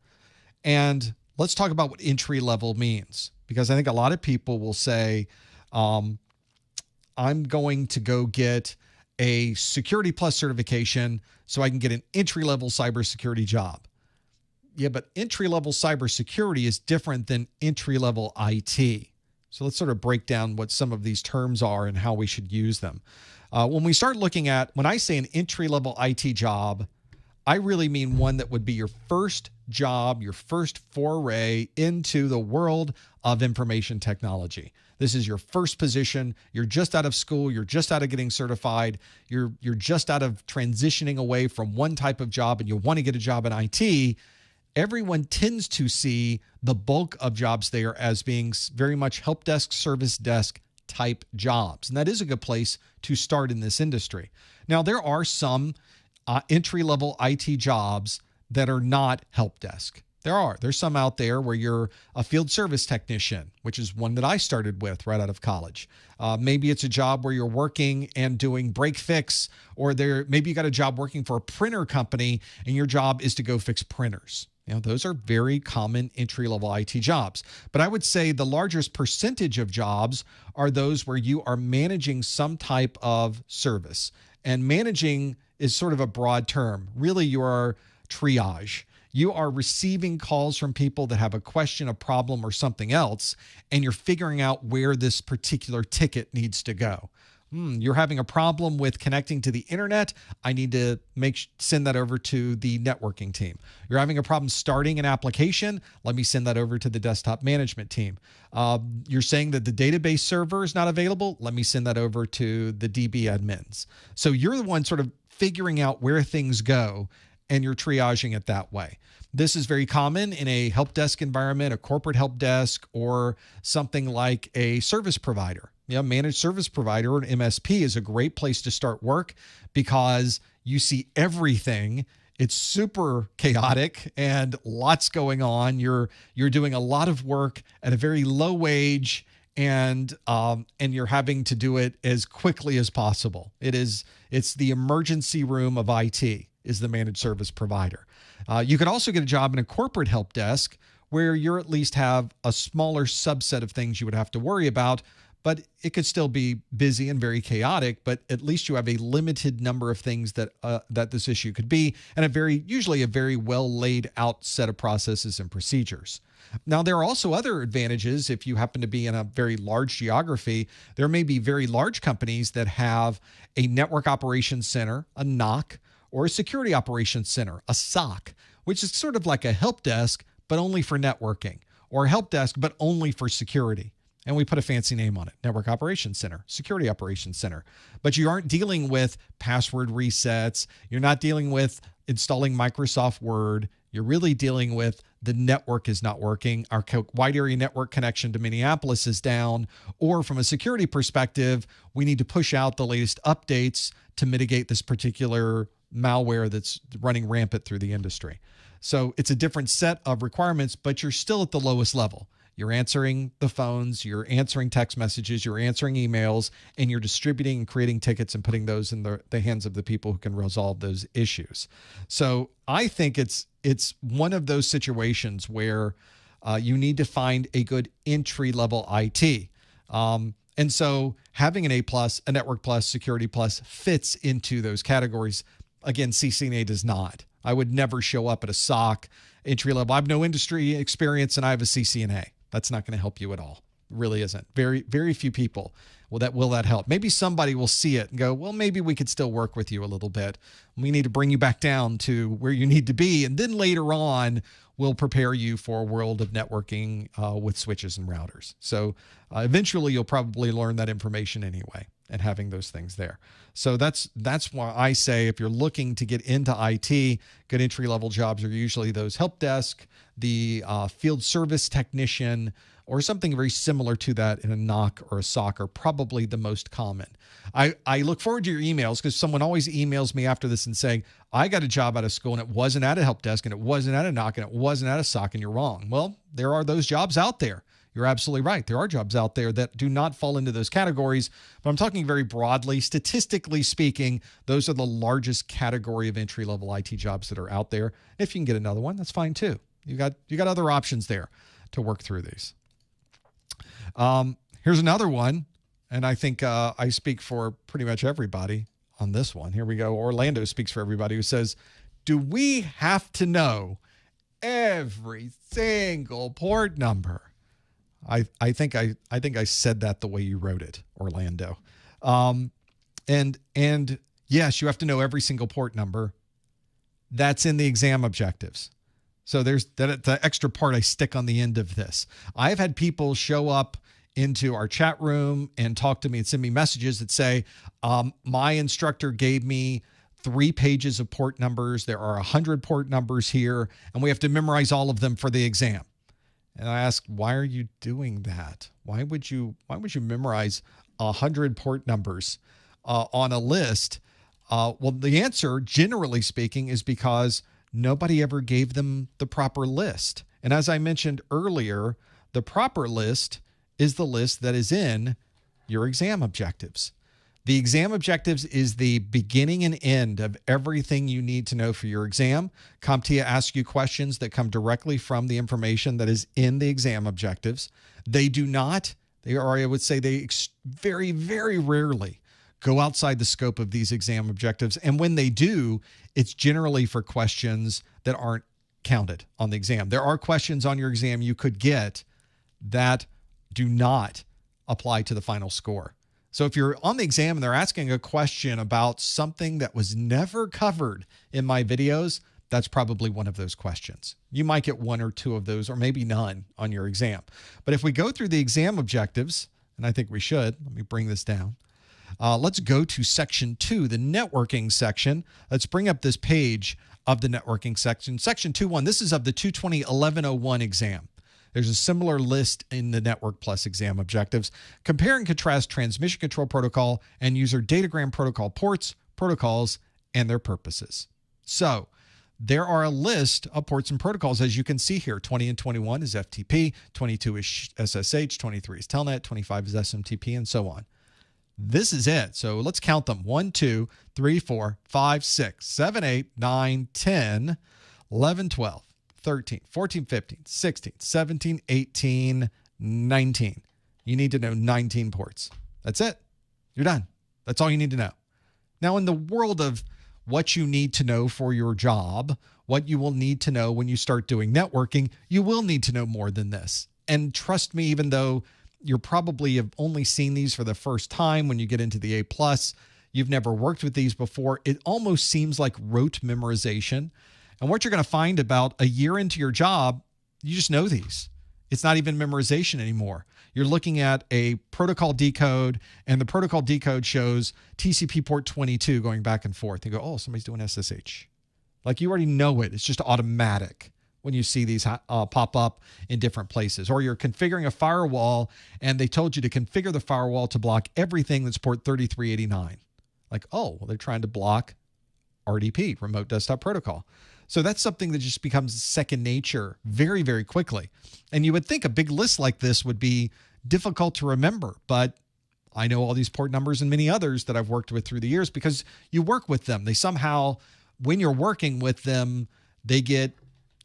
And let's talk about what entry level means, because I think a lot of people will say, I'm going to go get a Security Plus certification so I can get an entry level cybersecurity job. Yeah, but entry-level cybersecurity is different than entry-level IT. So let's sort of break down what some of these terms are and how we should use them. When I say an entry-level IT job, I really mean one that would be your first job, your first foray into the world of information technology. This is your first position. You're just out of school. You're just out of getting certified. You're just out of transitioning away from one type of job, and you want to get a job in IT. Everyone tends to see the bulk of jobs there as being very much help desk, service desk type jobs. And that is a good place to start in this industry. Now, there are some entry-level IT jobs that are not help desk. There's some out there where you're a field service technician, which is one that I started with right out of college. Maybe it's a job where you're working and doing break fix, or maybe you got a job working for a printer company and your job is to go fix printers. Those are very common entry-level IT jobs. But I would say the largest percentage of jobs are those where you are managing some type of service. And managing is sort of a broad term. Really, you are triage. You are receiving calls from people that have a question, a problem, or something else, and you're figuring out where this particular ticket needs to go. You're having a problem with connecting to the internet. I need to send that over to the networking team. You're having a problem starting an application. Let me send that over to the desktop management team. You're saying that the database server is not available. Let me send that over to the DB admins. So you're the one sort of figuring out where things go, and you're triaging it that way. This is very common in a help desk environment, a corporate help desk, or something like a service provider. Managed service provider or an MSP is a great place to start work because you see everything. It's super chaotic and lots going on. You're doing a lot of work at a very low wage, and you're having to do it as quickly as possible. It's the emergency room of IT is the managed service provider. You could also get a job in a corporate help desk where you at least have a smaller subset of things you would have to worry about, but it could still be busy and very chaotic, but at least you have a limited number of things that this issue could be, and usually a very well laid out set of processes and procedures. Now, there are also other advantages. If you happen to be in a very large geography, there may be very large companies that have a network operations center, a NOC, or a security operations center, a SOC, which is sort of like a help desk, but only for networking, or a help desk, but only for security. And we put a fancy name on it, Network Operations Center, Security Operations Center. But you aren't dealing with password resets. You're not dealing with installing Microsoft Word. You're really dealing with the network is not working. Our wide area network connection to Minneapolis is down. Or from a security perspective, we need to push out the latest updates to mitigate this particular malware that's running rampant through the industry. So it's a different set of requirements, but you're still at the lowest level. You're answering the phones, you're answering text messages, you're answering emails, and you're distributing and creating tickets and putting those in the hands of the people who can resolve those issues. So I think it's one of those situations where you need to find a good entry-level IT. And so having an A+, a Network Plus, Security Plus fits into those categories. Again, CCNA does not. I would never show up at a SOC entry-level. I have no industry experience, and I have a CCNA. That's not going to help you at all. It really isn't. Very, very few people will that help. Maybe somebody will see it and go, well, maybe we could still work with you a little bit. We need to bring you back down to where you need to be. And then later on, we'll prepare you for a world of networking with switches and routers. So eventually, you'll probably learn that information anyway and having those things there. So that's why I say if you're looking to get into IT, good entry-level jobs are usually those help desk, the field service technician, or something very similar to that in a NOC or a SOC are probably the most common. I look forward to your emails because someone always emails me after this and saying, I got a job out of school and it wasn't at a help desk and it wasn't at a NOC and it wasn't at a SOC, and you're wrong. Well, there are those jobs out there. You're absolutely right. There are jobs out there that do not fall into those categories, but I'm talking very broadly. Statistically speaking, those are the largest category of entry-level IT jobs that are out there. If you can get another one, that's fine too. You got other options there to work through these. Here's another one, and I think I speak for pretty much everybody on this one. Here we go. Orlando speaks for everybody who says, do we have to know every single port number? I think I said that the way you wrote it, Orlando. And yes, you have to know every single port number. That's in the exam objectives. So there's the extra part I stick on the end of this. I've had people show up into our chat room and talk to me and send me messages that say, my instructor gave me 3 pages of port numbers. There are 100 port numbers here, and we have to memorize all of them for the exam. And I ask, why are you doing that? Why would you memorize 100 port numbers on a list? Well, the answer, generally speaking, is because nobody ever gave them the proper list. And as I mentioned earlier, the proper list is the list that is in your exam objectives. The exam objectives is the beginning and end of everything you need to know for your exam. CompTIA asks you questions that come directly from the information that is in the exam objectives. They do not, I would say they very, very rarely go outside the scope of these exam objectives. And when they do, it's generally for questions that aren't counted on the exam. There are questions on your exam you could get that do not apply to the final score. So if you're on the exam and they're asking a question about something that was never covered in my videos, that's probably one of those questions. You might get 1 or 2 of those, or maybe none on your exam. But if we go through the exam objectives, and I think we should, let me bring this down. Let's go to section 2, the networking section. Let's bring up this page of the networking section. Section 2.1, this is of the 220-1101 exam. There's a similar list in the Network Plus exam objectives. Compare and contrast transmission control protocol and user datagram protocol ports, protocols, and their purposes. So there are a list of ports and protocols, as you can see here. 20 and 21 is FTP, 22 is SSH, 23 is Telnet, 25 is SMTP, and so on. This is it. So let's count them. 1, 2, 3, 4, 5, 6, 7, 8, 9, 10, 11, 12, 13, 14, 15, 16, 17, 18, 19. You need to know 19 ports. That's it. You're done. That's all you need to know. Now, in the world of what you need to know for your job, what you will need to know when you start doing networking, you will need to know more than this. And trust me, even though you're probably have only seen these for the first time when you get into the A+, you've never worked with these before, it almost seems like rote memorization. And what you're going to find about a year into your job, you just know these. It's not even memorization anymore. You're looking at a protocol decode, and the protocol decode shows TCP port 22 going back and forth. You go, oh, somebody's doing SSH. Like, you already know it. It's just automatic when you see these pop up in different places. Or you're configuring a firewall, and they told you to configure the firewall to block everything that's port 3389. Like, oh, well, they're trying to block RDP, Remote Desktop Protocol. So that's something that just becomes second nature very, very quickly. And you would think a big list like this would be difficult to remember, but I know all these port numbers and many others that I've worked with through the years because you work with them. They somehow, when you're working with them, they get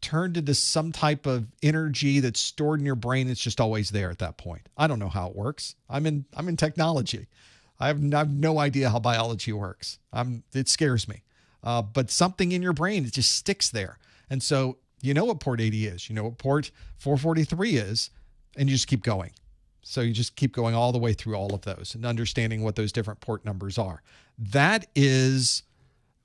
turned into some type of energy that's stored in your brain. It's just always there at that point. I don't know how it works. I'm in technology. I have no idea how biology works. It scares me. But something in your brain, it just sticks there. And so you know what port 80 is. You know what port 443 is, and you just keep going. So you just keep going all the way through all of those and understanding what those different port numbers are. That is,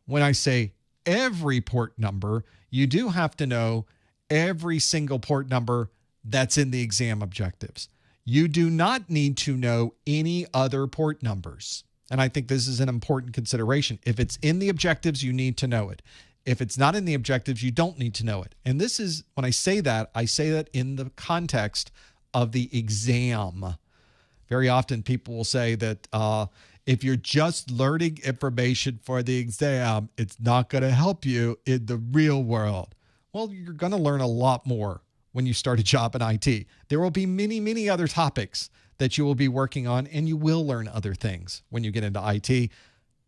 when I say every port number, you do have to know every single port number that's in the exam objectives. You do not need to know any other port numbers. And I think this is an important consideration. If it's in the objectives, you need to know it. If it's not in the objectives, you don't need to know it. And this is, when I say that in the context of the exam. Very often people will say that if you're just learning information for the exam, it's not going to help you in the real world. Well, you're going to learn a lot more when you start a job in IT. There will be many, many other topics that you will be working on, and you will learn other things when you get into IT.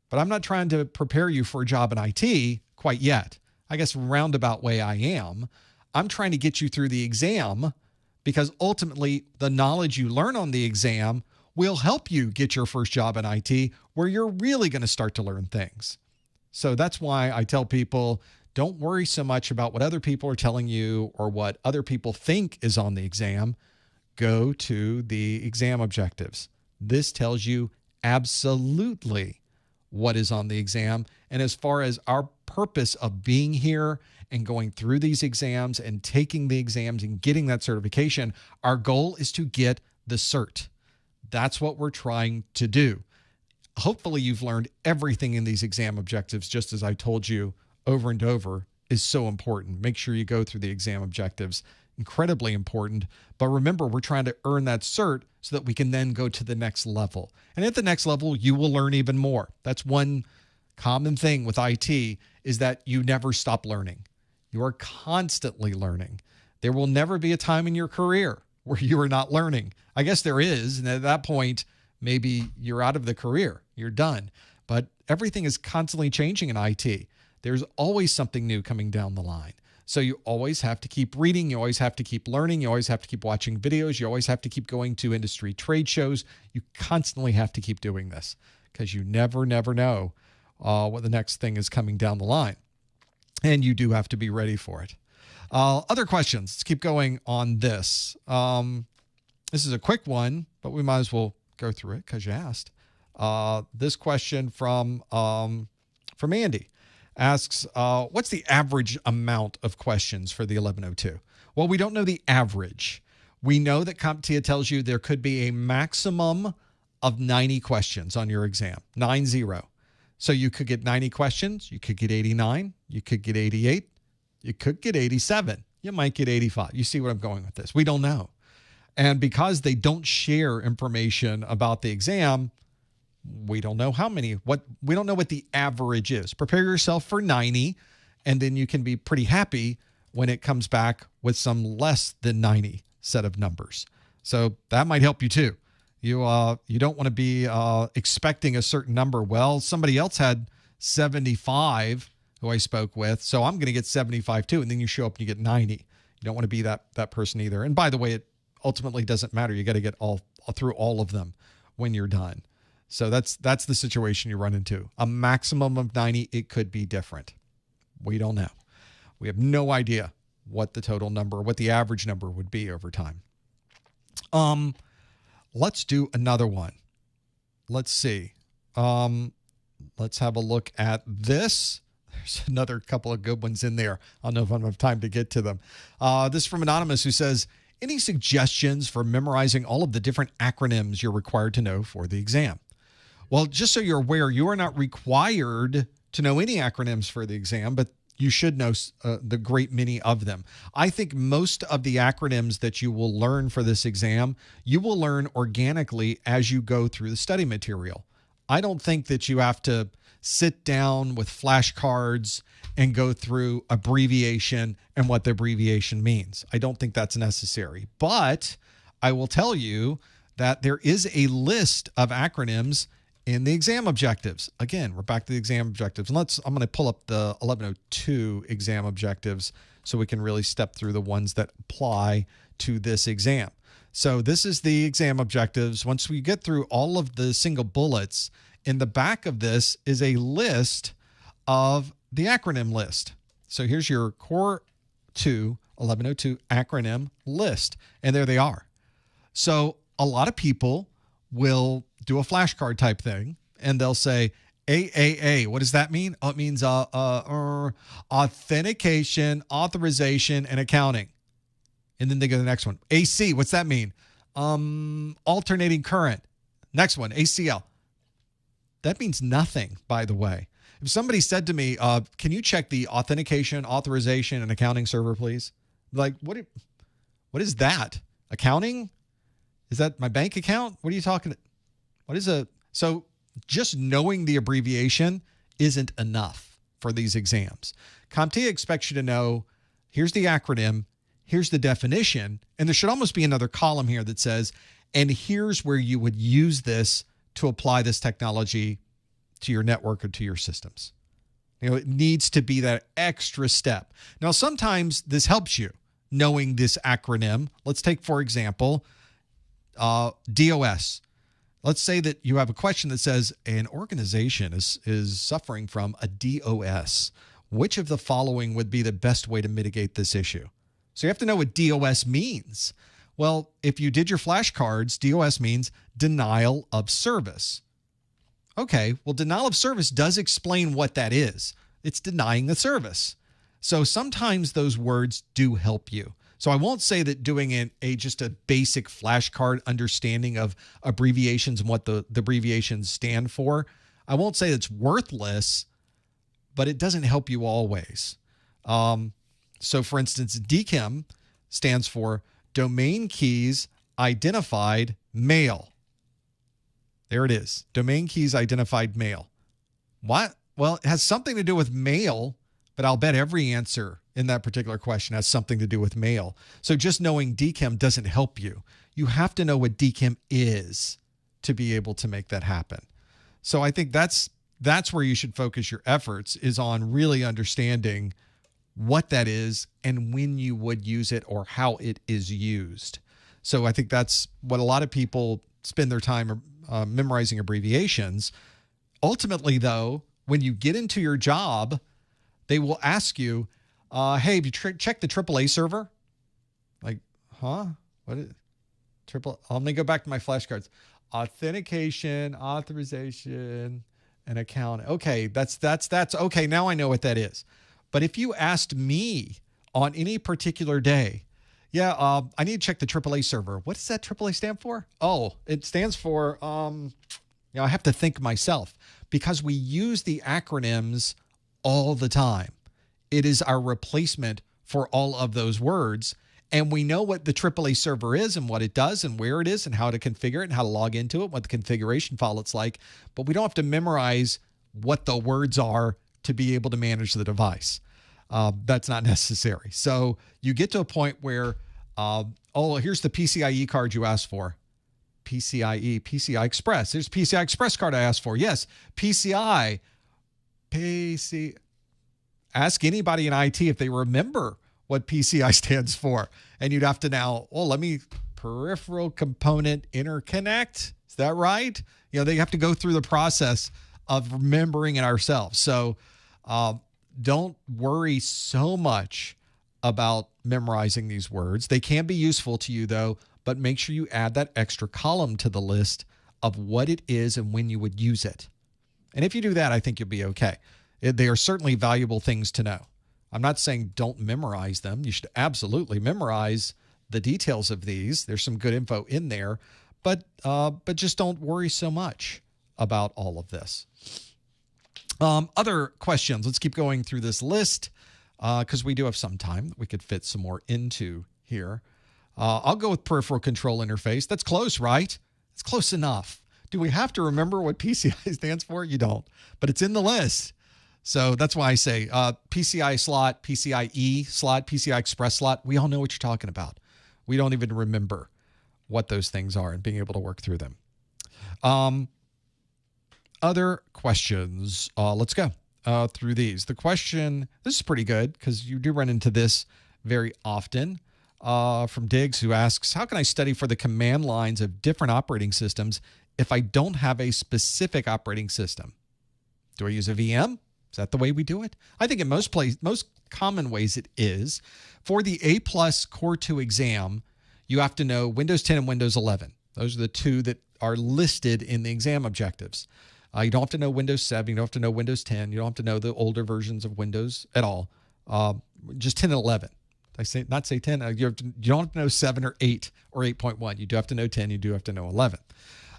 But I'm not trying to prepare you for a job in IT quite yet. I guess roundabout way I am. I'm trying to get you through the exam because ultimately the knowledge you learn on the exam will help you get your first job in IT where you're really going to start to learn things. So that's why I tell people, don't worry so much about what other people are telling you or what other people think is on the exam. Go to the exam objectives. This tells you absolutely what is on the exam. And as far as our purpose of being here and going through these exams and taking the exams and getting that certification, our goal is to get the cert. That's what we're trying to do. Hopefully you've learned everything in these exam objectives, just as I told you over and over, is so important. Make sure you go through the exam objectives. Incredibly important. But remember, we're trying to earn that cert so that we can then go to the next level. And at the next level, you will learn even more. That's one common thing with IT, is that you never stop learning. You are constantly learning. There will never be a time in your career where you are not learning. I guess there is, and at that point, maybe you're out of the career. You're done. But everything is constantly changing in IT. There's always something new coming down the line. So you always have to keep reading. You always have to keep learning. You always have to keep watching videos. You always have to keep going to industry trade shows. You constantly have to keep doing this because you never know what the next thing is coming down the line. And you do have to be ready for it. Other questions? Let's keep going on this. This is a quick one, but we might as well go through it because you asked. This question from Andy. Asks, what's the average amount of questions for the 1102? Well, we don't know the average. We know that CompTIA tells you there could be a maximum of 90 questions on your exam, 90. So you could get 90 questions. You could get 89. You could get 88. You could get 87. You might get 85. You see where I'm going with this? We don't know. And because they don't share information about the exam, we don't know how many, we don't know what the average is. Prepare yourself for 90 And then you can be pretty happy when it comes back with some less than 90 set of numbers. So that might help you too. You don't want to be expecting a certain number. Well, somebody else had 75 who I spoke with, so I'm going to get 75 too. And then you show up and you get 90. You don't want to be that person either. And by the way, it ultimately doesn't matter. You got to get through all of them when you're done. So that's the situation you run into. A maximum of 90, it could be different. We don't know. We have no idea what the total number, what the average number would be over time. Let's do another one. Let's see. Let's have a look at this. There's another couple of good ones in there. I don't know if I have time to get to them. This is from Anonymous, who says, any suggestions for memorizing all of the different acronyms you're required to know for the exam? Well, just so you're aware, you are not required to know any acronyms for the exam, but you should know the great many of them. I think most of the acronyms that you will learn for this exam, you will learn organically as you go through the study material. I don't think that you have to sit down with flashcards and go through abbreviation and what the abbreviation means. I don't think that's necessary. But I will tell you that there is a list of acronyms in the exam objectives. Again, we're back to the exam objectives. And I'm going to pull up the 1102 exam objectives so we can really step through the ones that apply to this exam. So this is the exam objectives. Once we get through all of the single bullets, in the back of this is a list of the acronym list. So here's your Core 2 1102 acronym list. And there they are. So a lot of people will do a flashcard type thing, and they'll say AAA. What does that mean? Oh, it means authentication, authorization, and accounting. And then they go to the next one. AC, what's that mean? Alternating current. Next one, ACL. That means nothing, by the way. If somebody said to me, can you check the authentication, authorization, and accounting server, please? Like, what is that? Accounting? Is that my bank account? What are you talking about? What is a... So just knowing the abbreviation isn't enough for these exams. CompTIA expects you to know, here's the acronym, here's the definition, and there should almost be another column here that says, and here's where you would use this to apply this technology to your network or to your systems. You know, it needs to be that extra step. Now, sometimes this helps you knowing this acronym. Let's take, for example, DOS. Let's say that you have a question that says an organization is suffering from a DOS. Which of the following would be the best way to mitigate this issue? So you have to know what DOS means. Well, if you did your flashcards, DOS means denial of service. Okay, well, denial of service does explain what that is. It's denying the service. So sometimes those words do help you. So I won't say that doing just a basic flashcard understanding of abbreviations and what the abbreviations stand for, I won't say it's worthless, but it doesn't help you always. So for instance, DKIM stands for Domain Keys Identified Mail. There it is. Domain Keys Identified Mail. What? Well, it has something to do with mail, but I'll bet every answer in that particular question has something to do with mail. So just knowing DKIM doesn't help you. You have to know what DKIM is to be able to make that happen. So I think that's where you should focus your efforts, is on really understanding what that is and when you would use it or how it is used. So I think that's what a lot of people spend their time memorizing abbreviations. Ultimately, though, when you get into your job, they will ask you, hey, have you checked the AAA server? Like, huh? What is triple? I'm going to go back to my flashcards. Authentication, authorization, and account. Okay, that's okay. Now I know what that is. But if you asked me on any particular day, yeah, I need to check the AAA server. What does that AAA stand for? Oh, it stands for, I have to think myself, because we use the acronyms all the time. It is our replacement for all of those words. And we know what the AAA server is and what it does and where it is and how to configure it and how to log into it, what the configuration file looks like. But we don't have to memorize what the words are to be able to manage the device. That's not necessary. So you get to a point where, oh, here's the PCIe card you asked for. PCI Express. There's PCI Express card I asked for. Yes, PCI. Ask anybody in IT if they remember what PCI stands for. And you'd have to now, peripheral component interconnect. Is that right? They have to go through the process of remembering it ourselves. So don't worry so much about memorizing these words. They can be useful to you, though, but make sure you add that extra column to the list of what it is and when you would use it. And if you do that, I think you'll be okay. They are certainly valuable things to know. I'm not saying don't memorize them. You should absolutely memorize the details of these. There's some good info in there, but just don't worry so much about all of this. Other questions. Let's keep going through this list because we do have some time that we could fit some more into here. I'll go with peripheral control interface. That's close, right? It's close enough. Do we have to remember what PCI stands for? You don't, but it's in the list. So that's why I say PCI slot, PCIe slot, PCI Express slot. We all know what you're talking about. We don't even remember what those things are and being able to work through them. Other questions. Let's go through these. The question, this is pretty good because you do run into this very often from Diggs, who asks, how can I study for the command lines of different operating systems if I don't have a specific operating system? Do I use a VM? Is that the way we do it? I think in most common ways it is. For the A+ Core 2 exam, you have to know Windows 10 and Windows 11. Those are the two that are listed in the exam objectives. You don't have to know Windows 7. You don't have to know Windows 10. You don't have to know the older versions of Windows at all. Just 10 and 11. Not say 10. You don't have to know 7 or 8 or 8.1. You do have to know 10. You do have to know 11.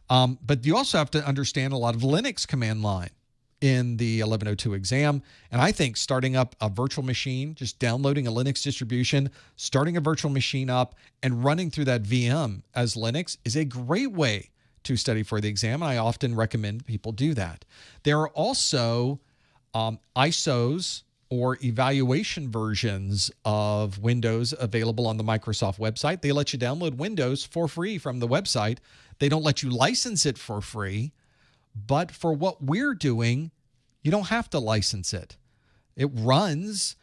But you also have to understand a lot of Linux command line in the 1102 exam. And I think starting up a virtual machine, just downloading a Linux distribution, starting a virtual machine up, and running through that VM as Linux is a great way to study for the exam. And I often recommend people do that. There are also ISOs or evaluation versions of Windows available on the Microsoft website. They let you download Windows for free from the website. They don't let you license it for free. But for what we're doing, you don't have to license it. It runs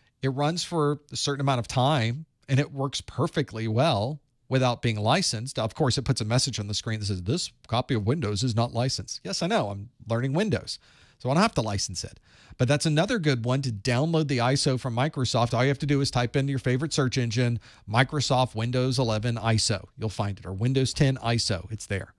for a certain amount of time, and it works perfectly well without being licensed. Of course, it puts a message on the screen that says, this copy of Windows is not licensed. Yes, I know. I'm learning Windows, so I don't have to license it. But that's another good one to download the ISO from Microsoft. All you have to do is type into your favorite search engine, Microsoft Windows 11 ISO. You'll find it, or Windows 10 ISO. It's there.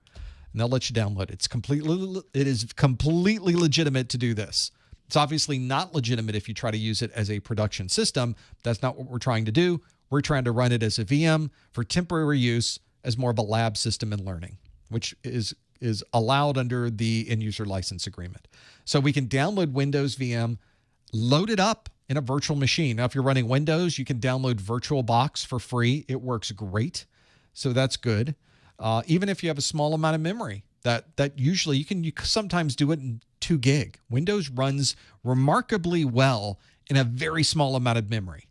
And they'll let you download it. It is completely legitimate to do this. It's obviously not legitimate if you try to use it as a production system. That's not what we're trying to do. We're trying to run it as a VM for temporary use as more of a lab system and learning, which is allowed under the end-user license agreement. So we can download Windows VM, load it up in a virtual machine. Now, if you're running Windows, you can download VirtualBox for free. It works great. So that's good. Even if you have a small amount of memory, that usually you can sometimes do it in 2 gig. Windows runs remarkably well in a very small amount of memory.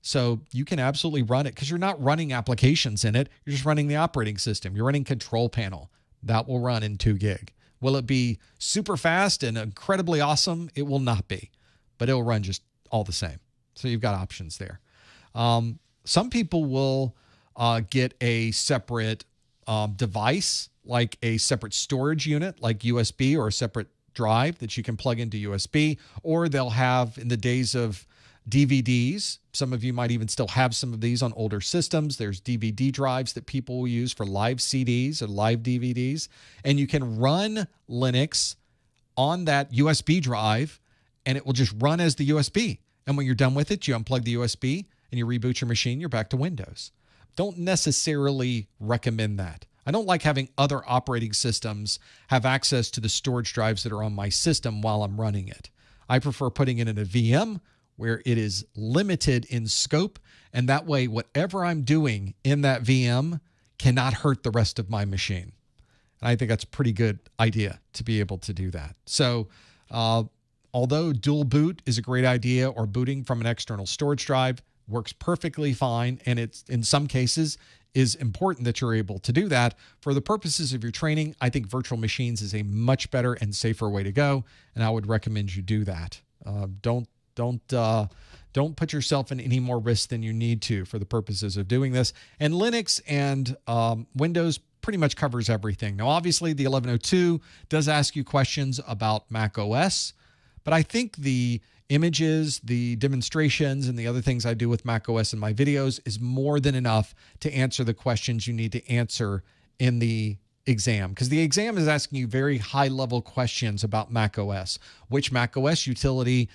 So you can absolutely run it because you're not running applications in it. You're just running the operating system. You're running control panel. That will run in 2 gig. Will it be super fast and incredibly awesome? It will not be, but it'll run just all the same. So you've got options there. Some people will get a separate device, like a separate storage unit, like USB, or a separate drive that you can plug into USB, or they'll have, in the days of DVDs, some of you might even still have some of these on older systems. There's DVD drives that people will use for live CDs or live DVDs, and you can run Linux on that USB drive, and it will just run as the USB. And when you're done with it, you unplug the USB and you reboot your machine, you're back to Windows. Don't necessarily recommend that. I don't like having other operating systems have access to the storage drives that are on my system while I'm running it. I prefer putting it in a VM where it is limited in scope, and that way whatever I'm doing in that VM cannot hurt the rest of my machine. And I think that's a pretty good idea to be able to do that. So although dual boot is a great idea, or booting from an external storage drive works perfectly fine, and it's in some cases is important that you're able to do that. For the purposes of your training, I think virtual machines is a much better and safer way to go, and I would recommend you do that. Don't put yourself in any more risk than you need to for the purposes of doing this. And Linux and Windows pretty much covers everything. Now, obviously, the 1102 does ask you questions about Mac OS, but I think the images, the demonstrations, and the other things I do with Mac OS in my videos is more than enough to answer the questions you need to answer in the exam, because the exam is asking you very high-level questions about Mac OS. Which Mac OS utility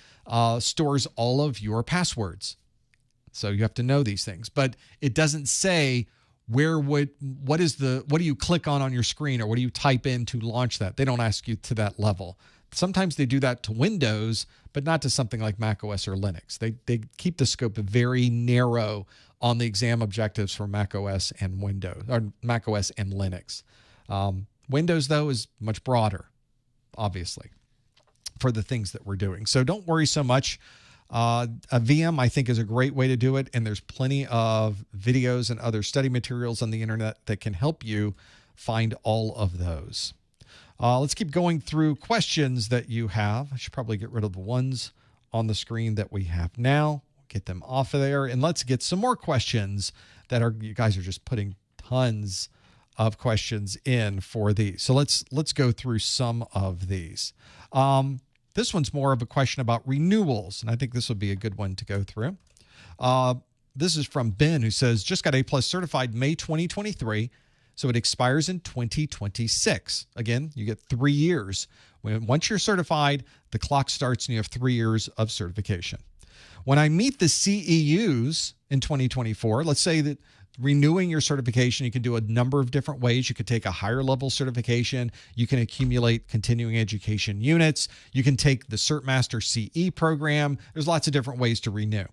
stores all of your passwords? So you have to know these things, but it doesn't say what do you click on your screen, or what do you type in to launch that. They don't ask you to that level. Sometimes they do that to Windows, but not to something like Mac OS or Linux. They keep the scope very narrow on the exam objectives for Mac OS and Windows, or Mac OS and Linux. Windows, though, is much broader, obviously, for the things that we're doing. So don't worry so much. A VM, I think, is a great way to do it, and there's plenty of videos and other study materials on the internet that can help you find all of those. Let's keep going through questions that you have. I should probably get rid of the ones on the screen that we have now. Get them off of there, and let's get some more questions that you guys are just putting tons of questions in for these. So let's go through some of these. This one's more of a question about renewals, and I think this would be a good one to go through. This is from Ben, who says, just got A+ certified May 2023, so it expires in 2026. Again, you get 3 years. Once you're certified, the clock starts and you have 3 years of certification. When I meet the CEUs in 2024, let's say that renewing your certification, you can do a number of different ways. You could take a higher level certification. You can accumulate continuing education units. You can take the CertMaster CE program. There's lots of different ways to renew.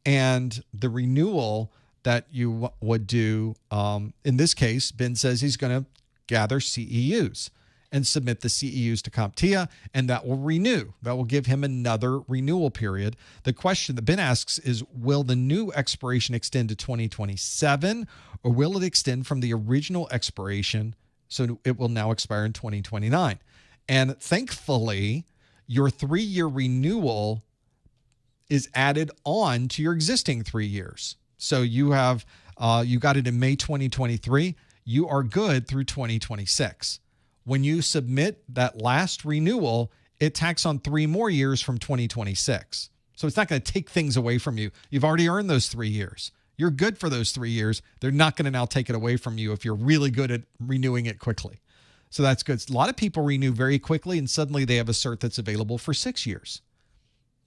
And the renewal that you would do, in this case, Ben says he's going to gather CEUs and submit the CEUs to CompTIA, and that will renew. That will give him another renewal period. The question that Ben asks is, will the new expiration extend to 2027, or will it extend from the original expiration, so it will now expire in 2029? And thankfully, your 3-year renewal is added on to your existing 3 years. So you have, you got it in May 2023. You are good through 2026. When you submit that last renewal, it tacks on 3 more years from 2026. So it's not going to take things away from you. You've already earned those 3 years. You're good for those 3 years. They're not going to now take it away from you if you're really good at renewing it quickly. So that's good. A lot of people renew very quickly, and suddenly they have a cert that's available for 6 years.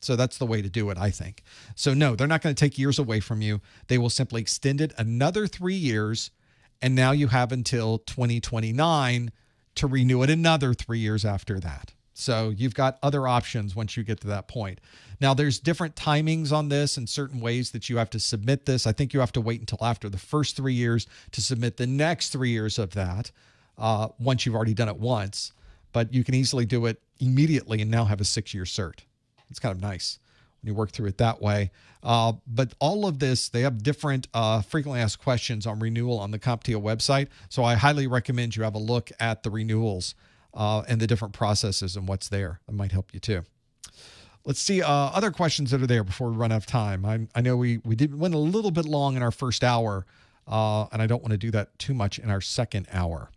So that's the way to do it, I think. So no, they're not going to take years away from you. They will simply extend it another 3 years, and now you have until 2029 to renew it another 3 years after that. So you've got other options once you get to that point. Now, there's different timings on this and certain ways that you have to submit this. I think you have to wait until after the first 3 years to submit the next 3 years of that, once you've already done it once. But you can easily do it immediately and now have a 6-year cert. It's kind of nice when you work through it that way. But all of this, they have different frequently asked questions on renewal on the CompTIA website. So I highly recommend you have a look at the renewals and the different processes and what's there. It might help you too. Let's see other questions that are there before we run out of time. I know we went a little bit long in our first hour, and I don't want to do that too much in our second hour.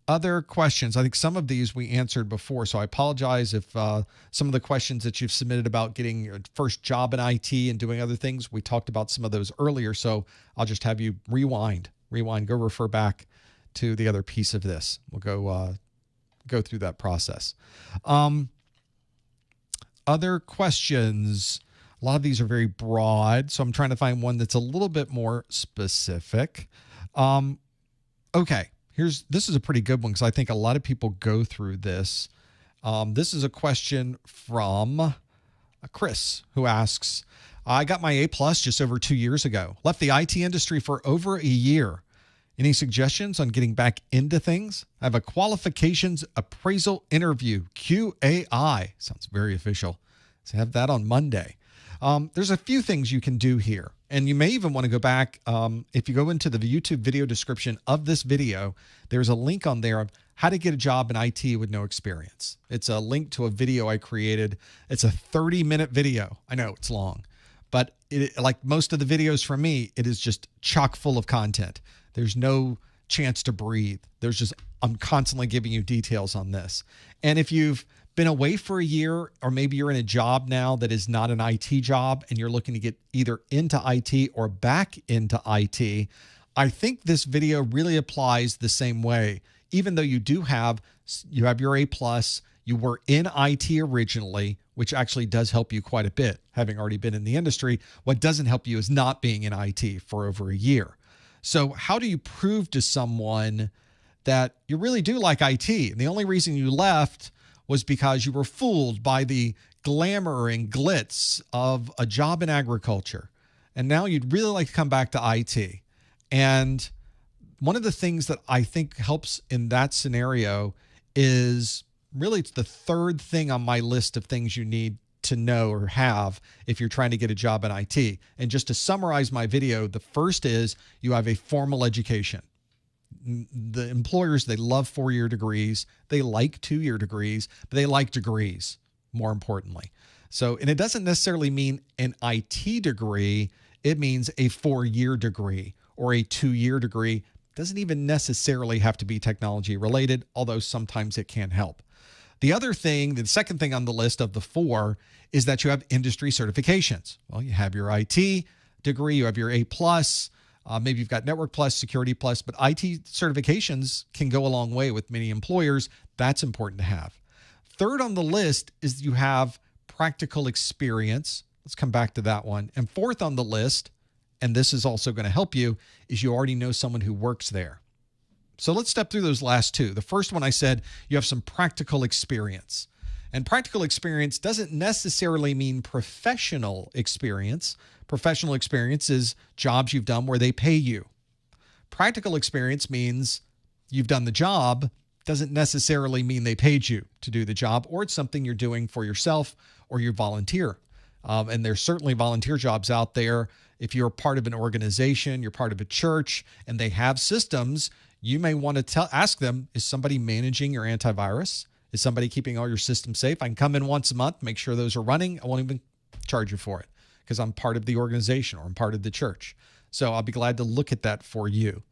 Other questions. I think some of these we answered before, so I apologize if some of the questions that you've submitted about getting your first job in IT and doing other things, we talked about some of those earlier, so I'll just have you rewind, go refer back to the other piece of this. We'll go through that process. Other questions. A lot of these are very broad, so I'm trying to find one that's a little bit more specific. Okay. This is a pretty good one because I think a lot of people go through this. This is a question from Chris, who asks, I got my A+ just over 2 years ago. Left the IT industry for over a year. Any suggestions on getting back into things? I have a Qualifications Appraisal interview, QAI. Sounds very official. So I have that on Monday. There's a few things you can do here. And you may even want to go back. If you go into the YouTube video description of this video, there's a link on there of how to get a job in IT with no experience. It's a link to a video I created. It's a 30-minute video. I know it's long, but like most of the videos from me, it is just chock full of content. There's no chance to breathe. I'm constantly giving you details on this. And if you've been away for a year, or maybe you're in a job now that is not an IT job and you're looking to get either into IT or back into IT, I think this video really applies the same way. Even though you have your A+, you were in IT originally, which actually does help you quite a bit, having already been in the industry. What doesn't help you is not being in IT for over a year. So how do you prove to someone that you really do like IT? And the only reason you left was because you were fooled by the glamour and glitz of a job in agriculture. And now you'd really like to come back to IT. And one of the things that I think helps in that scenario is really it's the third thing on my list of things you need to know or have if you're trying to get a job in IT. And just to summarize my video, the first is you have a formal education. The employers, they love 4-year degrees. They like 2-year degrees, but they like degrees more importantly. So, and it doesn't necessarily mean an IT degree. It means a 4-year degree or a 2-year degree. Doesn't even necessarily have to be technology related, although sometimes it can help. The other thing, the second thing on the list of the 4 is that you have industry certifications. Well, you have your IT degree, you have your A+, maybe you've got Network Plus, Security Plus, but IT certifications can go a long way with many employers. That's important to have. Third on the list is you have practical experience. Let's come back to that one. And fourth on the list, and this is also going to help you, is you already know someone who works there. So let's step through those last two. The first one I said, you have some practical experience. And practical experience doesn't necessarily mean professional experience. Professional experience is jobs you've done where they pay you. Practical experience means you've done the job, doesn't necessarily mean they paid you to do the job, or it's something you're doing for yourself or you volunteer. And there's certainly volunteer jobs out there. If you're part of an organization, you're part of a church, and they have systems, you may want to ask them, is somebody managing your antivirus? Is somebody keeping all your systems safe? I can come in once a month, make sure those are running. I won't even charge you for it because I'm part of the organization or I'm part of the church. So I'll be glad to look at that for you.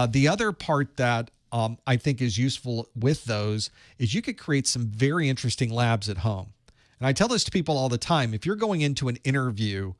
The other part that I think is useful with those is you could create some very interesting labs at home. And I tell this to people all the time. If you're going into an interview,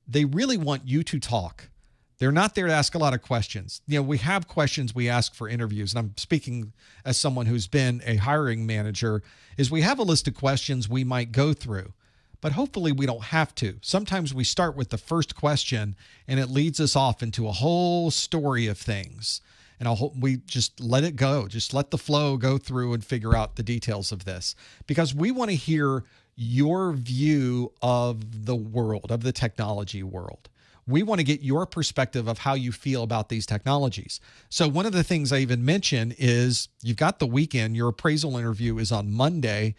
they really want you to talk. They're not there to ask a lot of questions. You know, we have questions we ask for interviews, and I'm speaking as someone who's been a hiring manager, is we have a list of questions we might go through, but hopefully we don't have to. Sometimes we start with the first question, and it leads us off into a whole story of things. And we just let it go. Just let the flow go through and figure out the details of this, because we want to hear your view of the world, of the technology world. We want to get your perspective of how you feel about these technologies. So one of the things I even mentioned is you've got the weekend. Your appraisal interview is on Monday.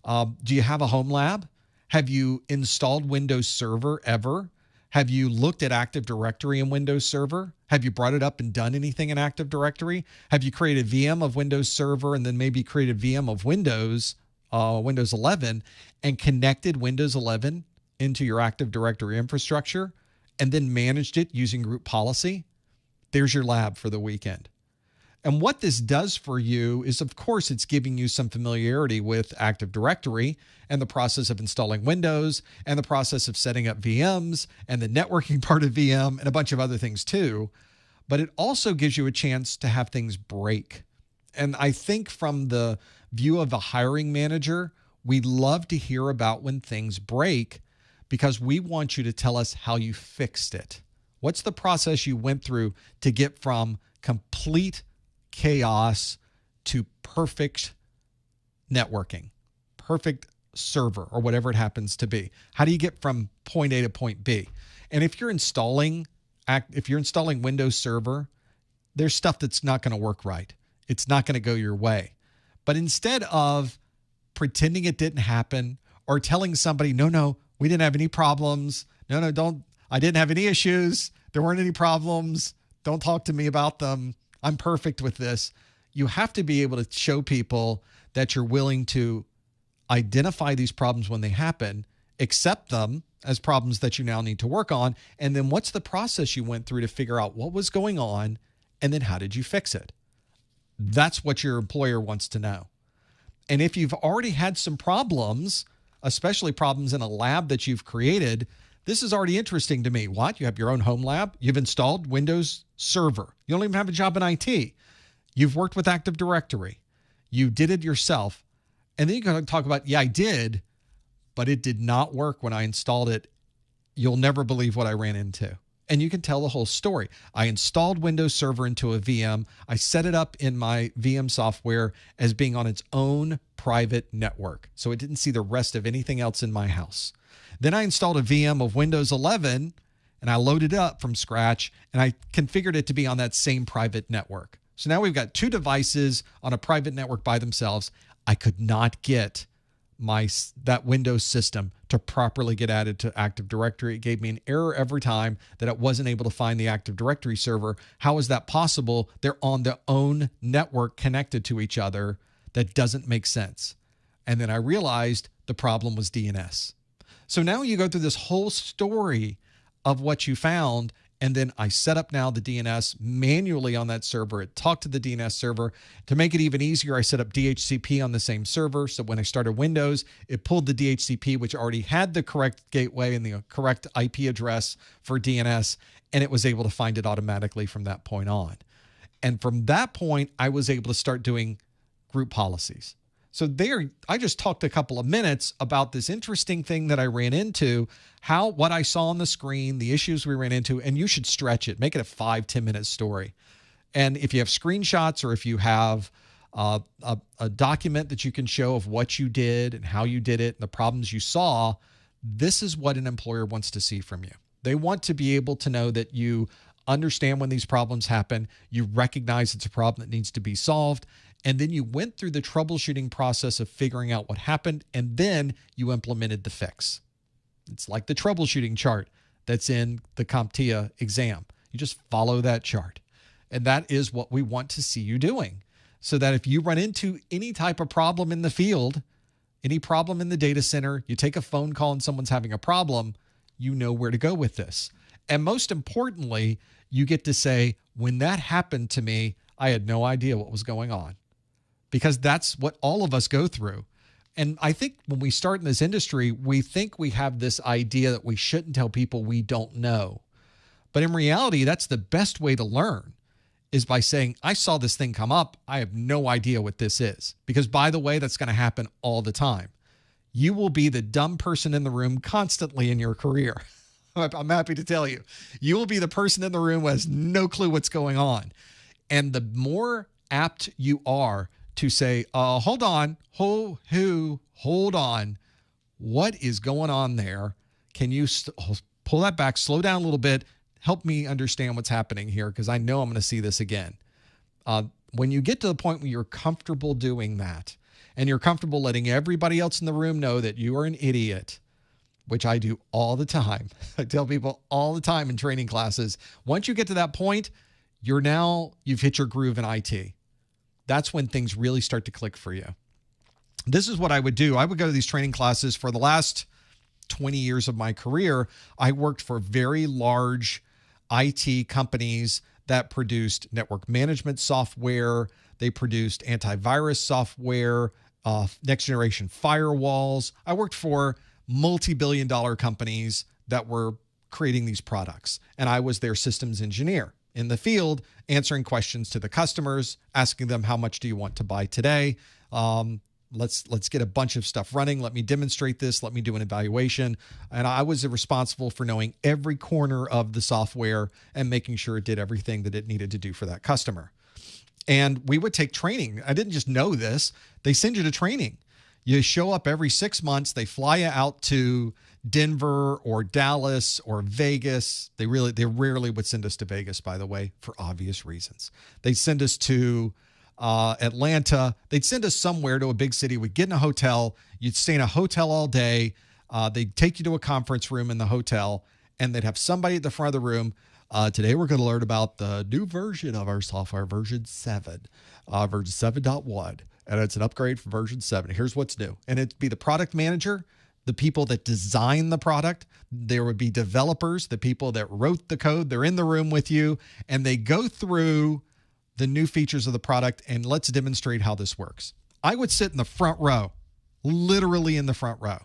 Do you have a home lab? Have you installed Windows Server ever? Have you looked at Active Directory in Windows Server? Have you brought it up and done anything in Active Directory? Have you created VM of Windows Server and then maybe created VM of Windows 11 and connected Windows 11 into your Active Directory infrastructure and then managed it using group policy? There's your lab for the weekend. And what this does for you is, of course, it's giving you some familiarity with Active Directory and the process of installing Windows and the process of setting up VMs and the networking part of VM and a bunch of other things too. But it also gives you a chance to have things break. And I think from the view of a hiring manager, we love to hear about when things break, because we want you to tell us how you fixed it. What's the process you went through to get from complete chaos to perfect networking, perfect server, or whatever it happens to be? How do you get from point A to point B? And if you're installing Windows Server, there's stuff that's not going to work right. It's not going to go your way. But instead of pretending it didn't happen or telling somebody, no, we didn't have any problems. No, I didn't have any issues. There weren't any problems. Don't talk to me about them. I'm perfect with this. You have to be able to show people that you're willing to identify these problems when they happen, accept them as problems that you now need to work on, and then what's the process you went through to figure out what was going on, and then how did you fix it? That's what your employer wants to know. And if you've already had some problems, especially problems in a lab that you've created, this is already interesting to me. What? You have your own home lab? You've installed Windows Server. You don't even have a job in IT. You've worked with Active Directory. You did it yourself. And then you're going to talk about, yeah, I did, but it did not work when I installed it. You'll never believe what I ran into. And you can tell the whole story. I installed Windows Server into a VM. I set it up in my VM software as being on its own private network, so it didn't see the rest of anything else in my house. Then I installed a VM of Windows 11, and I loaded it up from scratch, and I configured it to be on that same private network. So now we've got two devices on a private network by themselves. I could not get that Windows system to properly get added to Active Directory. It gave me an error every time that it wasn't able to find the Active Directory server. How is that possible? They're on their own network connected to each other. That doesn't make sense. And then I realized the problem was DNS. So now you go through this whole story of what you found, and then I set up now the DNS manually on that server. It talked to the DNS server. To make it even easier, I set up DHCP on the same server. So when I started Windows, it pulled the DHCP, which already had the correct gateway and the correct IP address for DNS, and it was able to find it automatically from that point on. And from that point, I was able to start doing group policies. So there, I just talked a couple of minutes about this interesting thing that I ran into, what I saw on the screen, the issues we ran into, and you should stretch it, make it a 5-10 minute story. And if you have screenshots or if you have a document that you can show of what you did and how you did it and the problems you saw, this is what an employer wants to see from you. They want to be able to know that you understand when these problems happen, you recognize it's a problem that needs to be solved, and then you went through the troubleshooting process of figuring out what happened, and then you implemented the fix. It's like the troubleshooting chart that's in the CompTIA exam. You just follow that chart. And that is what we want to see you doing. So that if you run into any type of problem in the field, any problem in the data center, you take a phone call and someone's having a problem, you know where to go with this. And most importantly, you get to say, when that happened to me, I had no idea what was going on. Because that's what all of us go through. And I think when we start in this industry, we think we have this idea that we shouldn't tell people we don't know. But in reality, that's the best way to learn, is by saying, I saw this thing come up. I have no idea what this is. Because by the way, that's going to happen all the time. You will be the dumb person in the room constantly in your career. I'm happy to tell you. You will be the person in the room who has no clue what's going on. And the more apt you are to say, hold on, hold on. What is going on there? Can you pull that back, slow down a little bit, help me understand what's happening here, because I know I'm going to see this again. When you get to the point where you're comfortable doing that, and you're comfortable letting everybody else in the room know that you are an idiot, which I do all the time. I tell people all the time in training classes, once you get to that point, you've hit your groove in IT. That's when things really start to click for you. This is what I would do. I would go to these training classes. For the last 20 years of my career, I worked for very large IT companies that produced network management software. They produced antivirus software, next generation firewalls. I worked for multi-billion-dollar companies that were creating these products, and I was their systems engineer in the field, answering questions to the customers, asking them, how much do you want to buy today? Let's get a bunch of stuff running. Let me demonstrate this. Let me do an evaluation. And I was responsible for knowing every corner of the software and making sure it did everything that it needed to do for that customer. And we would take training. I didn't just know this. They send you to training. You show up every 6 months. They fly you out to Denver or Dallas or Vegas. They rarely would send us to Vegas, by the way, for obvious reasons. They send us to Atlanta. They'd send us somewhere to a big city. We'd get in a hotel. You'd stay in a hotel all day. They'd take you to a conference room in the hotel, and they'd have somebody at the front of the room. Today, we're going to learn about the new version of our software, version 7, version 7.1. And it's an upgrade from version 7. Here's what's new. And it'd be the product manager, the people that design the product. There would be developers, the people that wrote the code. They're in the room with you, and they go through the new features of the product, and let's demonstrate how this works. I would sit in the front row, literally in the front row,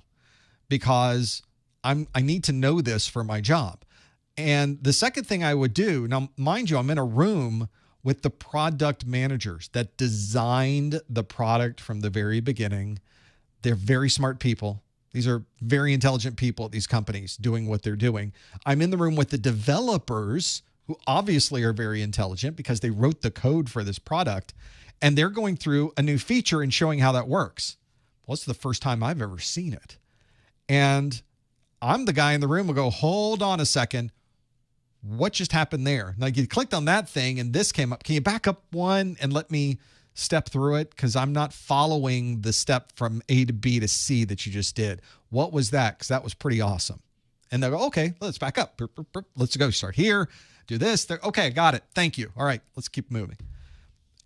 because I need to know this for my job. And the second thing I would do, now, mind you, I'm in a room with the product managers that designed the product from the very beginning. They're very smart people. These are very intelligent people at these companies doing what they're doing. I'm in the room with the developers who obviously are very intelligent because they wrote the code for this product, and they're going through a new feature and showing how that works. Well, it's the first time I've ever seen it. And I'm the guy in the room who go, hold on a second. What just happened there? Like, you clicked on that thing and this came up. Can you back up one and let me step through it? Because I'm not following the step from A to B to C that you just did. What was that? Because that was pretty awesome. And they'll go, okay, let's back up. Let's go start here. Do this. Okay, got it. Thank you. All right, let's keep moving.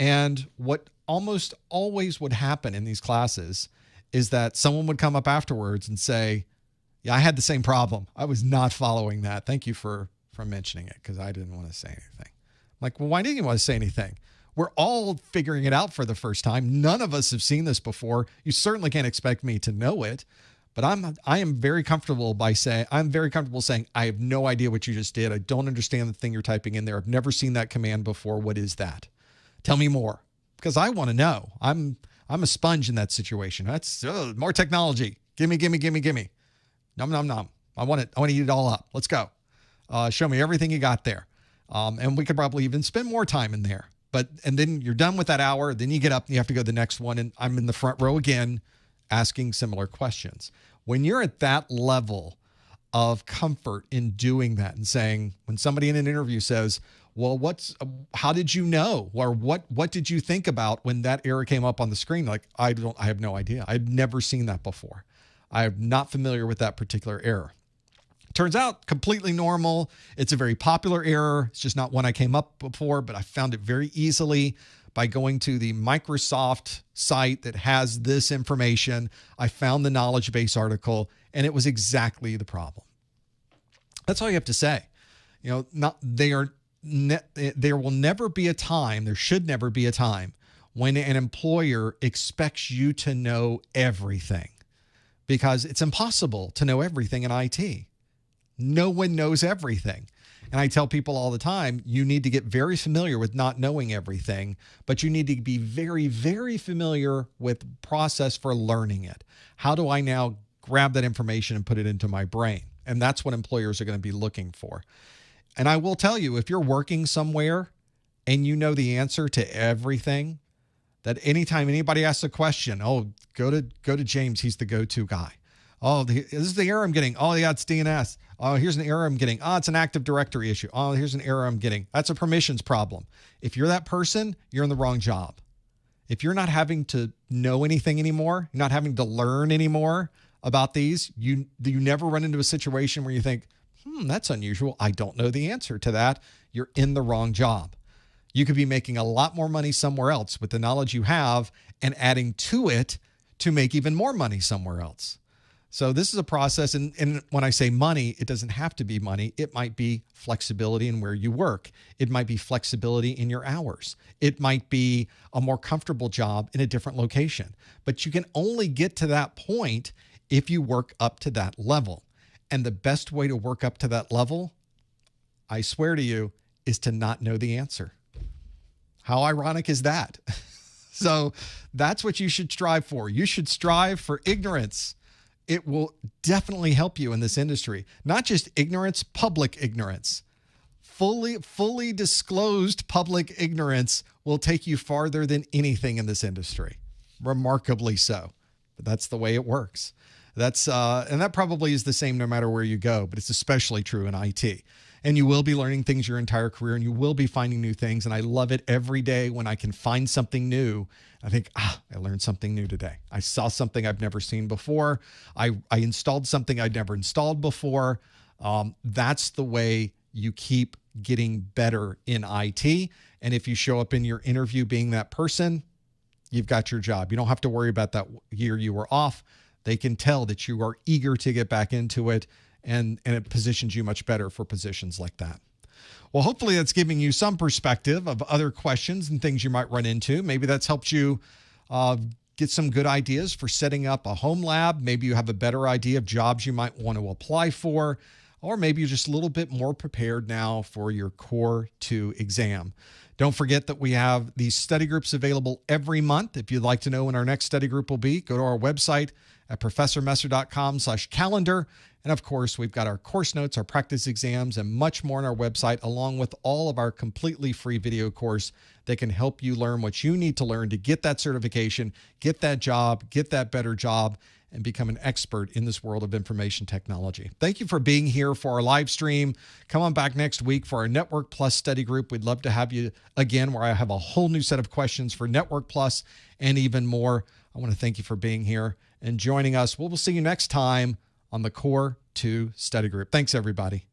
And what almost always would happen in these classes is that someone would come up afterwards and say, yeah, I had the same problem. I was not following that. Thank you for mentioning it, because I didn't want to say anything. I'm like, well, why didn't you want to say anything? We're all figuring it out for the first time. None of us have seen this before. You certainly can't expect me to know it, but I am very comfortable saying I have no idea what you just did. I don't understand the thing you're typing in there. I've never seen that command before. What is that? Tell me more, because I want to know. I'm a sponge in that situation. That's more technology. Gimme. Nom, nom, nom. I want to eat it all up. Let's go. Show me everything you got there. And we could probably even spend more time in there. And then you're done with that hour. Then you get up and you have to go to the next one. And I'm in the front row again, asking similar questions. When you're at that level of comfort in doing that and saying, when somebody in an interview says, well, how did you know? Or what did you think about when that error came up on the screen? Like, I have no idea. I've never seen that before. I'm not familiar with that particular error. Turns out completely normal. It's a very popular error. It's just not one I came up before, but I found it very easily by going to the Microsoft site that has this information. I found the knowledge base article, and it was exactly the problem. That's all you have to say. There will never be a time, there should never be a time when an employer expects you to know everything, because it's impossible to know everything in IT. No one knows everything. And I tell people all the time, you need to get very familiar with not knowing everything, but you need to be very, very familiar with the process for learning it. How do I now grab that information and put it into my brain? And that's what employers are going to be looking for. And I will tell you, if you're working somewhere and you know the answer to everything, that anytime anybody asks a question, go to James, he's the go-to guy. This is the error I'm getting. Oh, yeah, it's DNS. Oh, here's an error I'm getting. Oh, it's an Active Directory issue. Oh, here's an error I'm getting. That's a permissions problem. If you're that person, you're in the wrong job. If you're not having to know anything anymore, you're not having to learn anymore about these, you never run into a situation where you think, that's unusual. I don't know the answer to that. You're in the wrong job. You could be making a lot more money somewhere else with the knowledge you have and adding to it to make even more money somewhere else. So this is a process, and when I say money, it doesn't have to be money. It might be flexibility in where you work. It might be flexibility in your hours. It might be a more comfortable job in a different location. But you can only get to that point if you work up to that level. And the best way to work up to that level, I swear to you, is to not know the answer. How ironic is that? So that's what you should strive for. You should strive for ignorance. It will definitely help you in this industry. Not just ignorance, public ignorance. Fully disclosed public ignorance will take you farther than anything in this industry. Remarkably so. but that's the way it works. And that probably is the same no matter where you go, but it's especially true in IT. And you will be learning things your entire career, and you will be finding new things. And I love it every day when I can find something new. I think, I learned something new today. I saw something I've never seen before. I installed something I'd never installed before. That's the way you keep getting better in IT. And if you show up in your interview being that person, you've got your job. You don't have to worry about that year you were off. They can tell that you are eager to get back into it, and it positions you much better for positions like that. Well, hopefully that's giving you some perspective of other questions and things you might run into. Maybe that's helped you get some good ideas for setting up a home lab. Maybe you have a better idea of jobs you might want to apply for, or maybe you're just a little bit more prepared now for your Core 2 exam. Don't forget that we have these study groups available every month. If you'd like to know when our next study group will be, go to our website at professormesser.com/calendar. And of course, we've got our course notes, our practice exams, and much more on our website, along with all of our completely free video course that can help you learn what you need to learn to get that certification, get that job, get that better job, and become an expert in this world of information technology. Thank you for being here for our live stream. Come on back next week for our Network Plus study group. We'd love to have you again, where I have a whole new set of questions for Network Plus and even more. I want to thank you for being here and joining us. We'll see you next time on the Core 2 study group. Thanks, everybody.